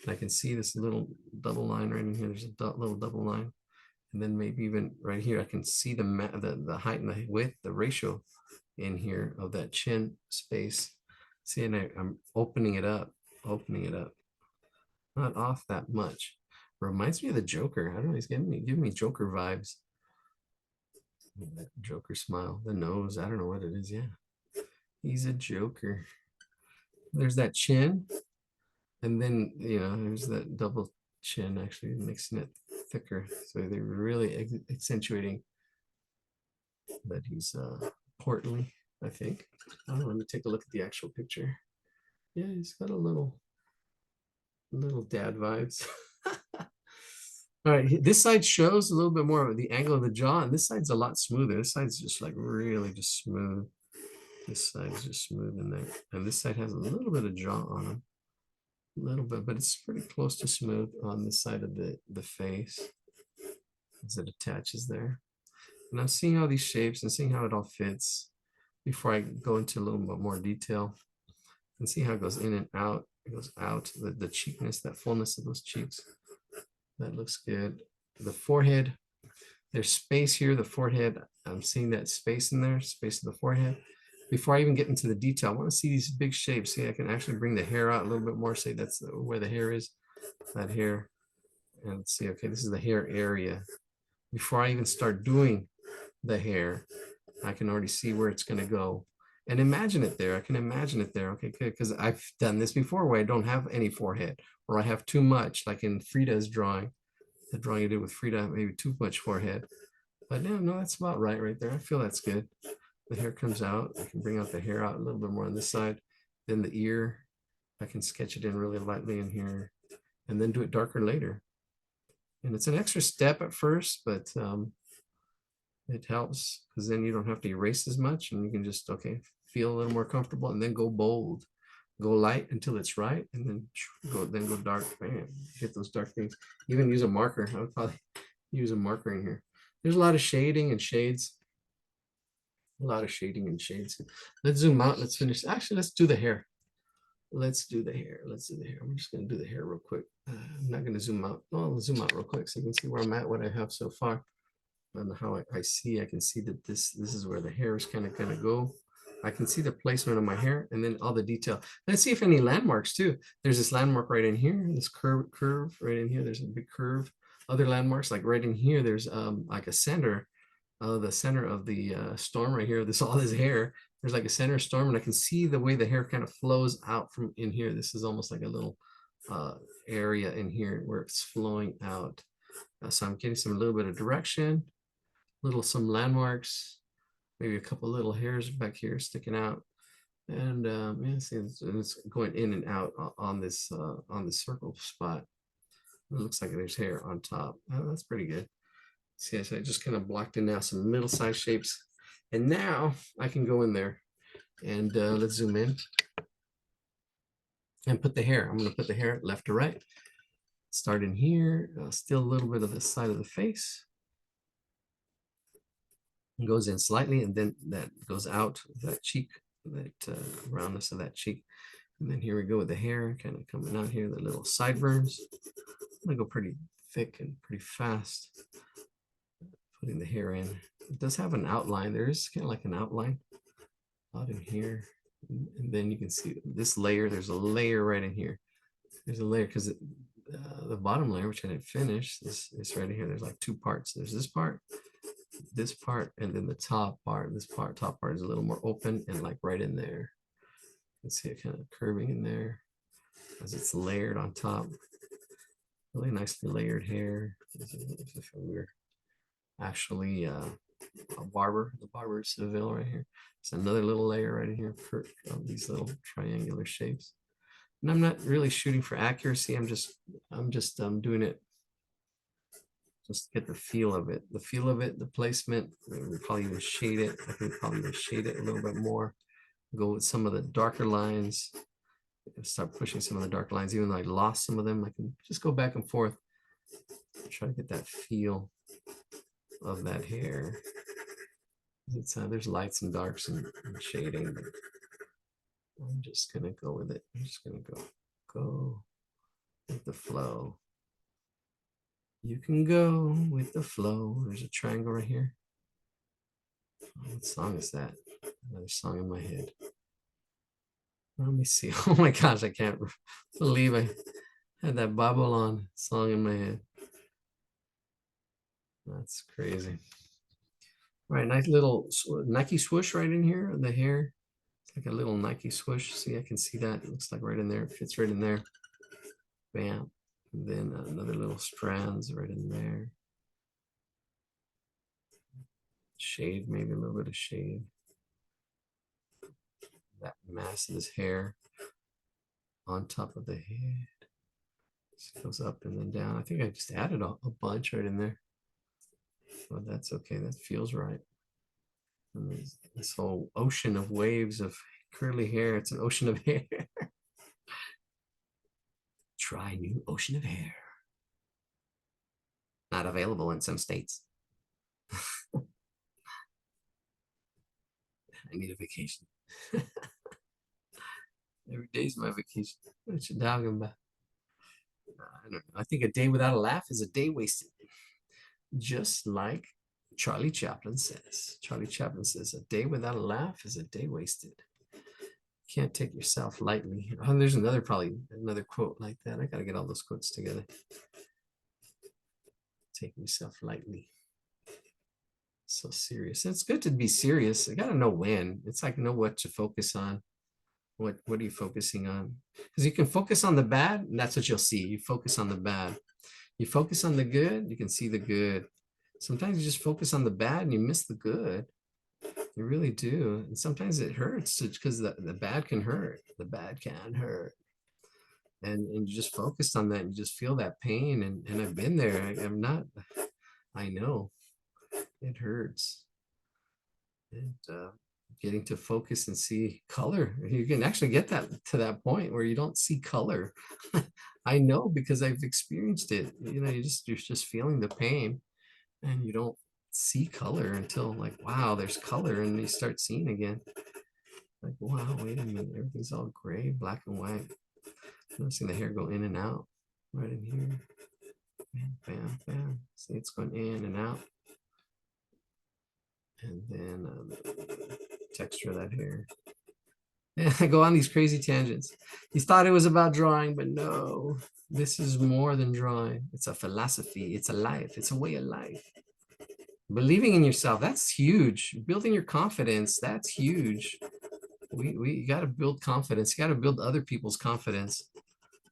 And I can see this little double line right in here. There's a little double line. And then maybe even right here, I can see the height and the width, the ratio in here of that chin space. See, and I'm opening it up. Not off that much. Reminds me of the Joker. I don't know, he's giving me Joker vibes. That Joker smile, the nose, I don't know what it is. Yeah, he's a Joker. There's that chin, and then there's that double chin, actually mixing it thicker, so they're really accentuating that he's portly, I think. I don't know, let me take a look at the actual picture. Yeah, he's got a little dad vibes. All right, this side shows a little bit more of the angle of the jaw, and this side's a lot smoother. This side's just like really just smooth. This side's just smooth in there. And this side has a little bit of jaw on him. A little bit, but it's pretty close to smooth on this side of the face as it attaches there. And I'm seeing all these shapes and seeing how it all fits before I go into a little bit more detail and see how it goes in and out. It goes out, the cheekness, that fullness of those cheeks. That looks good. The forehead, there's space here, the forehead. I'm seeing that space in there, space in the forehead. Before I even get into the detail, I want to see these big shapes. See, I can actually bring the hair out a little bit more. Say that's where the hair is, that hair. And see, okay, this is the hair area. Before I even start doing the hair, I can already see where it's going to go. And imagine it there. I can imagine it there. Okay, good. Because I've done this before where I don't have any forehead, or I have too much, like in Frida's drawing. The drawing I did with Frida, maybe too much forehead. But no, that's about right there. I feel that's good. the hair comes out. I can bring out the hair out a little bit more on this side. Then the ear, I can sketch it in really lightly in here and then do it darker later. And it's an extra step at first, but it helps because then you don't have to erase as much and you can just, okay, feel a little more comfortable and then go bold. Go light until it's right, and then go dark. Bam, hit those dark things. Even use a marker. I would probably use a marker in here. There's a lot of shading and shades. A lot of shading and shades. Let's zoom out. Let's finish. Actually, let's do the hair. Let's do the hair. Let's do the hair. I'm just going to do the hair real quick. I'm not going to zoom out. No, I'll zoom out real quick so you can see where I'm at, what I have so far, and how I can see that this is where the hair is kind of going to go. I can see the placement of my hair and then all the detail. Let's see if any landmarks too. There's this landmark right in here, this curve right in here. There's a big curve. Other landmarks like right in here, there's like a center, the center of the storm right here. All this hair. There's like a center storm, and I can see the way the hair kind of flows out from in here. This is almost like a little area in here where it's flowing out. So I'm getting a little bit of direction, some landmarks. Maybe a couple little hairs back here sticking out, and yeah, see, it's going in and out on this circle spot. It looks like there's hair on top. Oh, that's pretty good. See, so I just kind of blocked in now some middle-sized shapes, and now I can go in there and let's zoom in and put the hair. I'm going to put the hair left to right. Start in here. Still a little bit of the side of the face. Goes in slightly, and then that goes out that cheek, that roundness of that cheek. And then here we go with the hair kind of coming out here, the little sideburns. I'm gonna go pretty thick and pretty fast, putting the hair in. It does have an outline. There is kind of like an outline out in here, and then you can see this layer. There's a layer right in here. There's a layer because the bottom layer, which I didn't finish, this right in here. There's like two parts. There's this part, and then the top part. Top part is a little more open and like right in there. You can see it kind of curving in there as it's layered on top. Really nicely layered hair. If we're actually a barber, the barber Seville right here. It's another little layer right in here of these little triangular shapes. And I'm not really shooting for accuracy. I'm just doing it just to get the feel of it, the placement. We'll probably even shade it. I can probably even shade it a little bit more. Go with some of the darker lines. Start pushing some of the dark lines, even though I lost some of them. I can just go back and forth, try to get that feel of that hair. It's there's lights and darks and shading. I'm just gonna go with it. I'm just gonna go with the flow. You can go with the flow. There's a triangle right here. What song is that? Another song in my head. Let me see. Oh my gosh, I can't believe I had that Babylon song in my head. That's crazy. All right, nice little Nike swoosh right in here. The hair, it's like a little Nike swoosh. See, I can see that. It looks like right in there. It fits right in there. Bam. And then another little strands right in there. Shade, maybe a little bit of shade. That mass of this hair on top of the head. Just goes up and then down. I think I just added a bunch right in there. But that's okay. That feels right. And there's this whole ocean of waves of curly hair. It's an ocean of hair. Try new ocean of hair. Not available in some states. I need a vacation. Every day's my vacation. What you talking about? I don't know. I think a day without a laugh is a day wasted. Just like Charlie Chaplin says. Charlie Chaplin says, a day without a laugh is a day wasted. Can't take yourself lightly. Oh, there's probably another quote like that. I gotta get all those quotes together. Take yourself lightly. So serious. It's good to be serious. I gotta know when. It's like know what to focus on. What are you focusing on? Because you can focus on the bad, and that's what you'll see. You focus on the bad. You focus on the good, you can see the good. Sometimes you just focus on the bad and you miss the good. You really do. And sometimes it hurts because the bad can hurt. The bad can hurt. And you just focused on that and you just feel that pain. And I've been there. I'm not, I know it hurts. And getting to focus and see color. You can actually get that to that point where you don't see color. I know because I've experienced it. You know, you're just feeling the pain and you don't see color until like, wow, there's color, and you start seeing again. Like, wow, wait a minute, everything's all gray, black and white. Noticing the hair go in and out right in here. Bam, bam, bam. See, it's going in and out. And then the texture of that hair. And I go on these crazy tangents. You thought it was about drawing, but no, this is more than drawing. It's a philosophy. It's a life. It's a way of life. Believing in yourself, that's huge. Building your confidence, that's huge. We got to build confidence. You got to build other people's confidence.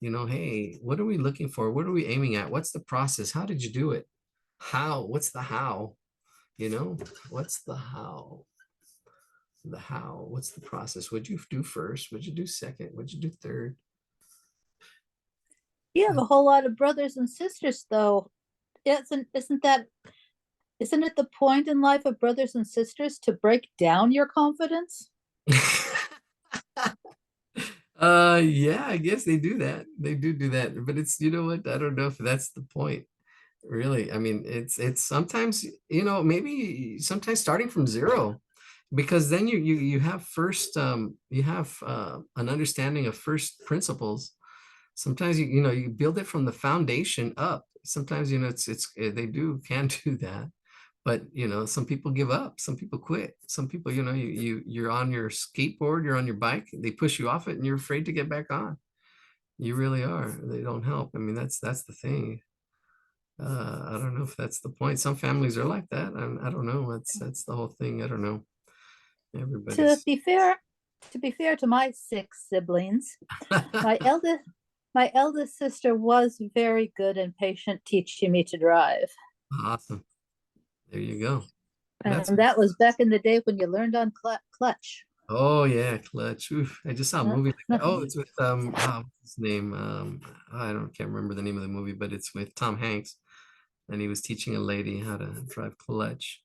You know, hey, what are we looking for? What are we aiming at? What's the process? How did you do it? How? What's the how? You know, what's the how? The how? What's the process? What'd you do first? What'd you do second? What'd you do third? You have a whole lot of brothers and sisters, though. Isn't it the point in life of brothers and sisters to break down your confidence? Yeah, I guess they do that. They do that. But it's, you know what? I don't know if that's the point. Really. I mean, it's sometimes, you know, maybe sometimes starting from zero, because then you have first you have an understanding of first principles. Sometimes you know you build it from the foundation up. Sometimes, you know, they can do that. But you know, some people give up, some people quit, some people, you know, you're on your skateboard, you're on your bike, they push you off it and you're afraid to get back on. You really are. They don't help. I mean, that's the thing. I don't know if that's the point. Some families are like that. I don't know. That's the whole thing. I don't know. To Everybody's be fair, to my 6 siblings, my eldest my eldest sister was very good and patient teaching me to drive. awesome. There you go. And That's that was back in the day when you learned on clutch. oh yeah, clutch. Oof. I just saw a movie like that. Oh, it's with what's his name? I can't remember the name of the movie, but it's with Tom Hanks, and he was teaching a lady how to drive clutch.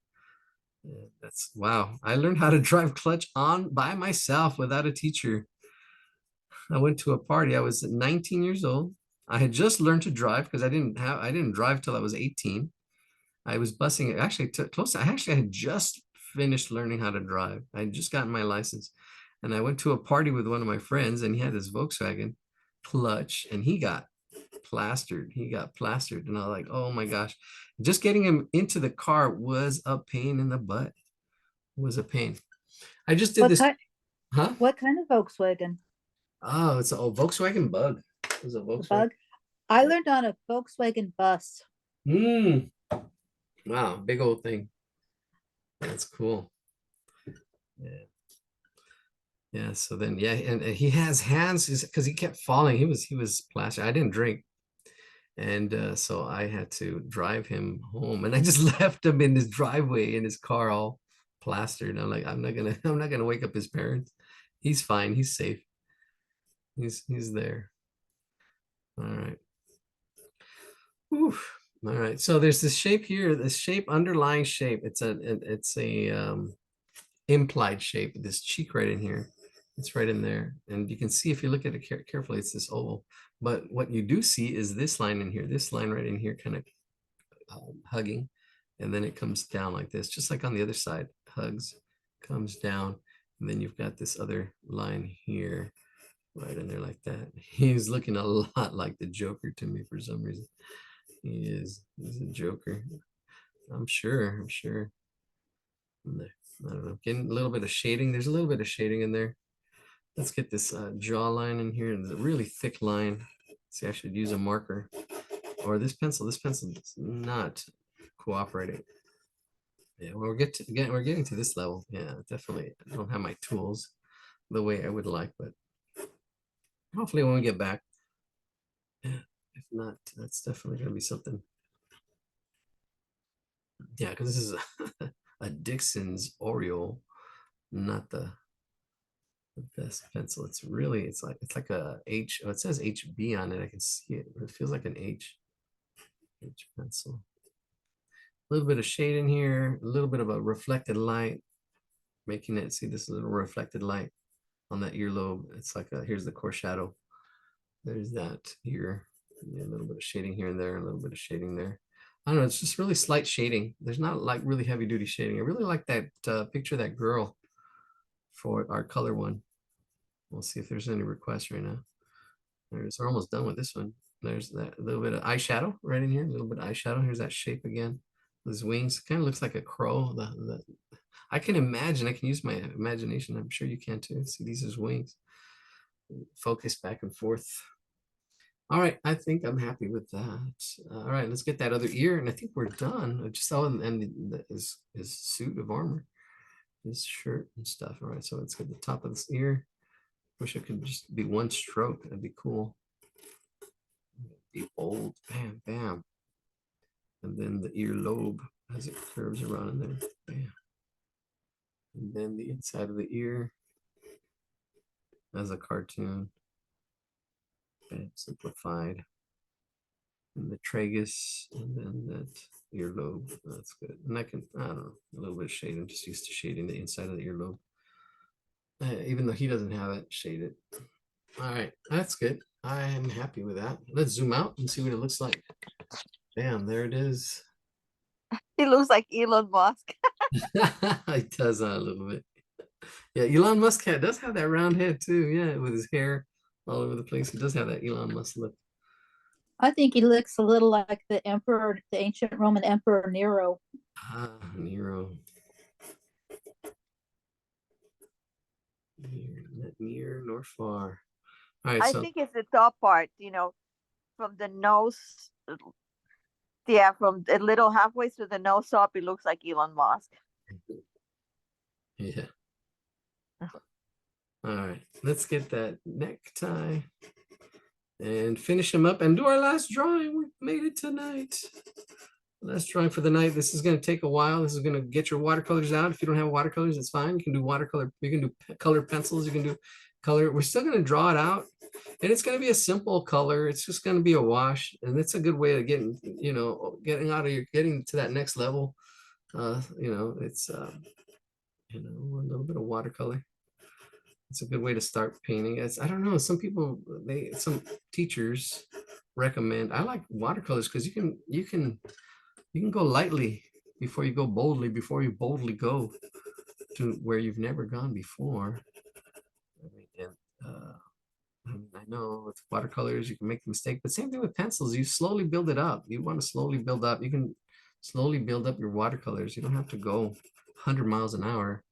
Yeah, that's wow. I learned how to drive clutch on by myself without a teacher. I went to a party. I was 19 years old. I had just learned to drive because I didn't drive till I was 18. I was busing it actually close. I actually had just finished learning how to drive. I had just gotten my license. And I went to a party with one of my friends, and he had this Volkswagen clutch, and he got plastered. He got plastered. And I was like, oh my gosh. Just getting him into the car was a pain in the butt. It was a pain. I just did What this, kind, huh? what kind of Volkswagen? Oh, it's a Volkswagen Bug. It was a Volkswagen. Bug? I learned on a Volkswagen bus. Mm. Wow, big old thing. That's cool. Yeah. Yeah. So then, yeah, and he has hands because he kept falling. He was plastered. I didn't drink, and so I had to drive him home, and I just left him in his driveway in his car all plastered. And I'm like, I'm not gonna wake up his parents. He's fine. He's safe. He's there. All right. Oof. All right. So there's this shape here, this shape, underlying shape. It's a implied shape, this cheek right in here. It's right in there. And you can see if you look at it carefully, it's this oval. But what you do see is this line in here, this line right in here, kind of hugging. And then it comes down like this, just like on the other side, hugs, comes down. And then you've got this other line here, right in there like that. He's looking a lot like the Joker to me for some reason. He's a Joker. I'm sure. I don't know, getting a little bit of shading. There's a little bit of shading in there. Let's get this jawline in here. It's a really thick line. See, I should use a marker or this pencil. This pencil is not cooperating. Yeah, well, we're getting to this level. Yeah, definitely. I don't have my tools the way I would like, but hopefully when we get back, yeah, if not, that's definitely gonna be something. Yeah, because this is a Dixon's Oreo. not the best pencil. It's really, it's like a H. Oh, it says HB on it. I can see it. It feels like an H pencil. A little bit of shade in here, a little bit of a reflected light, making it, see this little reflected light on that earlobe. It's like a, here's the core shadow. There's that here. Yeah, a little bit of shading here and there, a little bit of shading there. I don't know, it's just really slight shading. There's not like really heavy duty shading. I really like that picture of that girl for our color one. We'll see if there's any requests right now. We're almost done with this one. There's that little bit of eyeshadow right in here, a little bit of eyeshadow. Here's that shape again. Those wings kind of looks like a crow. I can imagine, I can use my imagination. I'm sure you can too. See, these are wings. Focus back and forth. All right, I think I'm happy with that. All right, let's get that other ear, and I think we're done. I just saw his suit of armor, his shirt and stuff. All right, so let's get the top of this ear. Wish it could just be one stroke. That'd be cool. Be bold, bam, bam, and then the earlobe as it curves around in there, bam, and then the inside of the ear as a cartoon. Simplified, and the tragus, and then that earlobe. That's good. And I don't know, a little bit of shade. I'm just used to shading the inside of the earlobe, even though he doesn't have it shaded. All right, that's good. I'm happy with that. Let's zoom out and see what it looks like. Bam, there it is. He looks like Elon Musk. It does a little bit. Yeah, Elon Musk does have that round head too. Yeah, with his hair all over the place. He does have that Elon Musk look. I think he looks a little like the emperor, the ancient Roman emperor Nero. Ah, Nero. Not near nor far. All right, I so think it's the top part, from the nose. Yeah, from a little halfway through the nose up, it looks like Elon Musk. yeah. All right, let's get that necktie and finish him up and do our last drawing. We made it tonight. Last drawing for the night. This is going to take a while. This is going to get your watercolors out. If you don't have watercolors, it's fine. You can do watercolor. You can do colored pencils. You can do color. We're still going to draw it out, and it's going to be a simple color. It's just going to be a wash, and it's a good way of getting, getting to that next level. It's a little bit of watercolor. It's a good way to start painting. I don't know. Some people, some teachers recommend. I like watercolors because you can go lightly before you go boldly. Before you boldly go to where you've never gone before. I know with watercolors you can make the mistake, but same thing with pencils. You slowly build it up. You want to slowly build up. You can slowly build up your watercolors. You don't have to go 100 miles an hour.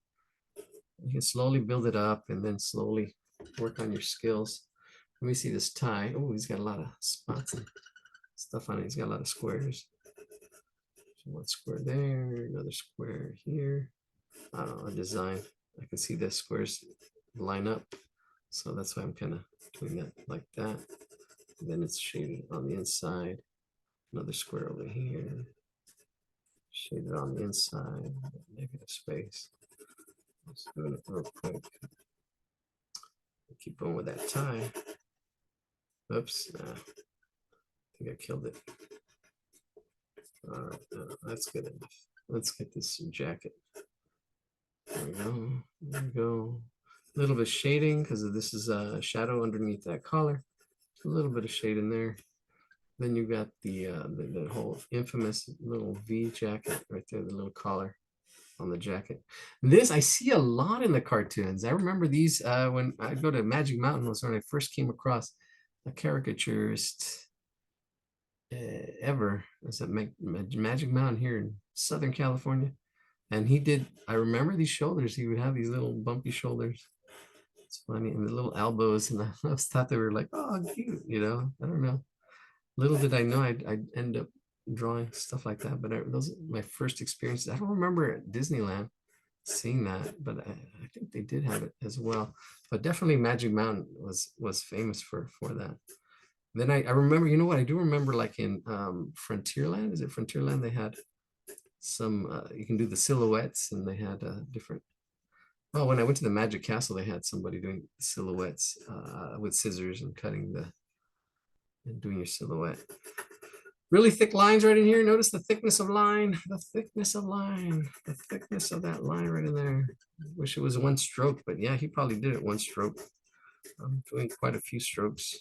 You can slowly build it up and then slowly work on your skills. Let me see this tie. Oh, he's got a lot of spots and stuff on it. He's got a lot of squares. So one square there, another square here. I don't know, a design. I can see the squares line up. So that's why I'm kind of doing that like that. And then it's shaded on the inside. Another square over here. Shaded on the inside, negative space. Let's do it real quick. Keep going with that tie. Oops, I think I killed it. All right, that's good enough. Let's get this jacket. There we go. There we go. A little bit of shading because this is a shadow underneath that collar. A little bit of shade in there. Then you got the whole infamous little V jacket right there, the little collar on the jacket. This I see a lot in the cartoons. I remember these when I go to Magic Mountain was when I first came across a caricaturist ever. It was at Magic Mountain here in Southern California. And he did, I remember these shoulders. He would have these little bumpy shoulders. It's funny. And the little elbows. And I always thought they were like, oh, cute, I don't know. Little did I know I'd end up drawing stuff like that. But those are my first experiences. I don't remember at Disneyland seeing that, but I think they did have it as well. But definitely Magic Mountain was famous for that. Then I remember, you know what? I do remember like in Frontierland. Is it Frontierland? They had some, you can do the silhouettes and they had different Oh, when I went to the Magic Castle, they had somebody doing silhouettes with scissors and cutting and doing your silhouette. Really thick lines right in here. Notice the thickness of line, the thickness of line, the thickness of that line right in there. Wish it was one stroke, but yeah, he probably did it one stroke. I'm doing quite a few strokes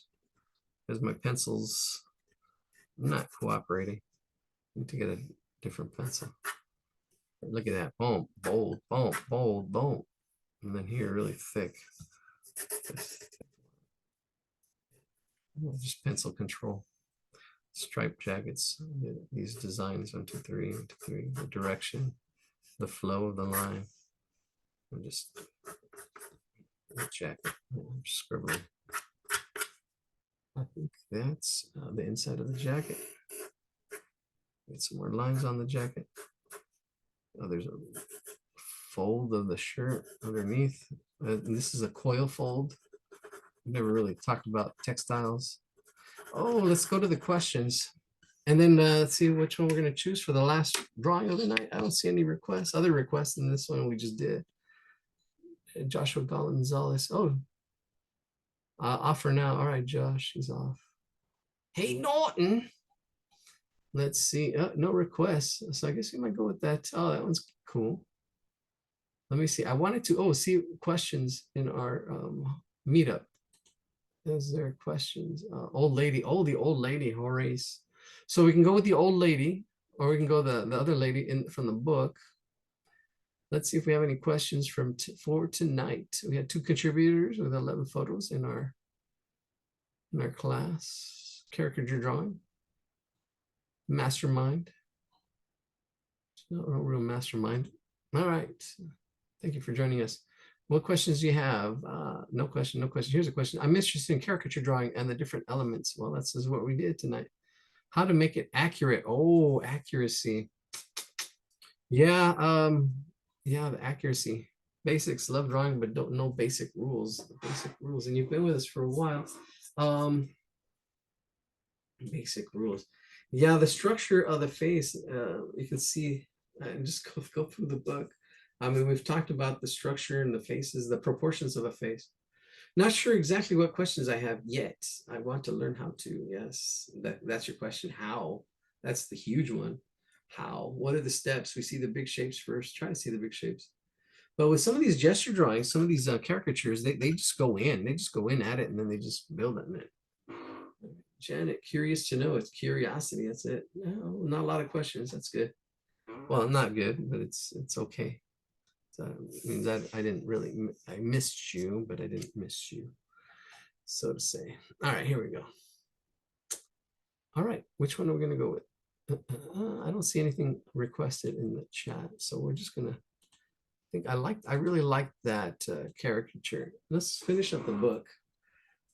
because my pencil's not cooperating. Need to get a different pencil. Look at that. Boom, bold, boom, bold, boom. And then here, really thick. Just pencil control. Striped jackets. These designs 1, 2, 3, 1, 2, 3. The direction, the flow of the line. I'm just jacket. I'm scribbling. I think that's the inside of the jacket. Get some more lines on the jacket. Oh, there's a fold of the shirt underneath. This is a coil fold. We've never really talked about textiles. Oh, let's go to the questions. And then let's see which one we're going to choose for the last drawing of the night. I don't see any requests, other requests than this one we just did. Joshua Gonzalez. Oh, off for now. All right, Josh, he's off. Hey, Norton. Let's see. No requests. So I guess we might go with that. Oh, that one's cool. Let me see. I wanted to, see questions in our meetup. Is there questions? Old lady. Oh, the old lady, Horace. So we can go with the old lady, or we can go the other lady from the book. Let's see if we have any questions for tonight. We had 2 contributors with 11 photos in our class. Caricature drawing. Mastermind. No real mastermind. All right. Thank you for joining us. What questions do you have? No question, no question. Here's a question. I'm interested in caricature drawing and the different elements. Well, that's what we did tonight. How to make it accurate. Oh, accuracy. Yeah, the accuracy. Basics, love drawing, but don't know basic rules. Basic rules. And you've been with us for a while. Basic rules. Yeah, the structure of the face, you can see, just go through the book. I mean, we've talked about the structure and the faces, the proportions of a face. Not sure exactly what questions I have yet. I want to learn how to. Yes, that's your question. How? That's the huge one. How? What are the steps? We see the big shapes first. Try to see the big shapes. But with some of these gesture drawings, some of these caricatures, they just go in. They just go in at it, and then they just build on it. Janet, curious to know. It's curiosity. That's it. No, not a lot of questions. That's good. Well, not good, but it's okay. So it means that I missed you, but I didn't miss you, so to say. All right, here we go. All right, which one are we going to go with? I don't see anything requested in the chat, so we're just gonna. I really like that caricature. Let's finish up the book.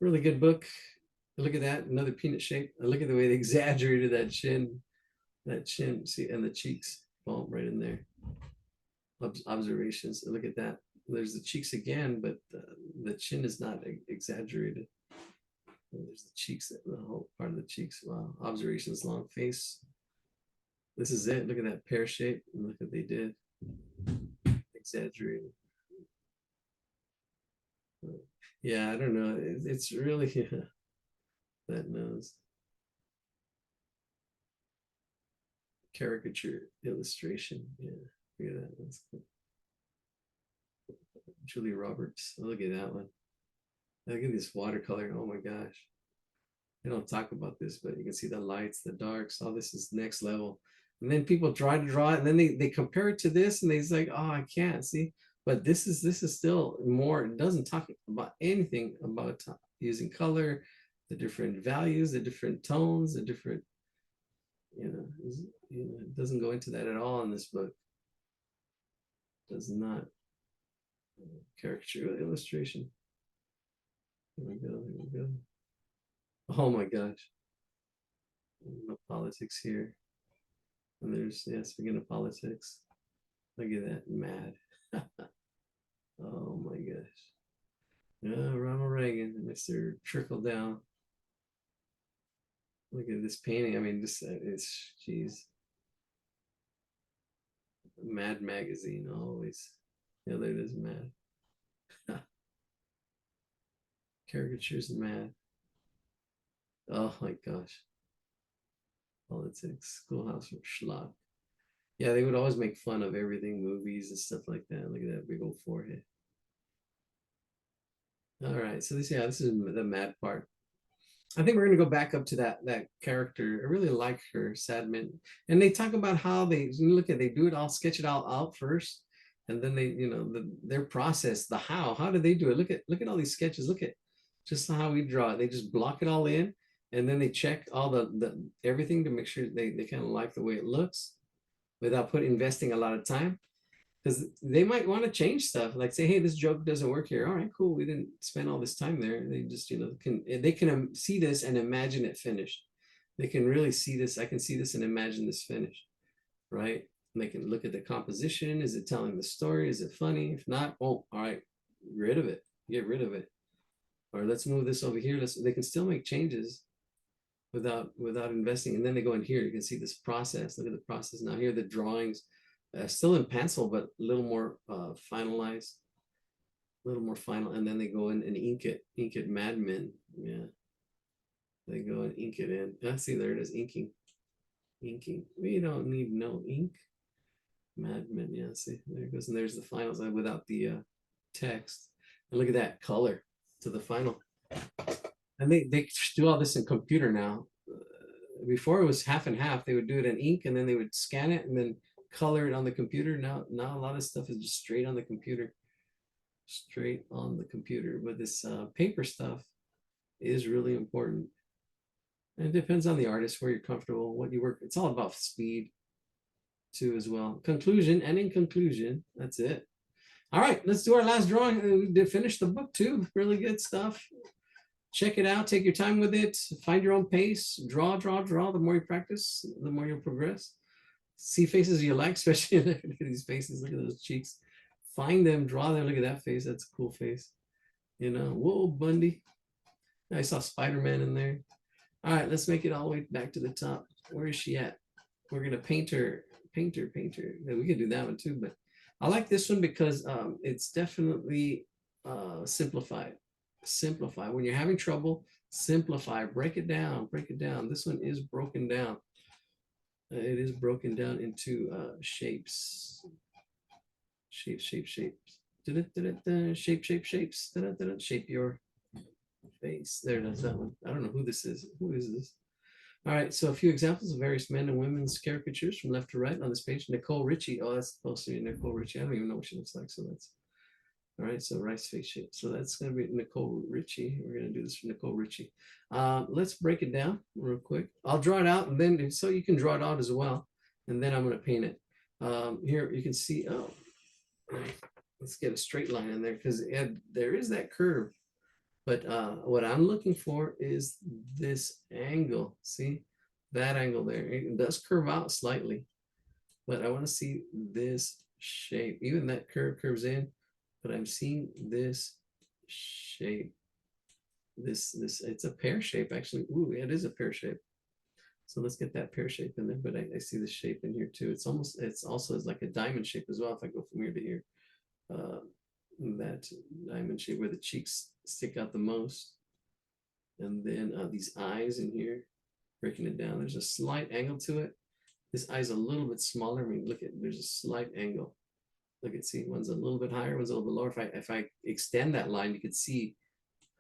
Really good book. Look at that, another peanut shape. Look at the way they exaggerated that chin. See, and the cheeks, boom, right in there. Observations. Look at that. There's the cheeks again, but the chin is not exaggerated. There's the cheeks, the whole part of the cheeks. Wow. Observations, long face. This is it. Look at that pear shape. Look what they did. Exaggerated. Yeah, I don't know. It's really that nose. Caricature illustration. Yeah, look at that. That's cool. Julia Roberts. Look at that one. Look at this watercolor. Oh my gosh. I don't talk about this, but you can see the lights, the darks. All this is next level. And then people try to draw it, and then they compare it to this, and they're like, oh, I can't see. But this is still more. It doesn't talk about anything about using color, the different values, the different tones, the different, it doesn't go into that at all in this book. Does not. Caricature illustration. Here we go. Here we go. Oh my gosh. No politics here. And there's, speaking of politics, look at that, mad. Oh my gosh. Yeah, Ronald Reagan, Mr. Trickle Down. Look at this painting. I mean, it's, geez. Mad magazine, always. Yeah, there it is, Mad. Caricatures mad. Oh my gosh. Politics, schoolhouse or schlock. Yeah, they would always make fun of everything, movies and stuff like that. Look at that big old forehead. All right, so this is the mad part. I think we're gonna go back up to that character. I really like her, Sadman, and they talk about how they look at they do it all, sketch it all out first, and then they their process, the how do they do it? Look at all these sketches. Look at just how we draw it. They just block it all in, and then they check all the everything to make sure they kind of like the way it looks, without investing a lot of time, because they might want to change stuff, like say, hey, this joke doesn't work here. All right, cool, we didn't spend all this time there. They just can see this and imagine it finished. They can really see this. I can see this and imagine this finished, right? And they can look at the composition. Is it telling the story? Is it funny? If not, oh, all right, rid of it, get rid of it, or let's move this over here. They can still make changes without investing. And then they go in here, you can see this process. Look at the process. Now here, the drawings, still in pencil, but a little more finalized, a little more final. And then they go in and ink it Madmen. Yeah, they go and ink it in. See, there it is, inking. We don't need no ink. Madmen. Yeah, see, there it goes. And there's the finals without the text. And look at that color to the final. And they do all this in computer now. Before it was half and half. They would do it in ink, and then they would scan it and then color it on the computer. Now a lot of stuff is just straight on the computer. But this paper stuff is really important. And it depends on the artist, where you're comfortable, what you work. It's all about speed too as well. In conclusion, that's it. All right, let's do our last drawing. We did finish the book too. Really good stuff. Check it out. Take your time with it. Find your own pace. Draw. The more you practice, the more you'll progress. See faces you like, especially look at these faces. Look at those cheeks. Find them, draw them. Look at that face. That's a cool face. Whoa, Bundy. I saw Spider-Man in there. All right, let's make it all the way back to the top. Where is she at? We're gonna paint her. Yeah, we could do that one too, but I like this one because it's definitely simplified. Simplify. When you're having trouble, simplify. Break it down. This one is broken down. It is broken down into shapes. Shapes. Shapes. Shape your face. There it is, that one. I don't know who this is. Who is this? All right, so a few examples of various men and women's caricatures from left to right on this page. Nicole Richie. Oh, that's supposed to be Nicole Richie. I don't even know what she looks like, so that's all right. So rice face shape. So that's going to be Nicole Richie. We're going to do this for Nicole Richie. Let's break it down real quick. I'll draw it out, and then so you can draw it out as well. And then I'm going to paint it. Here you can see. Oh, right. Let's get a straight line in there, because there is that curve. But what I'm looking for is this angle. See that angle there? It does curve out slightly, but I want to see this shape. Even that curve curves in, but I'm seeing this shape. This it's a pear shape actually. Ooh, it is a pear shape. So let's get that pear shape in there. But I see the shape in here too. It's also like a diamond shape as well. If I go from here to here. That diamond shape where the cheeks stick out the most, and then these eyes in here, breaking it down. There's a slight angle to it. This eye's a little bit smaller. I mean, look at, there's a slight angle. Look at, see, one's a little bit higher, one's a little bit lower. If I extend that line, you can see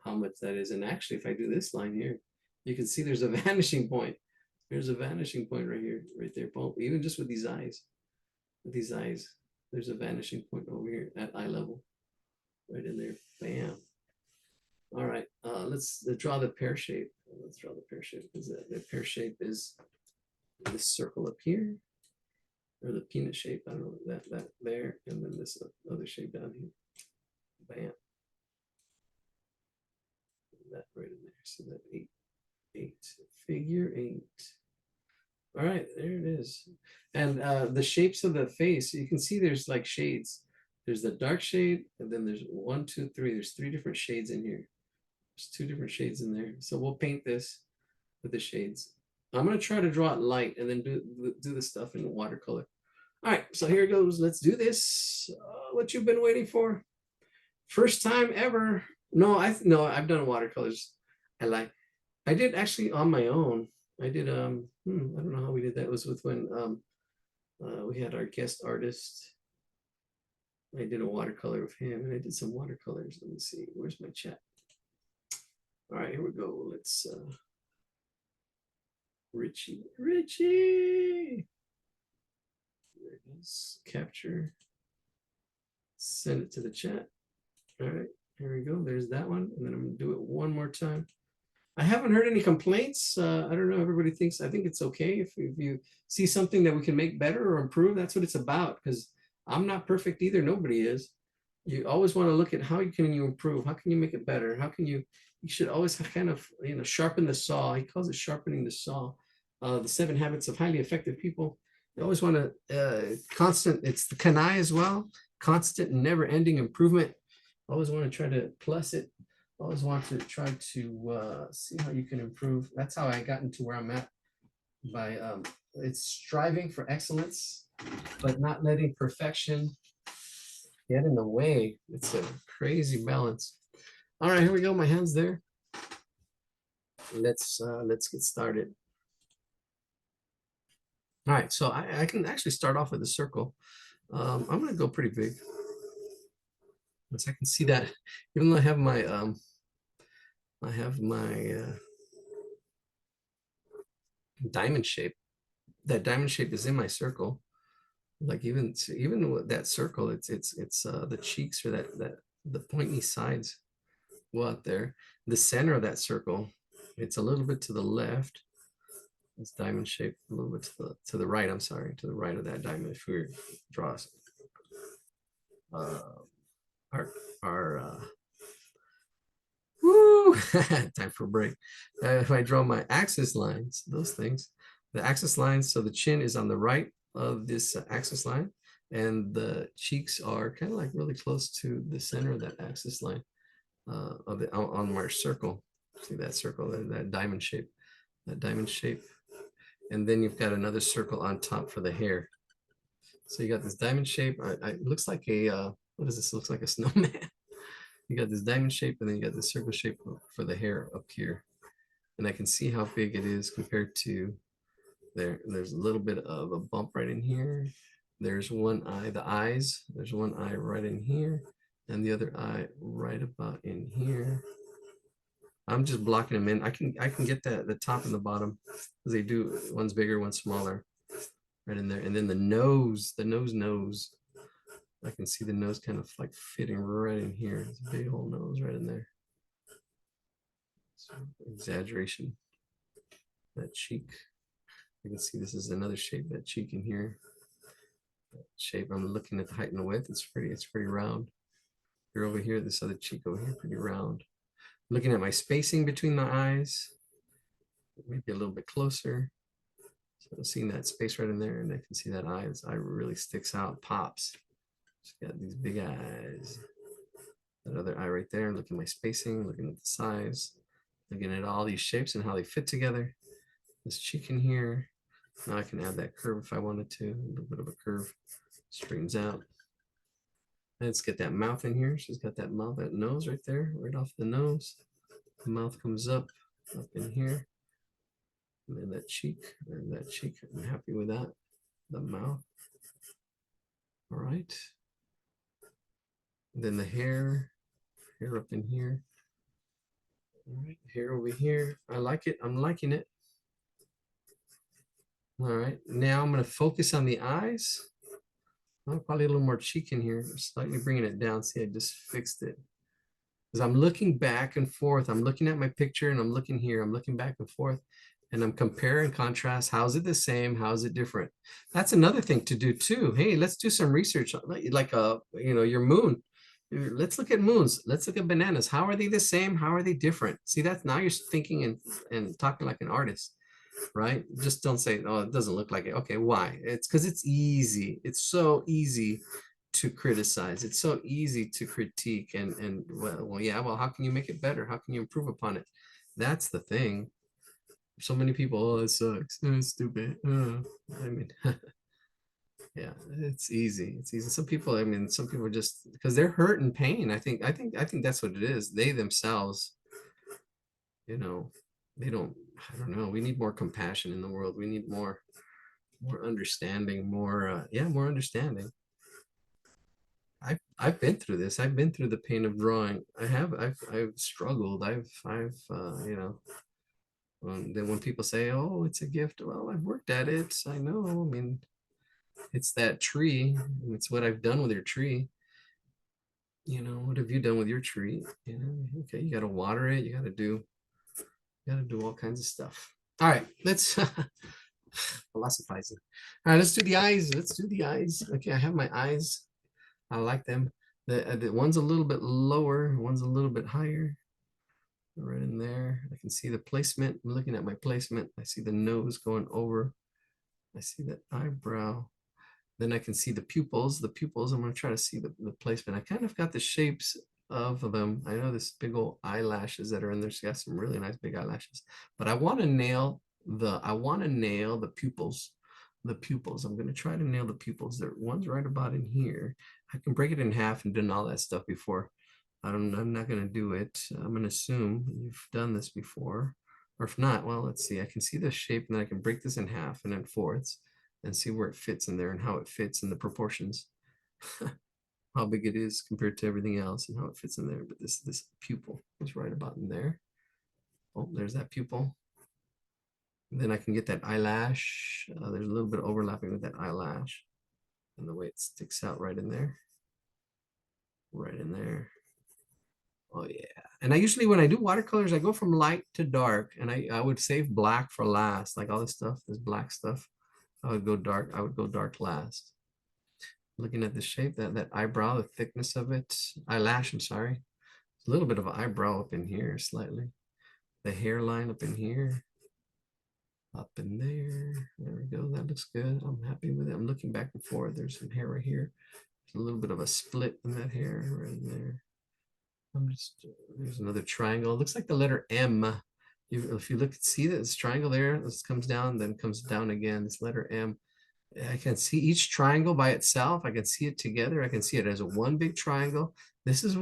how much that is. And actually, if I do this line here, you can see there's a vanishing point. There's a vanishing point right here, right there. Even just with these eyes, there's a vanishing point over here at eye level. Right in there, bam. All right, let's draw the pear shape. Let's draw the pear shape, because the pear shape is this circle up here, or the peanut shape. I don't know, that there, and then this other shape down here. Bam. That right in there. So that eight, figure 8. All right, there it is. And the shapes of the face, you can see there's like shades. There's the dark shade, and then there's 1, 2, 3. There's 3 different shades in here. There's 2 different shades in there. So we'll paint this with the shades. I'm going to try to draw it light and then do the stuff in watercolor. All right, so here it goes. Let's do this. What you've been waiting for. First time ever. No, I've done watercolors. I did actually on my own. I did I don't know how we did that. It was with when we had our guest artist. I did a watercolor of him and I did some watercolors. Let me see. Where's my chat? All right, here we go. Let's Richie. There it is. Capture. Send it to the chat. All right, here we go. There's that one. And then I'm gonna do it one more time. I haven't heard any complaints. I don't know. Everybody thinks, I think it's okay if you see something that we can make better or improve. That's what it's about, because I'm not perfect either. Nobody is. You always want to look at how can you improve? How can you make it better? How can you should always kind of, sharpen the saw. He calls it sharpening the saw. The 7 habits of highly effective people. You always want to constant, it's the kanai as well. Constant, never ending improvement. Always want to try to plus it. Always want to try to see how you can improve. That's how I got into where I'm at, by it's striving for excellence, but not letting perfection get in the way. It's a crazy balance. All right, here we go. My hand's there. Let's get started. All right, so I can actually start off with a circle. I'm gonna go pretty big. Once I can see that, even though I have my diamond shape. That diamond shape is in my circle. Like even with that circle, it's the cheeks or the pointy sides go out there. The center of that circle, it's a little bit to the left. It's diamond shape, a little bit to the right. I'm sorry, to the right of that diamond. If we draw our woo, time for a break. If I draw my axis lines, those things, the axis lines, so the chin is on the right of this axis line, and the cheeks are kind of like really close to the center of that axis line of the on my circle. See that circle, that diamond shape, and then you've got another circle on top for the hair. So you got this diamond shape. It looks like a what does this? Looks like a snowman. You got this diamond shape, and then you got this circle shape for the hair up here. And I can see how big it is compared to there. There's a little bit of a bump right in here. There's one eye, the eyes. There's one eye right in here, and the other eye right about in here. I'm just blocking them in. I can get the top and the bottom, because they do, one's bigger, one's smaller, right in there. And then the nose. I can see the nose kind of like fitting right in here. It's a big old nose right in there. So exaggeration. That cheek. You can see this is another shape, that cheek in here. That shape, I'm looking at the height and the width. It's pretty round. Here over here, this other cheek over here, pretty round. Looking at my spacing between my eyes. Maybe a little bit closer. So I'm seeing that space right in there, and I can see that eye really sticks out, pops. She's got these big eyes. That other eye right there. Looking at my spacing, looking at the size, looking at all these shapes and how they fit together. This cheek in here. Now I can add that curve if I wanted to. A little bit of a curve. Straightens out. Let's get that mouth in here. She's got that mouth, that nose right there, right off the nose. The mouth comes up in here. And then that cheek, I'm happy with that. The mouth. All right. Then the hair up in here. All right, hair over here. I like it. I'm liking it. All right, now I'm going to focus on the eyes. Probably a little more cheek in here, slightly bringing it down. See, I just fixed it. Because I'm looking back and forth. I'm looking at my picture and I'm looking here. I'm looking back and forth. And I'm compare and contrast. How's it the same? How's it different? That's another thing to do too. Hey, let's do some research, like your moon. Let's look at moons. Let's look at bananas. How are they the same? How are they different? See, that's now you're thinking and talking like an artist, right? Just don't say, oh, it doesn't look like it. Okay, why? It's because it's easy. It's so easy to criticize. It's so easy to critique and well, how can you make it better? How can you improve upon it? That's the thing. So many people, oh, it sucks. Oh, it's stupid. I mean, Yeah, it's easy. It's easy. Some people, I mean, some people just because they're hurt and pain. I think that's what it is. They themselves, you know, they don't, I don't know. We need more compassion in the world. We need more understanding, more understanding. I've been through this. I've been through the pain of drawing. I've struggled. Then when people say, "Oh, it's a gift," well, I've worked at it. I know. I mean, it's that tree. It's what I've done with your tree. What have you done with your tree? Okay, you got to water it. You got to do all kinds of stuff. All right, let's philosophizing. All right, let's do the eyes. Let's do the eyes. Okay, I have my eyes. I like them. The one's a little bit lower, one's a little bit higher. Right in there. I can see the placement. I'm looking at my placement. I see the nose going over. I see that eyebrow. Then I can see the pupils. The pupils, I'm going to try to see the placement. I kind of got the shapes of them. I know this big old eyelashes that are in there. She's got some really nice big eyelashes. But I want to nail the pupils. The pupils. I'm going to try to nail the pupils. One's right about in here. I can break it in half and done all that stuff before. I'm not going to do it. I'm going to assume you've done this before. Or if not, well, let's see. I can see the shape and then I can break this in half and then fourths and see where it fits in there and how it fits in the proportions. How big it is compared to everything else and how it fits in there. But this pupil is right about in there. Oh, there's that pupil. And then I can get that eyelash. There's a little bit of overlapping with that eyelash and the way it sticks out right in there. Right in there. Oh yeah. And I usually, when I do watercolors, I go from light to dark, and I would save black for last. Like all this stuff, this black stuff, I would go dark last. Looking at the shape, that eyebrow, the thickness of it, eyelash, I'm sorry. A little bit of an eyebrow up in here, slightly. The hairline up in here. Up in there. There we go. That looks good. I'm happy with it. I'm looking back and forth. There's some hair right here. There's a little bit of a split in that hair right in there. There's another triangle. It looks like the letter M. If you see this triangle there, this comes down, then comes down again. This letter M. I can see each triangle by itself. I can see it together. I can see it as a one big triangle. This is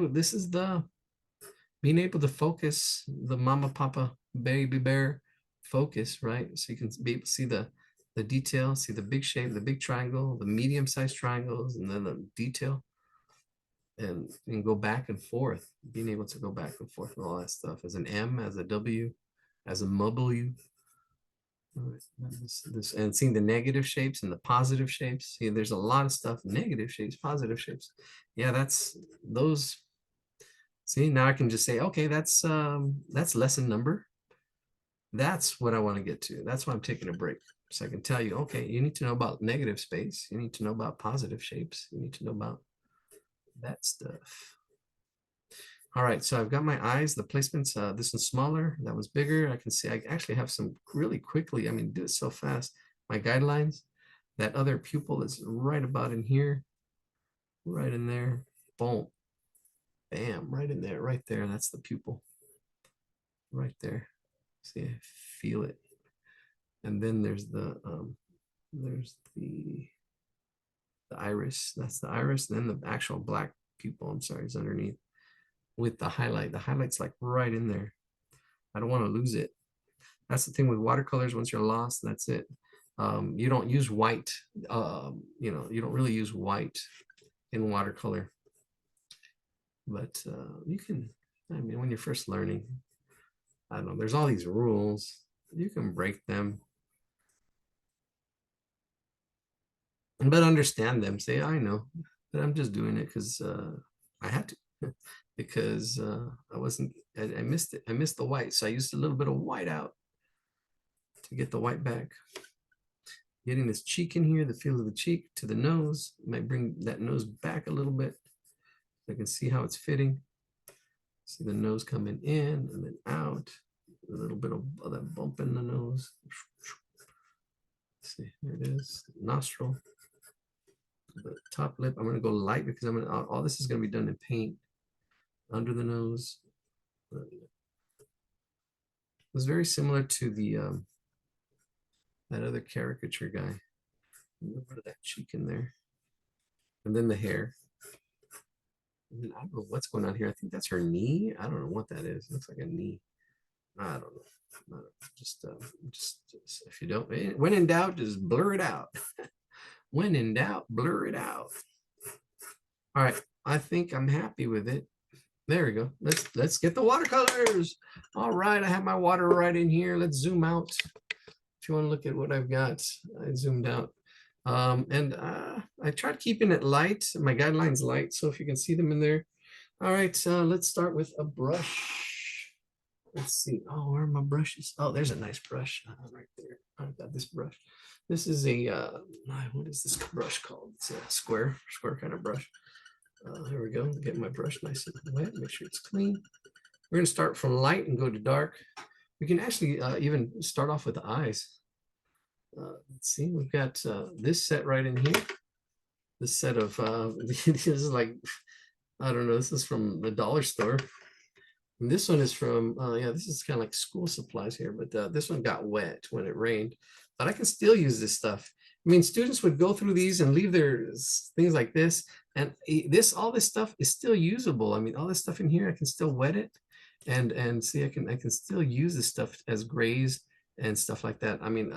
the being able to focus the mama, papa, baby bear focus, right? So you can be able to see the detail, see the big shape, the big triangle, the medium-sized triangles, and then the detail. And go back and forth, being able to go back and forth with all that stuff as an M, as a W, as a W. And seeing the negative shapes and the positive shapes. See, there's a lot of stuff, negative shapes, positive shapes. Yeah, that's those. See, now I can just say, okay, that's lesson number. That's what I want to get to. That's why I'm taking a break. So I can tell you, okay, you need to know about negative space. You need to know about positive shapes. You need to know about that stuff. All right, so I've got my eyes, the placements, this one's smaller, that one's bigger. I can see, I actually have some really quickly, I mean, do it so fast. My guidelines, that other pupil is right about in here, right in there, boom, bam, right in there, right there. That's the pupil, right there. See, I feel it. And then there's the iris, that's the iris, and then the actual black pupil, I'm sorry, is underneath. With the highlight. The highlight's like right in there. I don't want to lose it. That's the thing with watercolors. Once you're lost, that's it. You don't use white. You don't really use white in watercolor. But you can, I mean, when you're first learning, I don't know, there's all these rules. You can break them. But understand them. Say, I know, but I'm just doing it because I had to. Because I missed it. I missed the white. So I used a little bit of white out to get the white back. Getting this cheek in here, the feel of the cheek to the nose. Might bring that nose back a little bit. So I can see how it's fitting. See the nose coming in and then out. A little bit of that bump in the nose. Let's see, there it is. Nostril. The top lip. I'm going to go light because all this is going to be done in paint. Under the nose. It was very similar to the that other caricature guy. A little bit of that cheek in there. And then the hair. And then I don't know what's going on here. I think that's her knee. I don't know what that is. It looks like a knee. I don't know. Just if you don't, when in doubt, just blur it out. When in doubt, blur it out. All right, I think I'm happy with it. There we go. Let's get the watercolors. All right, I have my water right in here. Let's zoom out. If you want to look at what I've got, I zoomed out. And I tried keeping it light. My guidelines light, so if you can see them in there. All right, let's start with a brush. Let's see. Oh, where are my brushes? Oh, there's a nice brush right there. I've got this brush. This is a what is this brush called? It's a square kind of brush. Here we go. Get my brush nice and wet. Make sure it's clean. We're going to start from light and go to dark. We can actually even start off with the eyes. Let's see. We've got this set right in here. This set of this is like, I don't know. This is from the dollar store. And this one is from, yeah, this is kind of like school supplies here, but this one got wet when it rained. But I can still use this stuff. I mean, students would go through these and leave their things like this. And all this stuff is still usable. I mean, all this stuff in here, I can still wet it. And see, I can still use this stuff as grays and stuff like that. I mean,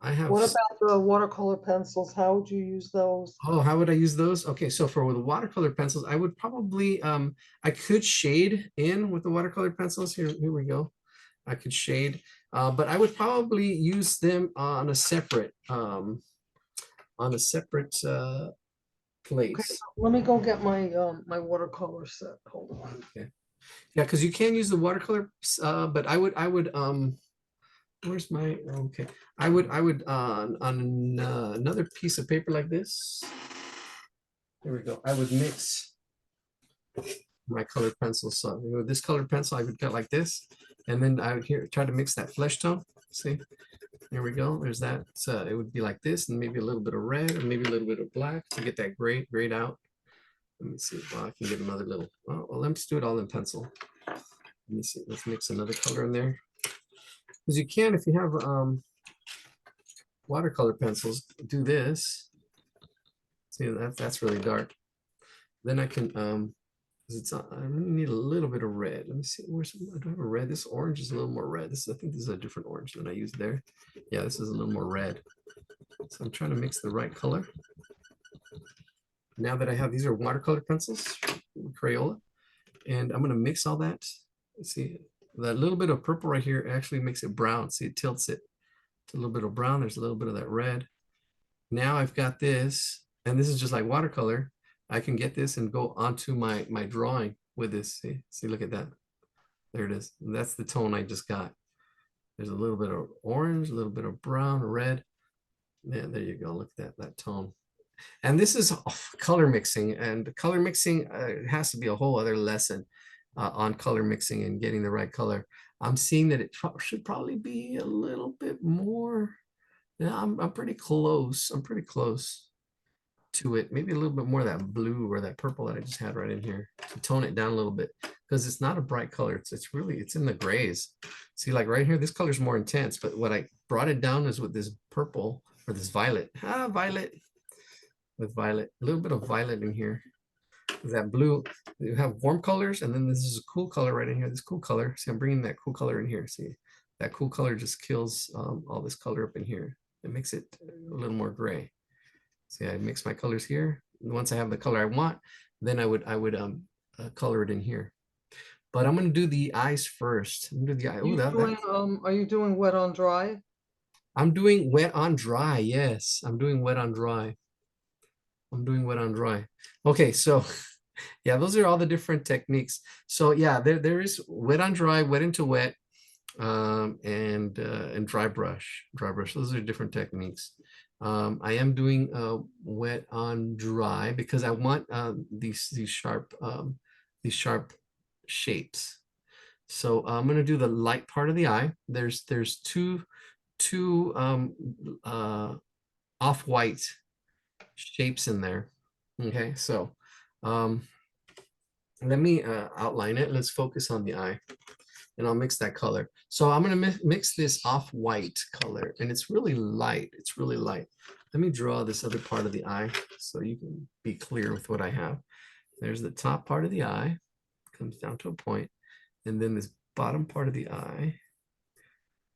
I have. What about the watercolor pencils? How would you use those? Oh, how would I use those? Okay, so for the watercolor pencils, I would probably I could shade in with the watercolor pencils. Here we go. I could shade, but I would probably use them on a separate place. Okay, let me go get my my watercolor set. Hold on. Okay. Yeah, because you can use the watercolor, but I would where's my, okay, I would on another piece of paper like this. There we go. I would mix my colored pencils. So with this colored pencil, I would cut like this, and then I would try to mix that flesh tone. See, here we go. There's that. So it would be like this, and maybe a little bit of red, and maybe a little bit of black to get that grayed out. Let me see. Well, I can get another little. Oh, well, let's do it all in pencil. Let me see. Let's mix another color in there. Because you can, if you have watercolor pencils, do this. See, that's really dark. Then I can, I really need a little bit of red. Let me see, I do have a red. This orange is a little more red. I think this is a different orange than I used there. Yeah, this is a little more red. So I'm trying to mix the right color. Now that I have, these are watercolor pencils, Crayola, and I'm gonna mix all that. Let's see. That little bit of purple right here actually makes it brown. See, it tilts it to a little bit of brown. There's a little bit of that red. Now I've got this, and this is just like watercolor. I can get this and go onto my drawing with this. See, look at that. There it is. And that's the tone I just got. There's a little bit of orange, a little bit of brown, red. Yeah, there you go. Look at that tone. And this is color mixing, and color mixing has to be a whole other lesson. On color mixing and getting the right color. I'm seeing that it should probably be a little bit more. Yeah, I'm pretty close. I'm pretty close to it. Maybe a little bit more of that blue or that purple that I just had right in here to tone it down a little bit, because it's not a bright color. It's in the grays. See, like right here, this color is more intense, but what I brought it down is with this purple or this violet. Violet with violet. A little bit of violet in here. That blue, you have warm colors, and then this is a cool color right in here. This cool color. See, I'm bringing that cool color in here. See, that cool color just kills all this color up in here. It makes it a little more gray. See, I mix my colors here. And once I have the color I want, then I would color it in here. But I'm going to do the eyes first. I'm going to do the eye. Are you doing wet on dry? I'm doing wet on dry. Yes, I'm doing wet on dry. I'm doing wet on dry. Okay, so yeah, those are all the different techniques. So yeah, there is wet on dry, wet into wet, and dry brush. Those are different techniques. I am doing wet on dry because I want these sharp shapes. So I'm going to do the light part of the eye. There's two off-white shapes in there. Okay, so let me outline it. Let's focus on the eye. and I'll mix that color. So I'm gonna mix this off-white color, and it's really light. It's really light. Let me draw this other part of the eye so you can be clear with what I have. There's the top part of the eye, comes down to a point, and then this bottom part of the eye,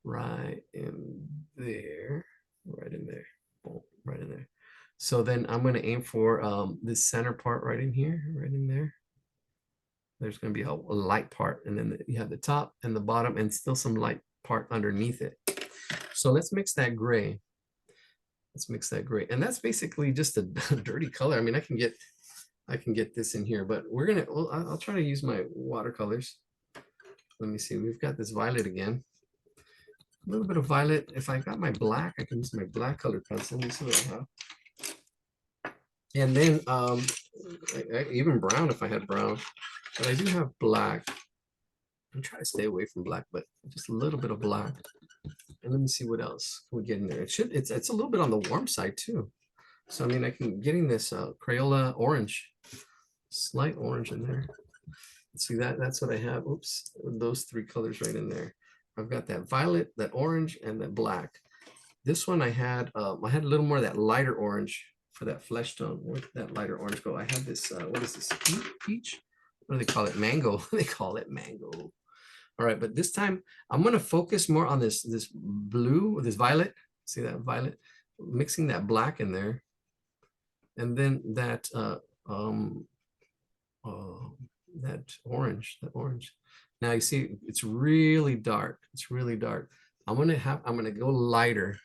right in there, right in there, boom, right in there. So then I'm going to aim for this center part right in here, right in there. There's going to be a light part, and then you have the top and the bottom and still some light part underneath it. So let's mix that gray. Let's mix that gray. And that's basically just a dirty color. I mean, I can get this in here, but we're going to, well, I'll try to use my watercolors. Let me see. We've got this violet again. A little bit of violet. If I got my black, I can use my black colored pencil. Let me see what I have. And then even brown if I had brown, but I do have black. I'm trying to stay away from black, but just a little bit of black. And let me see what else we get in there. It's a little bit on the warm side too. So I mean, I can getting this Crayola orange, slight orange in there. See that's what I have. Oops, those three colors right in there. I've got that violet, that orange, and that black. This one I had a little more of that lighter orange for that flesh tone. Where'd that lighter orange go? I had this, what is this, peach? What do they call it? Mango. They call it mango. All right, but this time I'm gonna focus more on this blue, this violet. See that violet? Mixing that black in there. And then that orange. Now you see it's really dark. It's really dark. I'm gonna go lighter.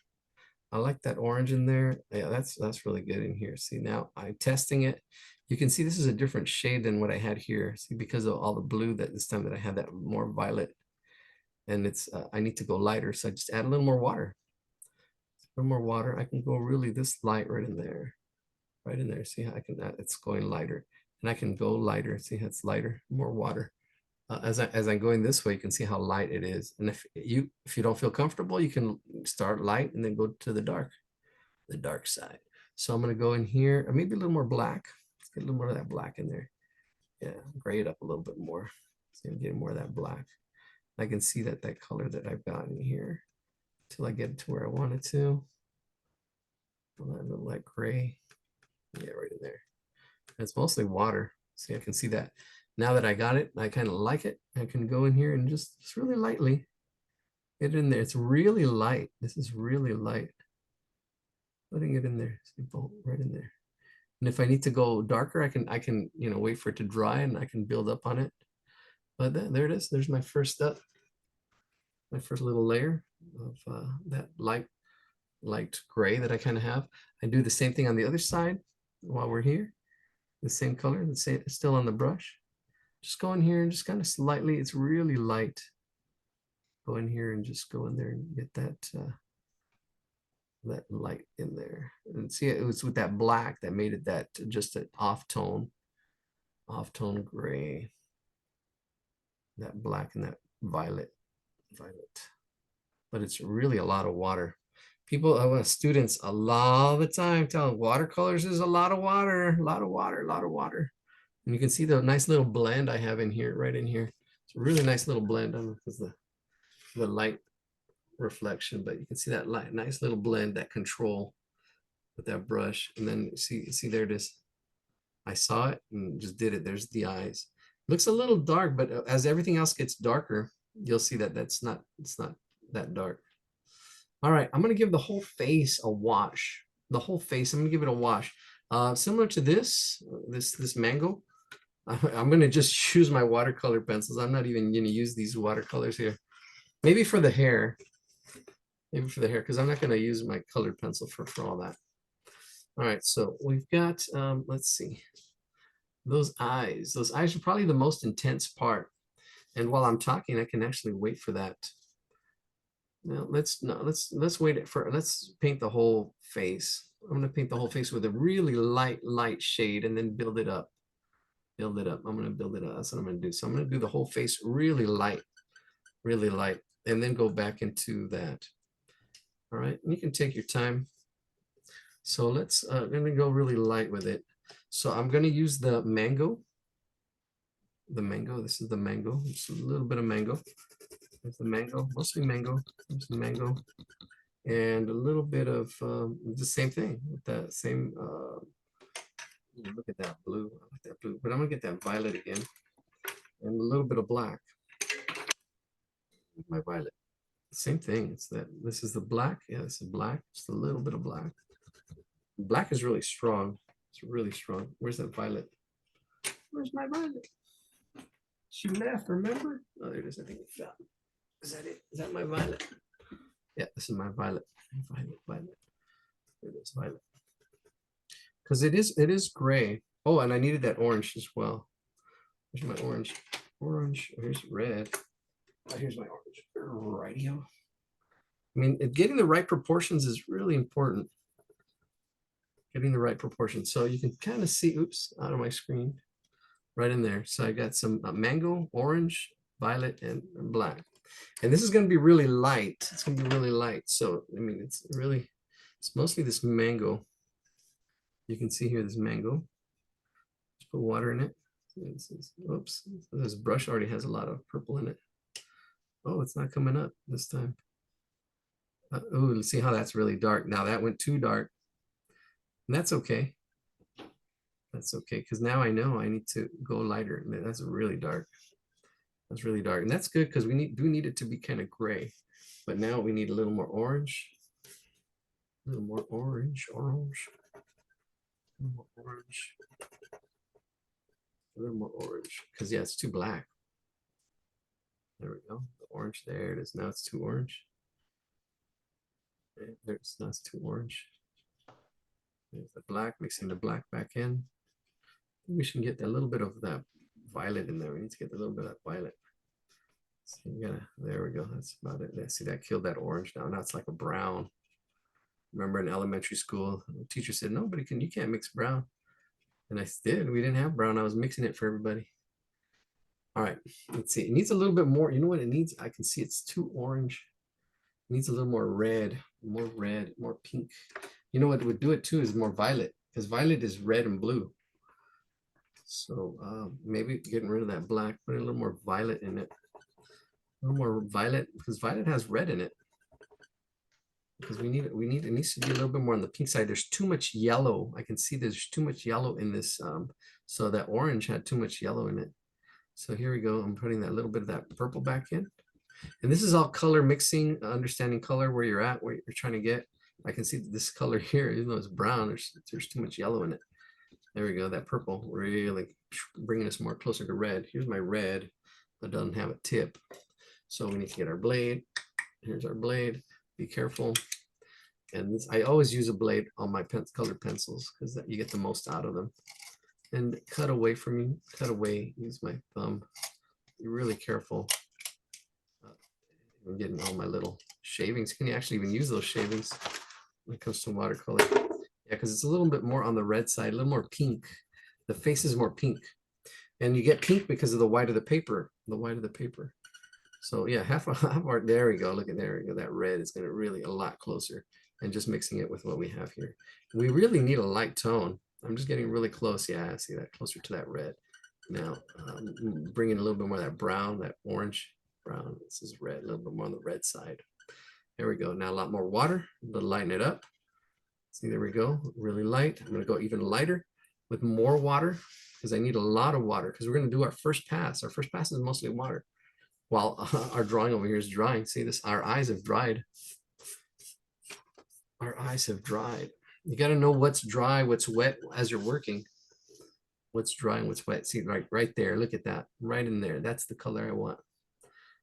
I like that orange in there. Yeah, that's really good in here. See, now I'm testing it. You can see this is a different shade than what I had here. See, because of all the blue that this time that I had that more violet, and it's I need to go lighter. So I just add a little more water. A little more water. I can go really this light right in there. Right in there. See how I can, it's going lighter. And I can go lighter. See how it's lighter, more water. As I'm going this way, you can see how light it is. And if you don't feel comfortable, you can start light and then go to the dark side. So I'm going to go in here, maybe a little more black. Let's get a little more of that black in there. Yeah, gray it up a little bit more. So I'm getting more of that black. I can see that color that I've got in here till I get it to where I want it to. A little like gray. Yeah, right in there. It's mostly water. See, I can see that. Now that I got it, I kind of like it. I can go in here and just really lightly get it in there. It's really light. This is really light. Putting it in there. See, boom, right in there. And if I need to go darker, I can wait for it to dry and I can build up on it. But there it is. There's my first step. My first little layer of that light gray that I kind of have. I do the same thing on the other side while we're here. The same color, the same, still on the brush. Just go in here and just kind of slightly, it's really light. Go in here and just go in there and get that light in there. And see, it was with that black that made it that just an off-tone gray. That black and that violet. But it's really a lot of water. People, students, a lot of the time tell them watercolors is a lot of water. And you can see the nice little blend I have in here, right in here. It's a really nice little blend. I don't know if it's the light reflection, but you can see that nice little blend, that control with that brush. And then see there it is. I saw it and just did it. There's the eyes. Looks a little dark, but as everything else gets darker, you'll see that it's not that dark. All right, I'm gonna give the whole face a wash. The whole face, I'm gonna give it a wash. Similar to this mango. I'm gonna just use my watercolor pencils. I'm not even gonna use these watercolors here. Maybe for the hair. Because I'm not gonna use my colored pencil for all that. All right, so we've got, let's see. Those eyes are probably the most intense part. And while I'm talking, I can actually wait for that. Now let's wait for, let's paint the whole face. I'm gonna paint the whole face with a really light shade and then build it up. I'm gonna build it up. That's what I'm gonna do. So I'm gonna do the whole face really light, and then go back into that. All right, and you can take your time. So let's, I'm gonna go really light with it. So I'm gonna use the mango. This is the mango, just a little bit of mango. There's the mango, mostly mango. There's the mango. And a little bit of the same thing with that same look at that blue. I like that blue, but I'm gonna get that violet again. And a little bit of black. My violet. Same thing. It's that this is the black. Yeah, this is black. Just a little bit of black. Black is really strong. It's really strong. Where's that violet? Where's my violet? She left, remember? Oh, there it is. I think it's that. Is that it? Is that my violet? Yeah, this is my violet. Violet, violet. There it is, violet. Because it is gray. Oh, and I needed that orange as well. Here's my orange. Orange. Here's red. Oh, here's my orange. Rightio. I mean, getting the right proportions is really important. Getting the right proportions. So you can kind of see, oops, out of my screen, right in there. So I got some mango, orange, violet, and black. And this is going to be really light. It's going to be really light. So, I mean, it's mostly this mango. You can see here this mango. Just put water in it. Oops, this brush already has a lot of purple in it. Oh, it's not coming up this time. Oh, let's see how that's really dark. Now that went too dark. And that's okay. That's okay, because now I know I need to go lighter. That's really dark. That's really dark. And that's good because we do need it to be kind of gray. But now we need a little more orange. A little more orange. A little more orange. A little more orange. Because yeah, it's too black. There we go. The orange there it is. Now it's too orange. There's now it's too orange. There's the black, mixing the black back in. We should get a little bit of that violet in there. We need to get a little bit of that violet. So you gotta, there we go. That's about it. Let's see, that killed that orange now. Now it's like a brown. Remember in elementary school, the teacher said, nobody can, you can't mix brown. And I did. We didn't have brown. I was mixing it for everybody. All right, let's see. It needs a little bit more. You know what it needs? I can see it's too orange. It needs a little more red, more pink. You know what would do it too is more violet, because violet is red and blue. So maybe getting rid of that black, put a little more violet in it. A little more violet, because violet has red in it. Because it needs to be a little bit more on the pink side. There's too much yellow. I can see there's too much yellow in this. So that orange had too much yellow in it. So here we go. I'm putting that little bit of that purple back in. And this is all color mixing, understanding color where you're at, where you're trying to get. I can see this color here, even though it's brown, there's too much yellow in it. There we go. That purple really bringing us more closer to red. Here's my red that doesn't have a tip. So we need to get our blade. Here's our blade. Be careful. And this, I always use a blade on my colored pencils because you get the most out of them. And cut away from me. Cut away. Use my thumb. Be really careful. I'm getting all my little shavings. Can you actually even use those shavings when it comes to watercolor? Yeah, because it's a little bit more on the red side, a little more pink. The face is more pink. And you get pink because of the white of the paper. The white of the paper. So yeah, half our, there we go. Look at there we go. That red is going to really a lot closer. And just mixing it with what we have here. We really need a light tone. I'm just getting really close. Yeah, I see that closer to that red. Now, bringing a little bit more of that brown, that orange. Brown, this is red, a little bit more on the red side. There we go. Now a lot more water to lighten it up. See, there we go. Really light. I'm going to go even lighter with more water because I need a lot of water because we're going to do our first pass. Our first pass is mostly water while our drawing over here is drying. See this? Our eyes have dried. Our eyes have dried. You got to know what's dry, what's wet as you're working. What's dry and what's wet. See, right there. Look at that. Right in there. That's the color I want.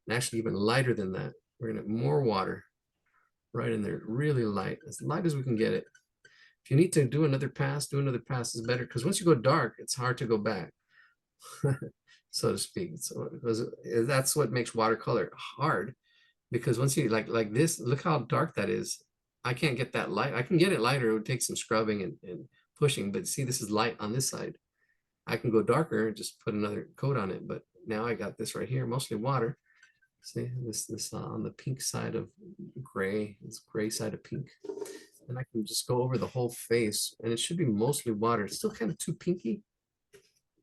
And actually even lighter than that. We're gonna have more water right in there, really light as we can get it. If you need to do another pass is better because once you go dark, it's hard to go back, so to speak. So that's what makes watercolor hard because once you like this, look how dark that is. I can't get that light. I can get it lighter. It would take some scrubbing and pushing, but see, this is light on this side. I can go darker and just put another coat on it, but now I got this right here, mostly water. See this on the pink side of gray, this gray side of pink. And I can just go over the whole face and it should be mostly water. It's still kind of too pinky.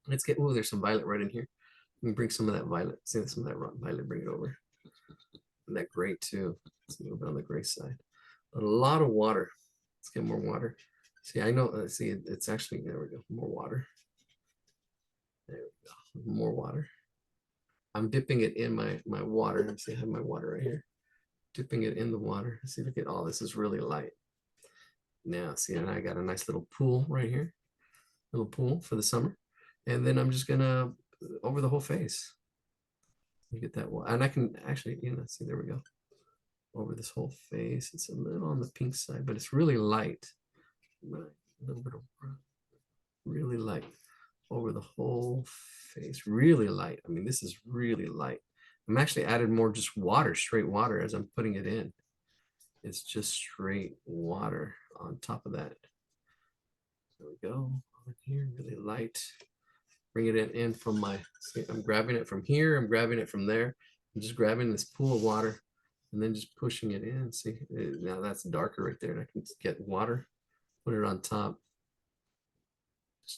Let's get, oh, there's some violet right in here. Let me bring some of that violet. See some of that violet, bring it over. And that gray too. It's a little bit on the gray side. But a lot of water. Let's get more water. See, I know, see, it's actually, there we go, more water. There we go, more water. I'm dipping it in my water. Let's see, I have my water right here. Dipping it in the water. See, look at all this is really light. Now, see, and I got a nice little pool right here. Little pool for the summer. And then I'm just gonna, over the whole face. You get that one. And I can actually, you know, see, there we go. Over this whole face. It's a little on the pink side, but it's really light. A little bit of really light over the whole face. Really light. I mean, this is really light. I'm actually added more just water, straight water as I'm putting it in. It's just straight water on top of that. There we go. Over here, really light. Bring it in from my, see, I'm grabbing it from here. I'm grabbing it from there. I'm just grabbing this pool of water and then just pushing it in. See, now that's darker right there. And I can get water, put it on top.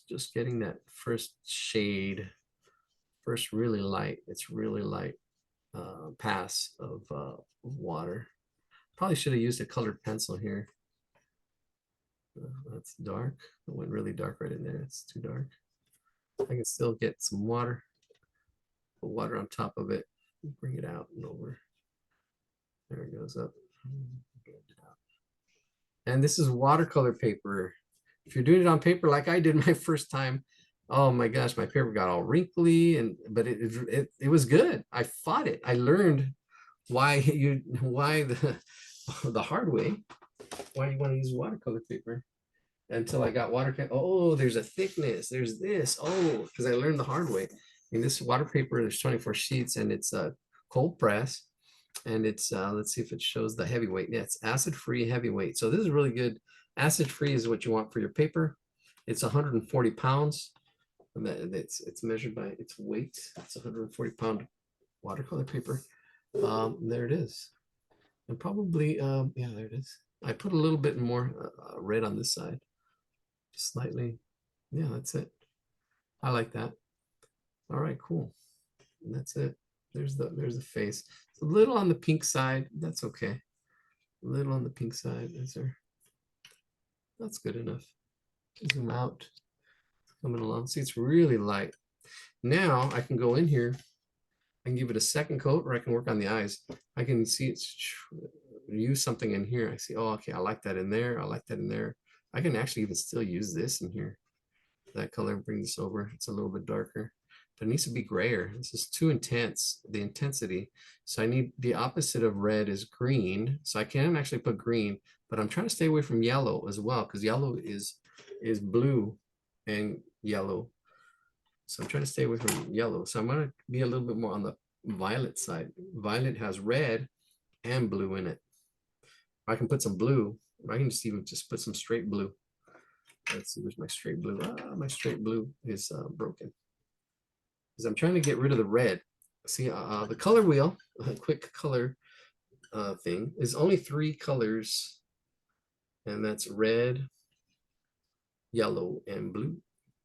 Just getting that first shade, first really light. It's really light pass of water. Probably should have used a colored pencil here. That's dark. It went really dark right in there. It's too dark. I can still get some water. Put water on top of it. Bring it out and over. There it goes up. And this is watercolor paper. If you're doing it on paper like I did my first time, oh my gosh, my paper got all wrinkly, but it was good. I fought it. I learned why the hard way, why you want to use watercolor paper. Until I got oh, there's a thickness, there's this, oh, because I learned the hard way. In this water paper, there's 24 sheets and it's a cold press. And it's, let's see if it shows the heavyweight. Yeah, it's acid-free heavyweight. So this is really good. Acid-free is what you want for your paper. It's 140 pounds. And it's measured by its weight. It's 140 pound watercolor paper. There it is. And probably, yeah, there it is. I put a little bit more red on this side. Just slightly. Yeah, that's it. I like that. All right, cool. And that's it. There's the face. It's a little on the pink side. That's okay. A little on the pink side. Is there? That's good enough. Zoom out. Coming along. See, it's really light. Now I can go in here. I can give it a second coat, or I can work on the eyes. I can see it's use something in here. I see, oh, okay, I like that in there. I like that in there. I can actually even still use this in here. That color, bring this over. It's a little bit darker. But it needs to be grayer. This is too intense, the intensity. So I need the opposite of red is green. So I can actually put green, but I'm trying to stay away from yellow as well, because yellow is blue and yellow. So I'm trying to stay away from yellow. So I'm going to be a little bit more on the violet side. Violet has red and blue in it. I can put some blue. I can just even just put some straight blue. Let's see, where's my straight blue? My straight blue is broken. Because I'm trying to get rid of the red. See, the color wheel, a quick color thing, is only 3 colors. And that's red, yellow, and blue.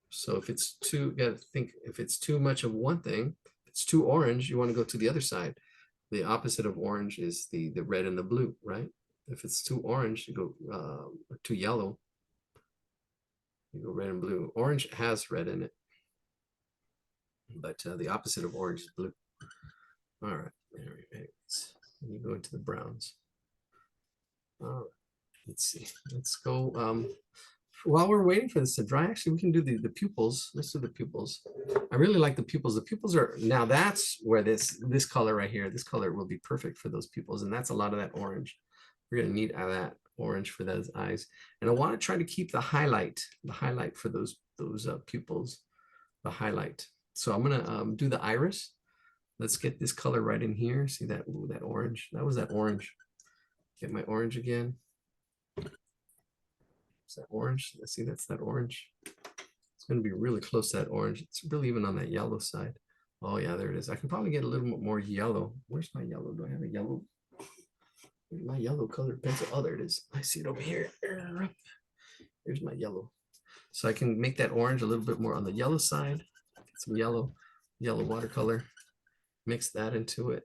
So if it's too, you gotta think, if it's too much of one thing, if it's too orange, you want to go to the other side. The opposite of orange is the red and the blue, right? If it's too orange, you go too yellow, you go red and blue. Orange has red in it, but the opposite of orange is blue. All right, there we go. You go into the browns. All right, let's see. Let's go. While we're waiting for this to dry, actually, we can do the pupils. Let's do the pupils. I really like the pupils. The pupils are, now that's where this color right here, this color will be perfect for those pupils. And that's a lot of that orange. We're going to need that orange for those eyes. And I want to try to keep the highlight for those pupils, the highlight. So I'm going to do the iris. Let's get this color right in here. See that, ooh, that orange. That was that orange. Get my orange again. Is that orange? Let's see, that's that orange. It's going to be really close to that orange. It's really even on that yellow side. Oh yeah, there it is. I can probably get a little bit more yellow. Where's my yellow? Do I have a yellow? Where's my yellow colored pencil? Oh, there it is. I see it over here. Here's my yellow. So I can make that orange a little bit more on the yellow side. Get some yellow watercolor. Mix that into it.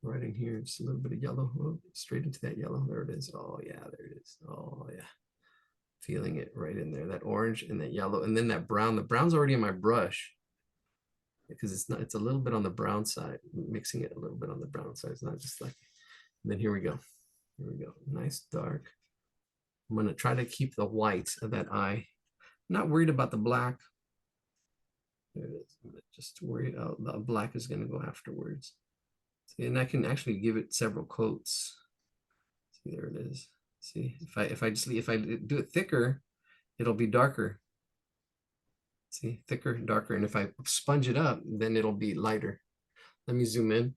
right in here, just a little bit of yellow. Oh, straight into that yellow. There it is. Oh yeah, there it is. Oh yeah. Feeling it right in there, that orange and that yellow, and then that brown. The brown's already in my brush because it's a little bit on the brown side, mixing it a little bit on the brown side. It's not just like, and then here we go. Here we go. Nice dark. I'm going to try to keep the white of that eye. I'm not worried about the black. There it is. I'm just worried the black is going to go afterwards. See, and I can actually give it several coats. See, there it is. See, if I do it thicker, it'll be darker. See, thicker, darker. And if I sponge it up, then it'll be lighter. Let me zoom in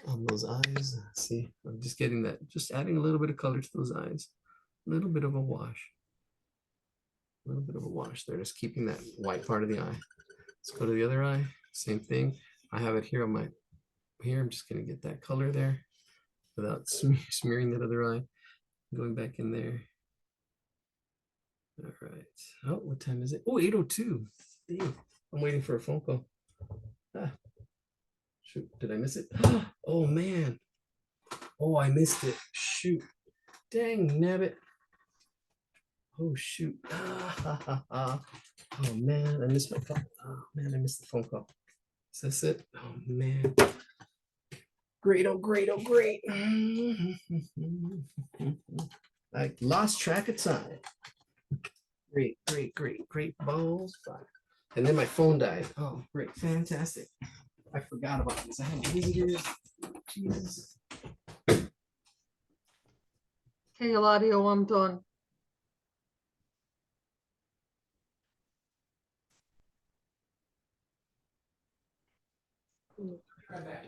on those eyes. See, I'm just getting that, just adding a little bit of color to those eyes. A little bit of a wash. A little bit of a wash there, just keeping that white part of the eye. Let's go to the other eye. Same thing. I have it here on my, here. I'm just going to get that color there without smearing that other eye. Going back in there. All right. Oh, what time is it? Oh, 8:02. Dang, I'm waiting for a phone call. Ah. Shoot, did I miss it? Oh, man. Oh, I missed it. Shoot. Dang, nabbit. Oh, shoot. Oh, man, I missed my phone. Oh, man, I missed the phone call. Is this it? Oh, man. Great, oh, great, oh, great. I lost track of time. Great, great, great, great balls. And then my phone died. Oh, great, fantastic. I forgot about this. I had visitors. Jesus. Okay, Eladio, I'm done. Try that.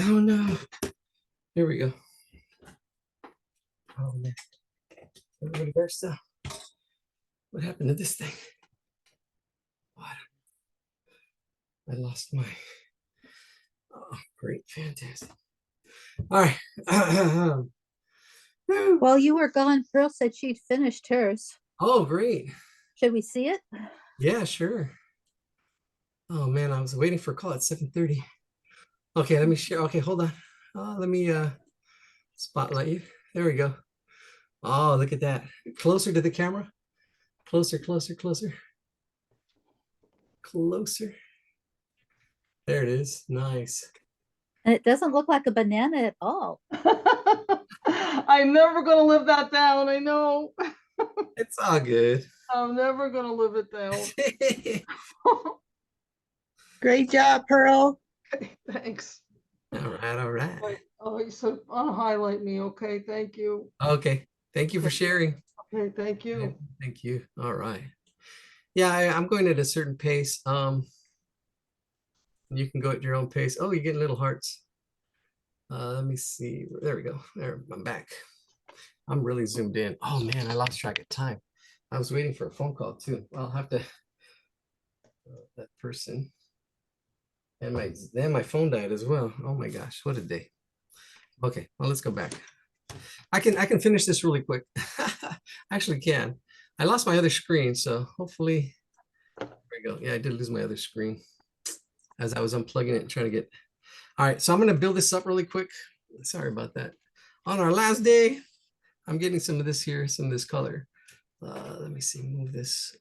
Oh no. Here we go. Oh man. Everybody there still. What happened to this thing? What? I lost my. Oh, great, fantastic. All right. While you were gone, Pearl said she'd finished hers. Oh, great. Should we see it? Yeah, sure. Oh man, I was waiting for a call at 7:30. Okay, let me share. Okay, hold on. Let me spotlight you. There we go. Oh, look at that. Closer to the camera. Closer, closer, closer. Closer. There it is. Nice. And it doesn't look like a banana at all. I'm never gonna live that down, I know. It's all good. I'm never gonna live it down. Great job, Pearl. Thanks. All right, all right. Oh, you said highlight me, okay, thank you. Okay. Thank you for sharing. Okay, thank you. Thank you. All right. Yeah, I'm going at a certain pace. You can go at your own pace. Oh, you're getting little hearts. Let me see. There we go. There, I'm back. I'm really zoomed in. Oh man, I lost track of time. I was waiting for a phone call too. I'll have to that person. And my phone died as well. Oh my gosh, what a day. Okay, well, let's go back. I can finish this really quick. I actually can. I lost my other screen, so hopefully there we go. Yeah, I did lose my other screen as I was unplugging it and trying to get. All right, so I'm going to build this up really quick. Sorry about that. On our last day, I'm getting some of this here, some of this color. Let me see, move this.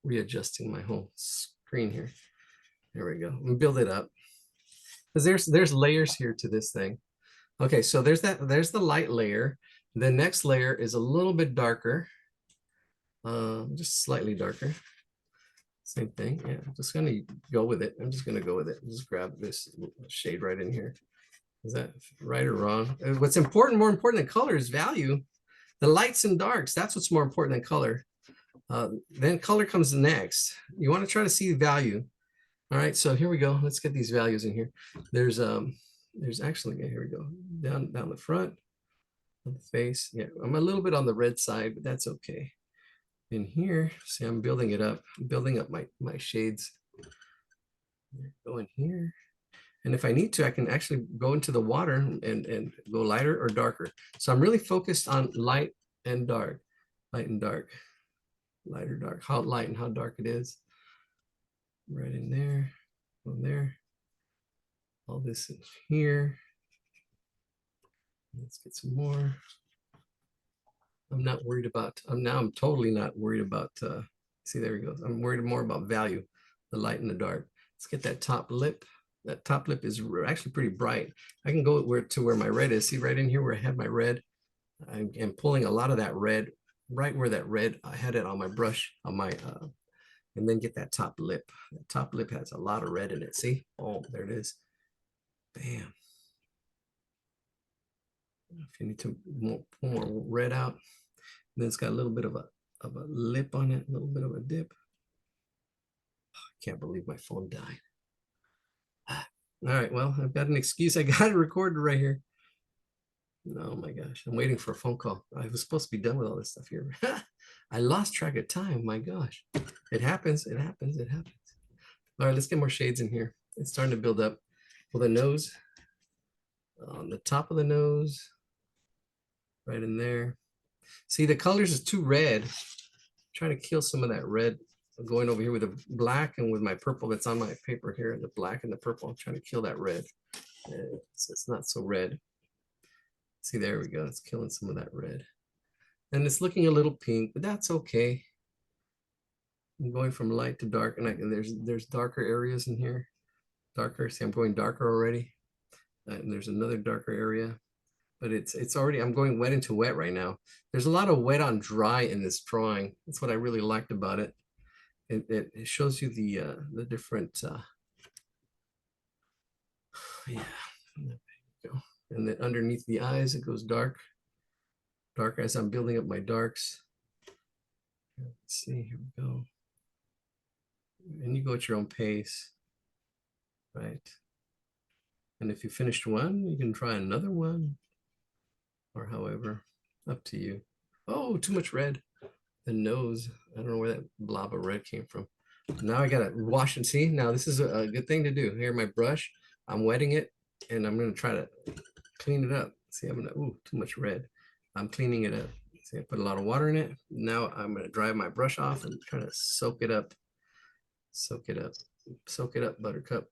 Readjusting my whole screen here. There we go. I'm gonna build it up because there's layers here to this thing. Okay, so there's the light layer. The next layer is a little bit darker, just slightly darker. Same thing. Yeah, I'm just gonna go with it. I'm just gonna go with it. Just grab this shade right in here. Is that right or wrong? What's important, more important than color is value. The lights and darks, that's what's more important than color. Then color comes next. You want to try to see value. All right, so here we go. Let's get these values in here. There's actually, here we go, down the front of the face. Yeah, I'm a little bit on the red side, but that's okay. In here, see, I'm building it up. I'm building up my shades. Go in here. And if I need to, I can actually go into the water and go lighter or darker. So I'm really focused on light and dark, light and dark, light or dark, how light and how dark it is. Right in there, on there. All this in here. Let's get some more. I'm not worried about, I'm totally not worried about, see, there we go. I'm worried more about value, the light and the dark. Let's get that top lip. That top lip is actually pretty bright. I can go to where my red is. See right in here where I have my red. I'm pulling a lot of that red, right where that red, I had it on my brush, on my, and then get that top lip. That top lip has a lot of red in it. See? Oh, there it is. Bam. If you need to pull more red out, then it's got a little bit of a lip on it, a little bit of a dip. I can't believe my phone died. All right, well, I've got an excuse. I got it recorded right here. Oh my gosh, I'm waiting for a phone call. I was supposed to be done with all this stuff here. I lost track of time. My gosh, it happens. It happens. It happens. All right, let's get more shades in here. It's starting to build up. Well, the nose, on the top of the nose, right in there. See, the colors is too red. I'm trying to kill some of that red. I'm going over here with the black and with my purple that's on my paper here, the black and the purple. I'm trying to kill that red. It's not so red. See, there we go. It's killing some of that red. And it's looking a little pink, but that's okay. I'm going from light to dark, and there's darker areas in here. Darker. See, I'm going darker already. And there's another darker area. But it's already, I'm going wet into wet right now. There's a lot of wet on dry in this drawing. That's what I really liked about it. It shows you the different, yeah, there you go. And then underneath the eyes, it goes dark as I'm building up my darks. Let's see, here we go. And you go at your own pace, right? And if you finished one, you can try another one, or however, up to you. Oh, too much red. The nose, I don't know where that blob of red came from. Now I gotta wash and see. Now this is a good thing to do. Here, my brush, I'm wetting it, and I'm gonna try to clean it up. See, I'm gonna, ooh, too much red. I'm cleaning it up. See, I put a lot of water in it. Now I'm gonna dry my brush off and try to soak it up. Soak it up. Soak it up, buttercup.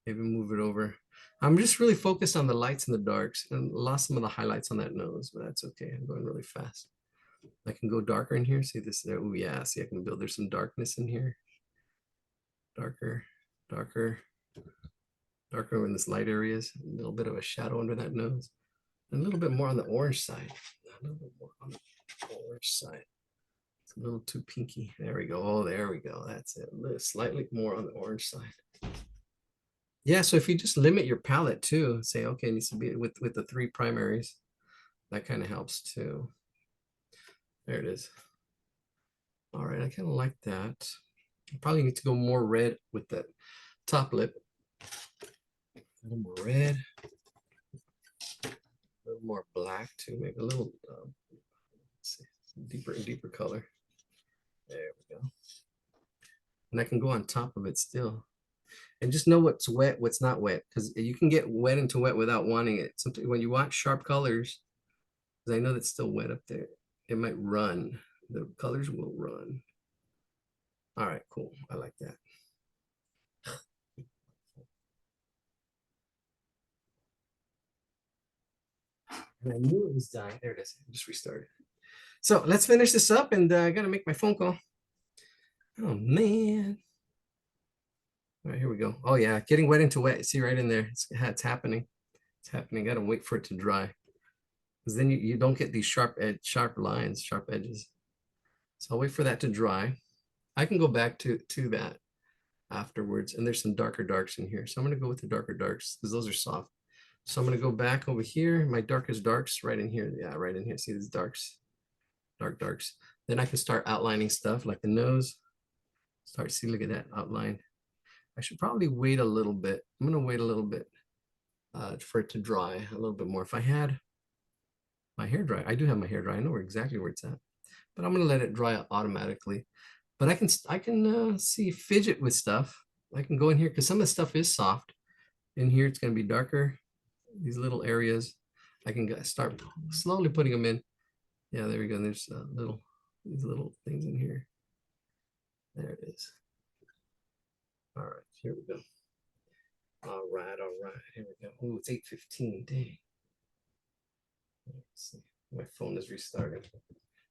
Maybe move it over. I'm just really focused on the lights and the darks, and lost some of the highlights on that nose, but that's okay. I'm going really fast. I can go darker in here. See this there? Oh yeah, see I can build, there's some darkness in here. Darker, darker, darker in this light areas. A little bit of a shadow under that nose. And a little bit more on the orange side. A little bit more on the orange side. It's a little too pinky. There we go. Oh, there we go. That's it. Slightly more on the orange side. Yeah, so if you just limit your palette too, say, okay, it needs to be with the 3 primaries, that kind of helps too. There it is. All right, I kind of like that. I probably need to go more red with that top lip. A little more red. A little more black too, maybe a little let's see, deeper and deeper color. There we go. And I can go on top of it still. And just know what's wet, what's not wet, because you can get wet into wet without wanting it. Sometimes when you want sharp colors, because I know that's still wet up there, it might run. The colors will run. All right, cool. I like that. And I knew it was dying. There it is. I just restarted. So let's finish this up, and I gotta make my phone call. Oh man. All right, here we go. Oh yeah, getting wet into wet. See right in there. It's happening. It's happening. Gotta wait for it to dry, because then you don't get these sharp lines, sharp edges. So I'll wait for that to dry. I can go back to that afterwards, and there's some darker darks in here. So I'm gonna go with the darker darks because those are soft. So I'm gonna go back over here. My darkest darks right in here. Yeah, right in here. See these darks, darks. Then I can start outlining stuff like the nose. Start, see, look at that outline. I should probably wait a little bit. I'm gonna wait a little bit for it to dry a little bit more. If I had my hair dry, I do have my hair dry. I know exactly where it's at, but I'm gonna let it dry automatically. But I can see fidget with stuff. I can go in here because some of the stuff is soft. In here, it's gonna be darker. These little areas, I can start slowly putting them in. Yeah, there we go. There's these little things in here. There it is. All right, here we go. All right, here we go. Oh, it's 8:15. Dang. Let's see. My phone is restarting.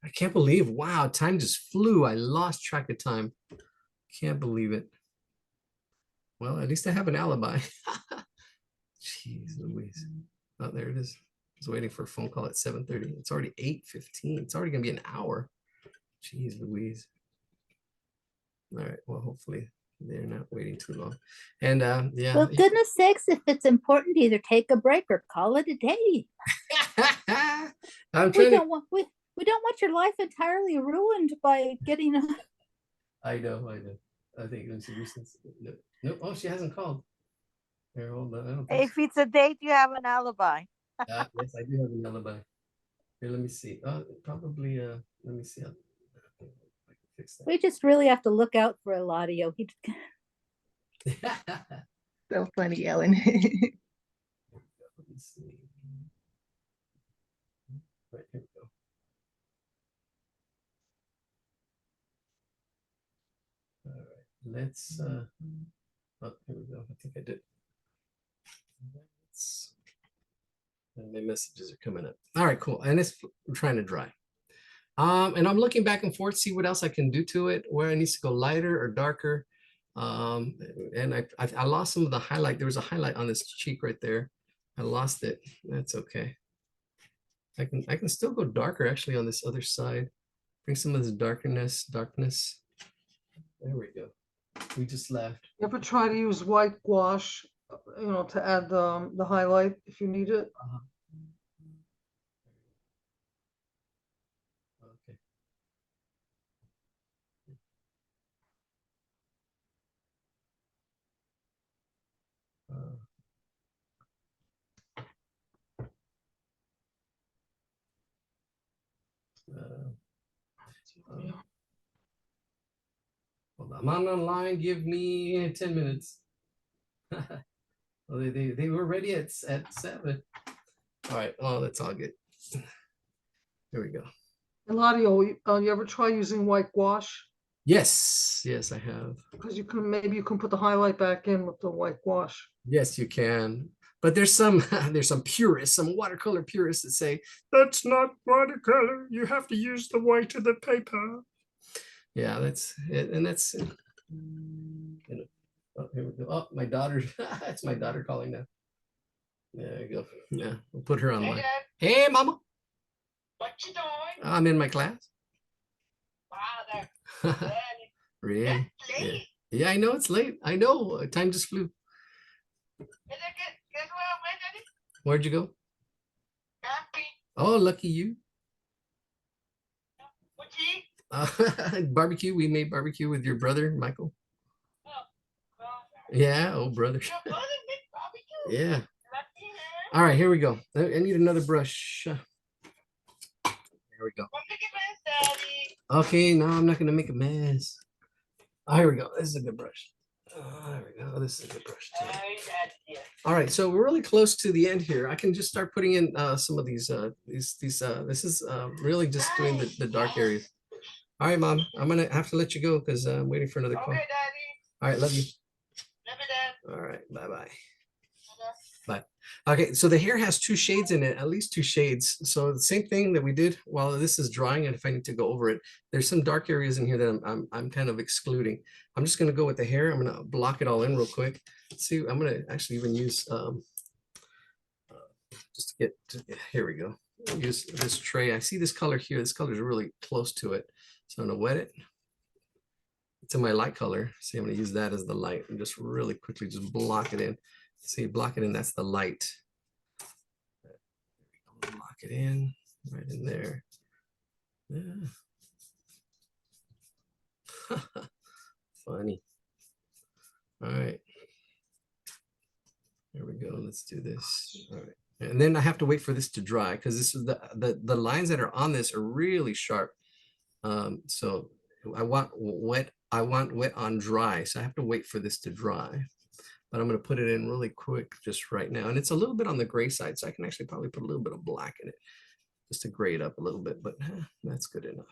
I can't believe, wow, time just flew. I lost track of time. Can't believe it. Well, at least I have an alibi. Jeez Louise. Oh, there it is. I was waiting for a phone call at 7:30. It's already 8:15. It's already gonna be an hour. Jeez Louise. All right, well, hopefully they're not waiting too long. And yeah. Well, goodness sakes, if it's important, either take a break or call it a day. I'm We trying to. don't want we don't want your life entirely ruined by getting a I know. I think it's recent. No, oh, she hasn't called. Here, hold on. I don't think If it's a date, you have an alibi. yes, I do have an alibi. Here, let me see. Probably. Let me see. I can fix we just really have to look out for Eladio. He that. So funny, Ellen. Let me see. Right, here we go. All right, let's. Oh, here we go. I think I did. And my messages are coming up. All right, cool. And it's trying to dry. And I'm looking back and forth, see what else I can do to it, where it needs to go lighter or darker. And I lost some of the highlight. There was a highlight on this cheek right there. I lost it. That's okay. I can still go darker actually on this other side. Bring some of this darkness. There we go. We just left. You ever try to use white gouache, to add the highlight if you need it? Okay. Hold on. I'm online. Give me 10 minutes. Well, they were ready at 7. All right. Oh, that's all good. Here we go. Eladio, you ever try using white gouache? Yes, I have. Because maybe you can put the highlight back in with the white gouache. Yes, you can. But there's some purists, some watercolor purists that say that's not watercolor. You have to use the white of the paper. Yeah, that's it, and that's. Oh, here we go. Oh, my daughter. It's my daughter calling now. There you go. Yeah, we'll put her online. Hey, Mama. What you doing? I'm in my class. Father, Really? that's Yeah. late. Yeah, I know it's late. I know. Time just flew. Is it guess where I went, Daddy? Where'd you go? Happy. Oh, lucky you. What you eat? Barbecue. We made barbecue with your brother, Michael. Oh, God. Yeah, oh brother. Your brother make barbecue? Yeah. Lucky man. All right, here we go. I need another brush. There we go. Come make a mess, Daddy. Okay, no, I'm not gonna make a mess. Oh, here we go. This is a good brush. Oh, there we go. This is a good brush too. Hey, Daddy, yeah. All right, so we're really close to the end here. I can just start putting in some of these. This is really just doing the dark areas. All right, Mom. I'm gonna have to let you go because I'm waiting for another call. Okay, Daddy. All right, love you. Love you, Dad. All right, bye bye. Bye-bye. Okay, so the hair has 2 shades in it, at least 2 shades. So the same thing that we did while this is drying, and if I need to go over it, there's some dark areas in here that I'm kind of excluding. I'm just gonna go with the hair. I'm gonna block it all in real quick. See, I'm gonna actually even use just to get to, here we go. Use this tray. I see this color here. This color is really close to it, so I'm gonna wet it. It's in my light color. See, I'm gonna use that as the light and just really quickly just block it in. See, block it in. That's the light. Lock it in right in there. Yeah. Funny. All right. There we go. Let's do this. All right. And then I have to wait for this to dry because this is the lines that are on this are really sharp. So I want wet on dry. So I have to wait for this to dry. But I'm going to put it in really quick just right now. And it's a little bit on the gray side. So I can actually probably put a little bit of black in it just to gray it up a little bit, but that's good enough.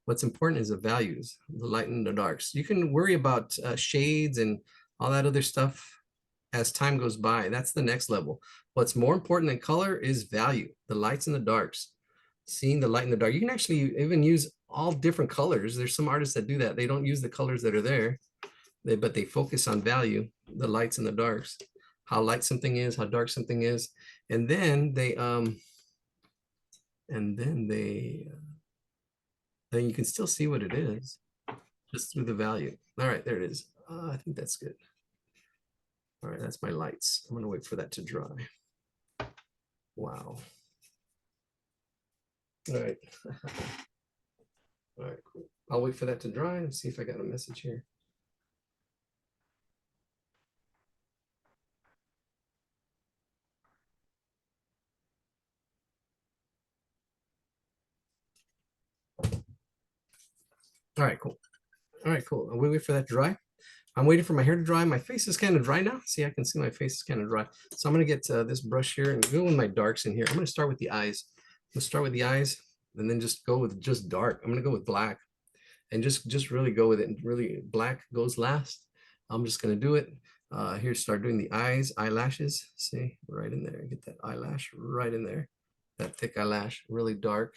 What's important is the values, the light and the darks. You can worry about shades and all that other stuff as time goes by. That's the next level. What's more important than color is value, the lights and the darks. Seeing the light and the dark. You can actually even use all different colors. There's some artists that do that. They don't use the colors that are there, but they focus on value, the lights and the darks, how light something is, how dark something is. And then then you can still see what it is just through the value. All right, there it is. I think that's good. All right, that's my lights. I'm gonna wait for that to dry. Wow. All right. All right, cool. I'll wait for that to dry and see if I got a message here. All right, cool. All right, cool. I'll wait for that to dry. I'm waiting for my hair to dry. My face is kind of dry now. See, I can see my face is kind of dry. So I'm going to get this brush here and go with my darks in here. I'm going to start with the eyes. Let's start with the eyes and then just go with just dark. I'm going to go with black and just really go with it. And really black goes last. I'm just going to do it. Here, start doing the eyes, eyelashes. See, right in there. Get that eyelash right in there. That thick eyelash, really dark.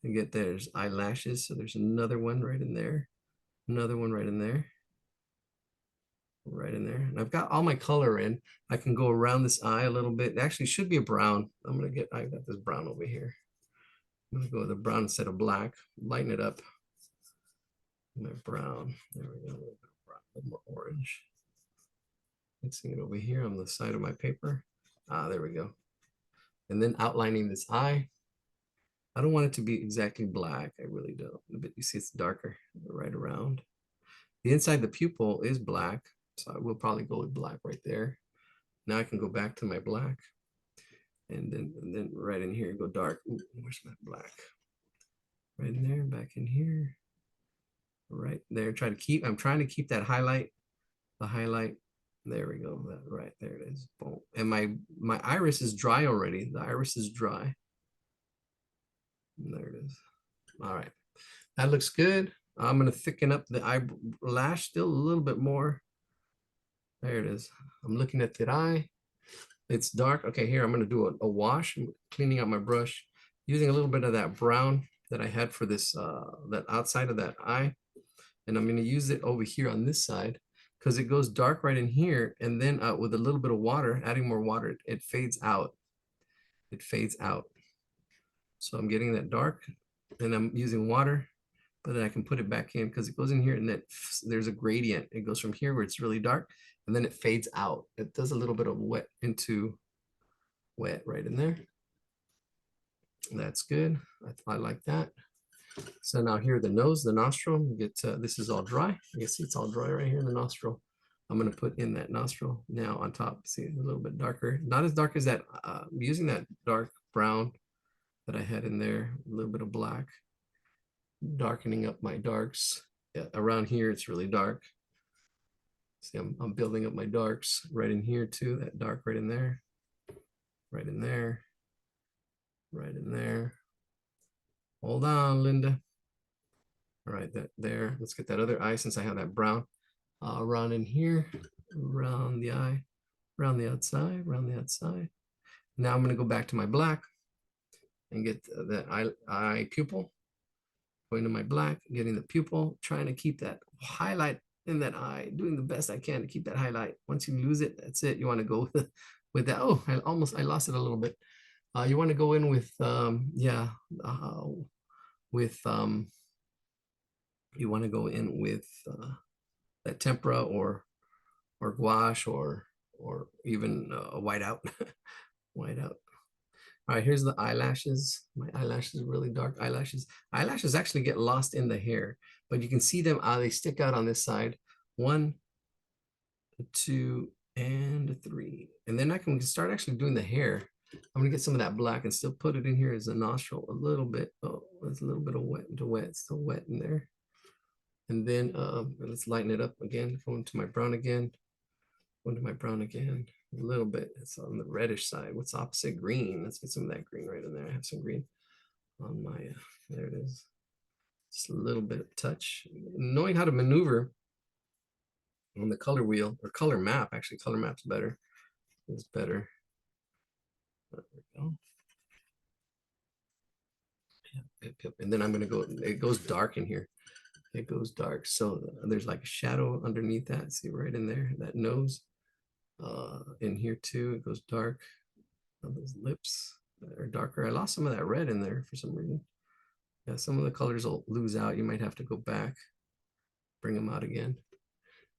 And get there's eyelashes. So there's another one right in there. Another one right in there. Right in there. And I've got all my color in. I can go around this eye a little bit. It actually should be a brown. I got this brown over here. I'm gonna go with a brown instead of black. Lighten it up. My brown. There we go. A little more orange. Mixing it over here on the side of my paper. There we go. And then outlining this eye. I don't want it to be exactly black. I really don't. But you see it's darker right around. The inside the pupil is black. So I will probably go with black right there. Now I can go back to my black. And then right in here, go dark. Ooh, where's my black? Right in there, back in here. Right there. I'm trying to keep that highlight. The highlight. There we go. Right there it is. Boom. And my iris is dry already. The iris is dry. And there it is. All right. That looks good. I'm going to thicken up the eyelash still a little bit more. There it is. I'm looking at that eye. It's dark. Okay, here I'm going to do a wash. I'm cleaning out my brush, using a little bit of that brown that I had for this, that outside of that eye. And I'm going to use it over here on this side because it goes dark right in here. And then with a little bit of water, adding more water, it fades out. It fades out. So I'm getting that dark and I'm using water, but then I can put it back in because it goes in here and then there's a gradient. It goes from here where it's really dark and then it fades out. It does a little bit of wet into wet right in there. That's good. I like that. So now here, the nose, the nostril, this is all dry. You can see it's all dry right here in the nostril. I'm going to put in that nostril now on top. See, a little bit darker, not as dark as that. I'm using that dark brown that I had in there, a little bit of black, darkening up my darks. Yeah, around here, it's really dark. See, I'm building up my darks right in here too, that dark right in there, right in there, right in there. Hold on, Linda. All right, that there. Let's get that other eye since I have that brown. Around in here, around the eye, around the outside, around the outside. Now I'm going to go back to my black and get that eye pupil. Going to my black, getting the pupil, trying to keep that highlight in that eye, doing the best I can to keep that highlight. Once you lose it, that's it. You want to go with that. Oh, I lost it a little bit. You want to go in with, you want to go in with that tempera or gouache or even a whiteout, whiteout. All right, here's the eyelashes. My eyelashes are really dark eyelashes. Eyelashes actually get lost in the hair, but you can see them, they stick out on this side. 1, 2, and 3. And then I can start actually doing the hair. I'm gonna get some of that black and still put it in here as a nostril a little bit. Oh, there's a little bit of wet to wet, still wet in there. And then let's lighten it up again, go into my brown again. Go into my brown again, a little bit. It's on the reddish side. What's opposite? Green. Let's get some of that green right in there. I have some green on my, there it is. Just a little bit of touch. Knowing how to maneuver on the color wheel or color map, actually color map's better. It's better. There we go. Yep. And then I'm gonna go, it goes dark in here. It goes dark. So there's like a shadow underneath that. See right in there, that nose. In here too, it goes dark. Those lips are darker. I lost some of that red in there for some reason. Yeah, some of the colors will lose out. You might have to go back, bring them out again.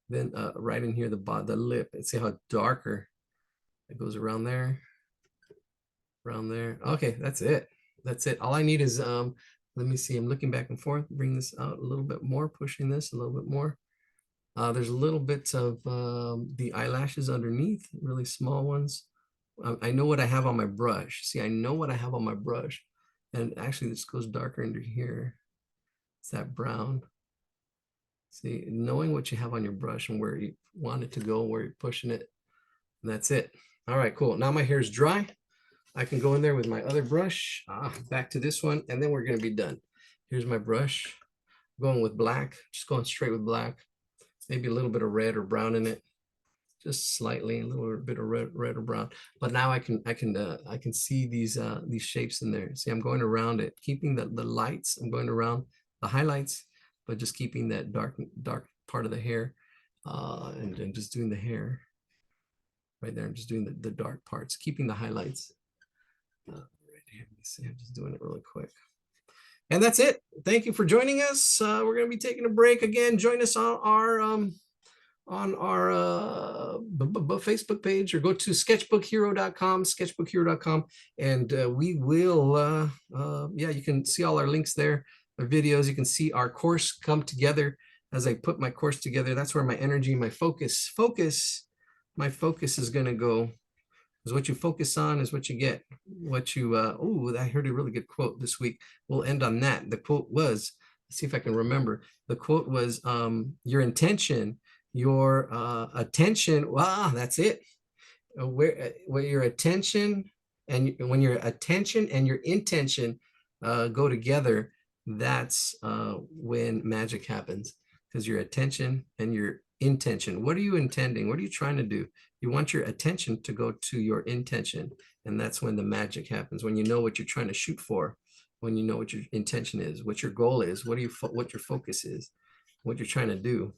Then right in here, the lip, and see how darker it goes around there, around there. Okay, that's it. That's it. All I need is, let me see, I'm looking back and forth, bring this out a little bit more, pushing this a little bit more. There's a little bit of the eyelashes underneath, really small ones. I know what I have on my brush. See, I know what I have on my brush. And actually this goes darker into here. It's that brown. See, knowing what you have on your brush and where you want it to go, where you're pushing it. And that's it. All right, cool. Now my hair is dry. I can go in there with my other brush, back to this one, and then we're gonna be done. Here's my brush. I'm going with black, just going straight with black. Maybe a little bit of red or brown in it. Just slightly, a little bit of red or brown. But now I can see these shapes in there. See, I'm going around it, keeping the lights. I'm going around the highlights, but just keeping that dark part of the hair, and just doing the hair right there. I'm just doing the dark parts, keeping the highlights. Right here, let me see. I'm just doing it really quick. And that's it. Thank you for joining us. We're going to be taking a break again. Join us on our Facebook page, or go to sketchbookhero.com, and we will, yeah, you can see all our links there, our videos. You can see our course come together as I put my course together. That's where my energy, my focus is going to go. Because what you focus on is what you get. What you, oh, I heard a really good quote this week. We'll end on that. The quote was, let's see if I can remember. The quote was, your intention, your attention, wow, that's it. Where your attention and when your attention and your intention go together, that's when magic happens. Because your attention and your intention, what are you intending? What are you trying to do? You want your attention to go to your intention, and that's when the magic happens. When you know what you're trying to shoot for, when you know what your intention is, what your goal is, what your focus is, what you're trying to do,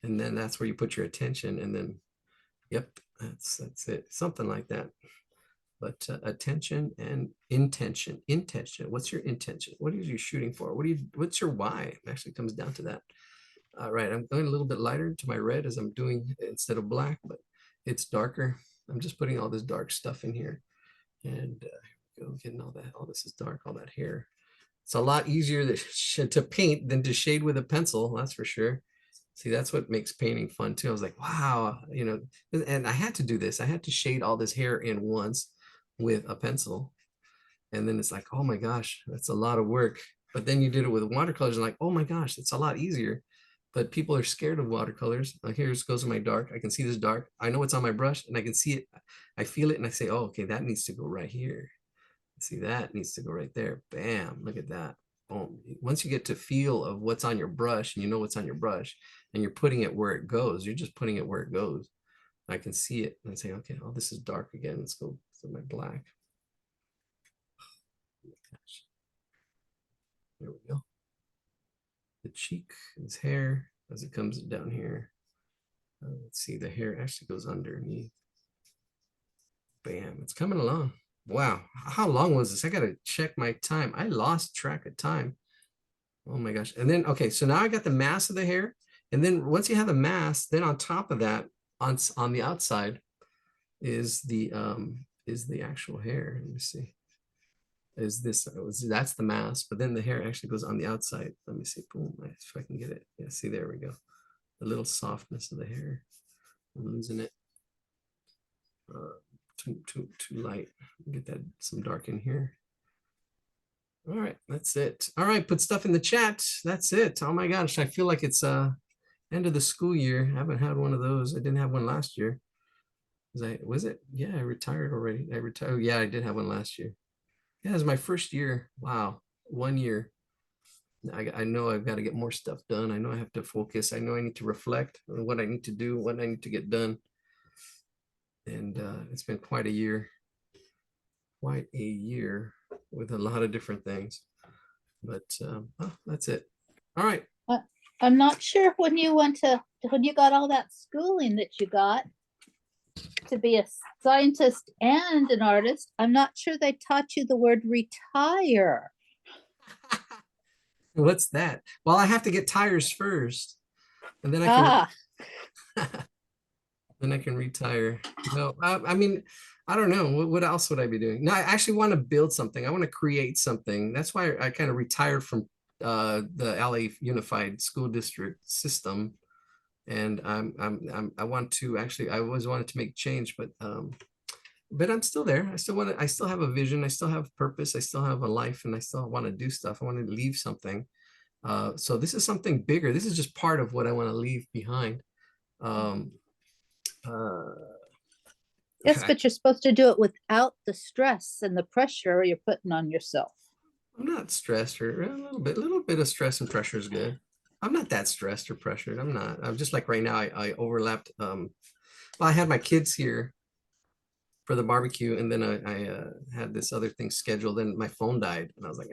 and then that's where you put your attention. And then, yep, that's it, something like that. But attention and intention. What's your intention? What are you shooting for? What's your why? It actually comes down to that. All right, I'm going a little bit lighter to my red as I'm doing instead of black, but it's darker. I'm just putting all this dark stuff in here, and getting all that. All this is dark, all that hair. It's a lot easier to paint than to shade with a pencil. That's for sure. See, that's what makes painting fun too. I was like, wow, you know, and I had to do this. I had to shade all this hair in once with a pencil, and then it's like, oh my gosh, that's a lot of work. But then you did it with watercolors, and like, oh my gosh, it's a lot easier. But people are scared of watercolors. Here goes my dark. I can see this dark. I know it's on my brush, and I can see it. I feel it, and I say, oh, okay, that needs to go right here. See, that needs to go right there. Bam, look at that. Boom. Once you get to feel of what's on your brush, and you know what's on your brush, and you're putting it where it goes, you're just putting it where it goes. I can see it and say, okay, oh, this is dark again. Let's go to my black. Oh my gosh. There we go. The cheek, his hair, as it comes down here. Let's see, the hair actually goes underneath. Bam, it's coming along. Wow, how long was this? I gotta check my time. I lost track of time. Oh my gosh. And then, okay, so now I got the mass of the hair. And then once you have the mass, then on top of that, on the outside is the actual hair. Let me see. is this. That's the mask, but then the hair actually goes on the outside. Let me see. Boom. If I can get it. Yeah, see, there we go. The little softness of the hair. I'm losing it. Too light. Get that some dark in here. All right, that's it. All right, put stuff in the chat. That's it. Oh my gosh, I feel like it's end of the school year. I haven't had one of those. I didn't have one last year. Was it? Yeah, I retired already. I retired. Yeah, I did have one last year. Yeah, it was my first year. Wow, 1 year. I know I've got to get more stuff done. I know I have to focus. I know I need to reflect on what I need to do, what I need to get done. And it's been quite a year. Quite a year with a lot of different things. But oh, that's it. All right. I'm not sure when you got all that schooling that you got to be a scientist and an artist, I'm not sure they taught you the word retire. What's that? Well, I have to get tires first, and then I can then I can retire. No, I mean, I don't know. What else would I be doing? No, I actually want to build something. I want to create something. That's why I kind of retired from the LA Unified School District system. And I want to actually, I always wanted to make change, but I'm still there. I still have a vision. I still have purpose. I still have a life, and I still want to do stuff. I want to leave something. So this is something bigger. This is just part of what I want to leave behind. Yes, but you're supposed to do it without the stress and the pressure you're putting on yourself. I'm not stressed, or a little bit of stress and pressure is good. I'm not that stressed or pressured. I'm not. I'm just like right now. I overlapped. Well, I had my kids here for the barbecue, and then I had this other thing scheduled, and my phone died, and I was like,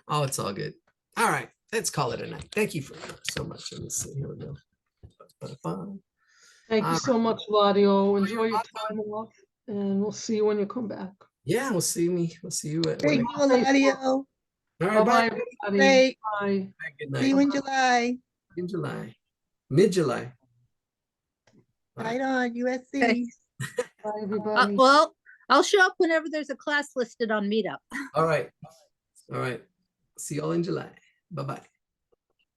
oh, it's all good. All right, let's call it a night. Thank you so much. Let me see. Here we go. Thank you so much, Ladio. Enjoy your time off, and we'll see you when you come back. Yeah, we'll see you at Thank you, Eladio. all right, Bye-bye, bye. everybody. Great. Bye. Good See you night. in July. In July, mid-July. Right on, USC. Okay. Bye, everybody. Well, I'll show up whenever there's a class listed on Meetup. All right. See you all in July. Bye-bye.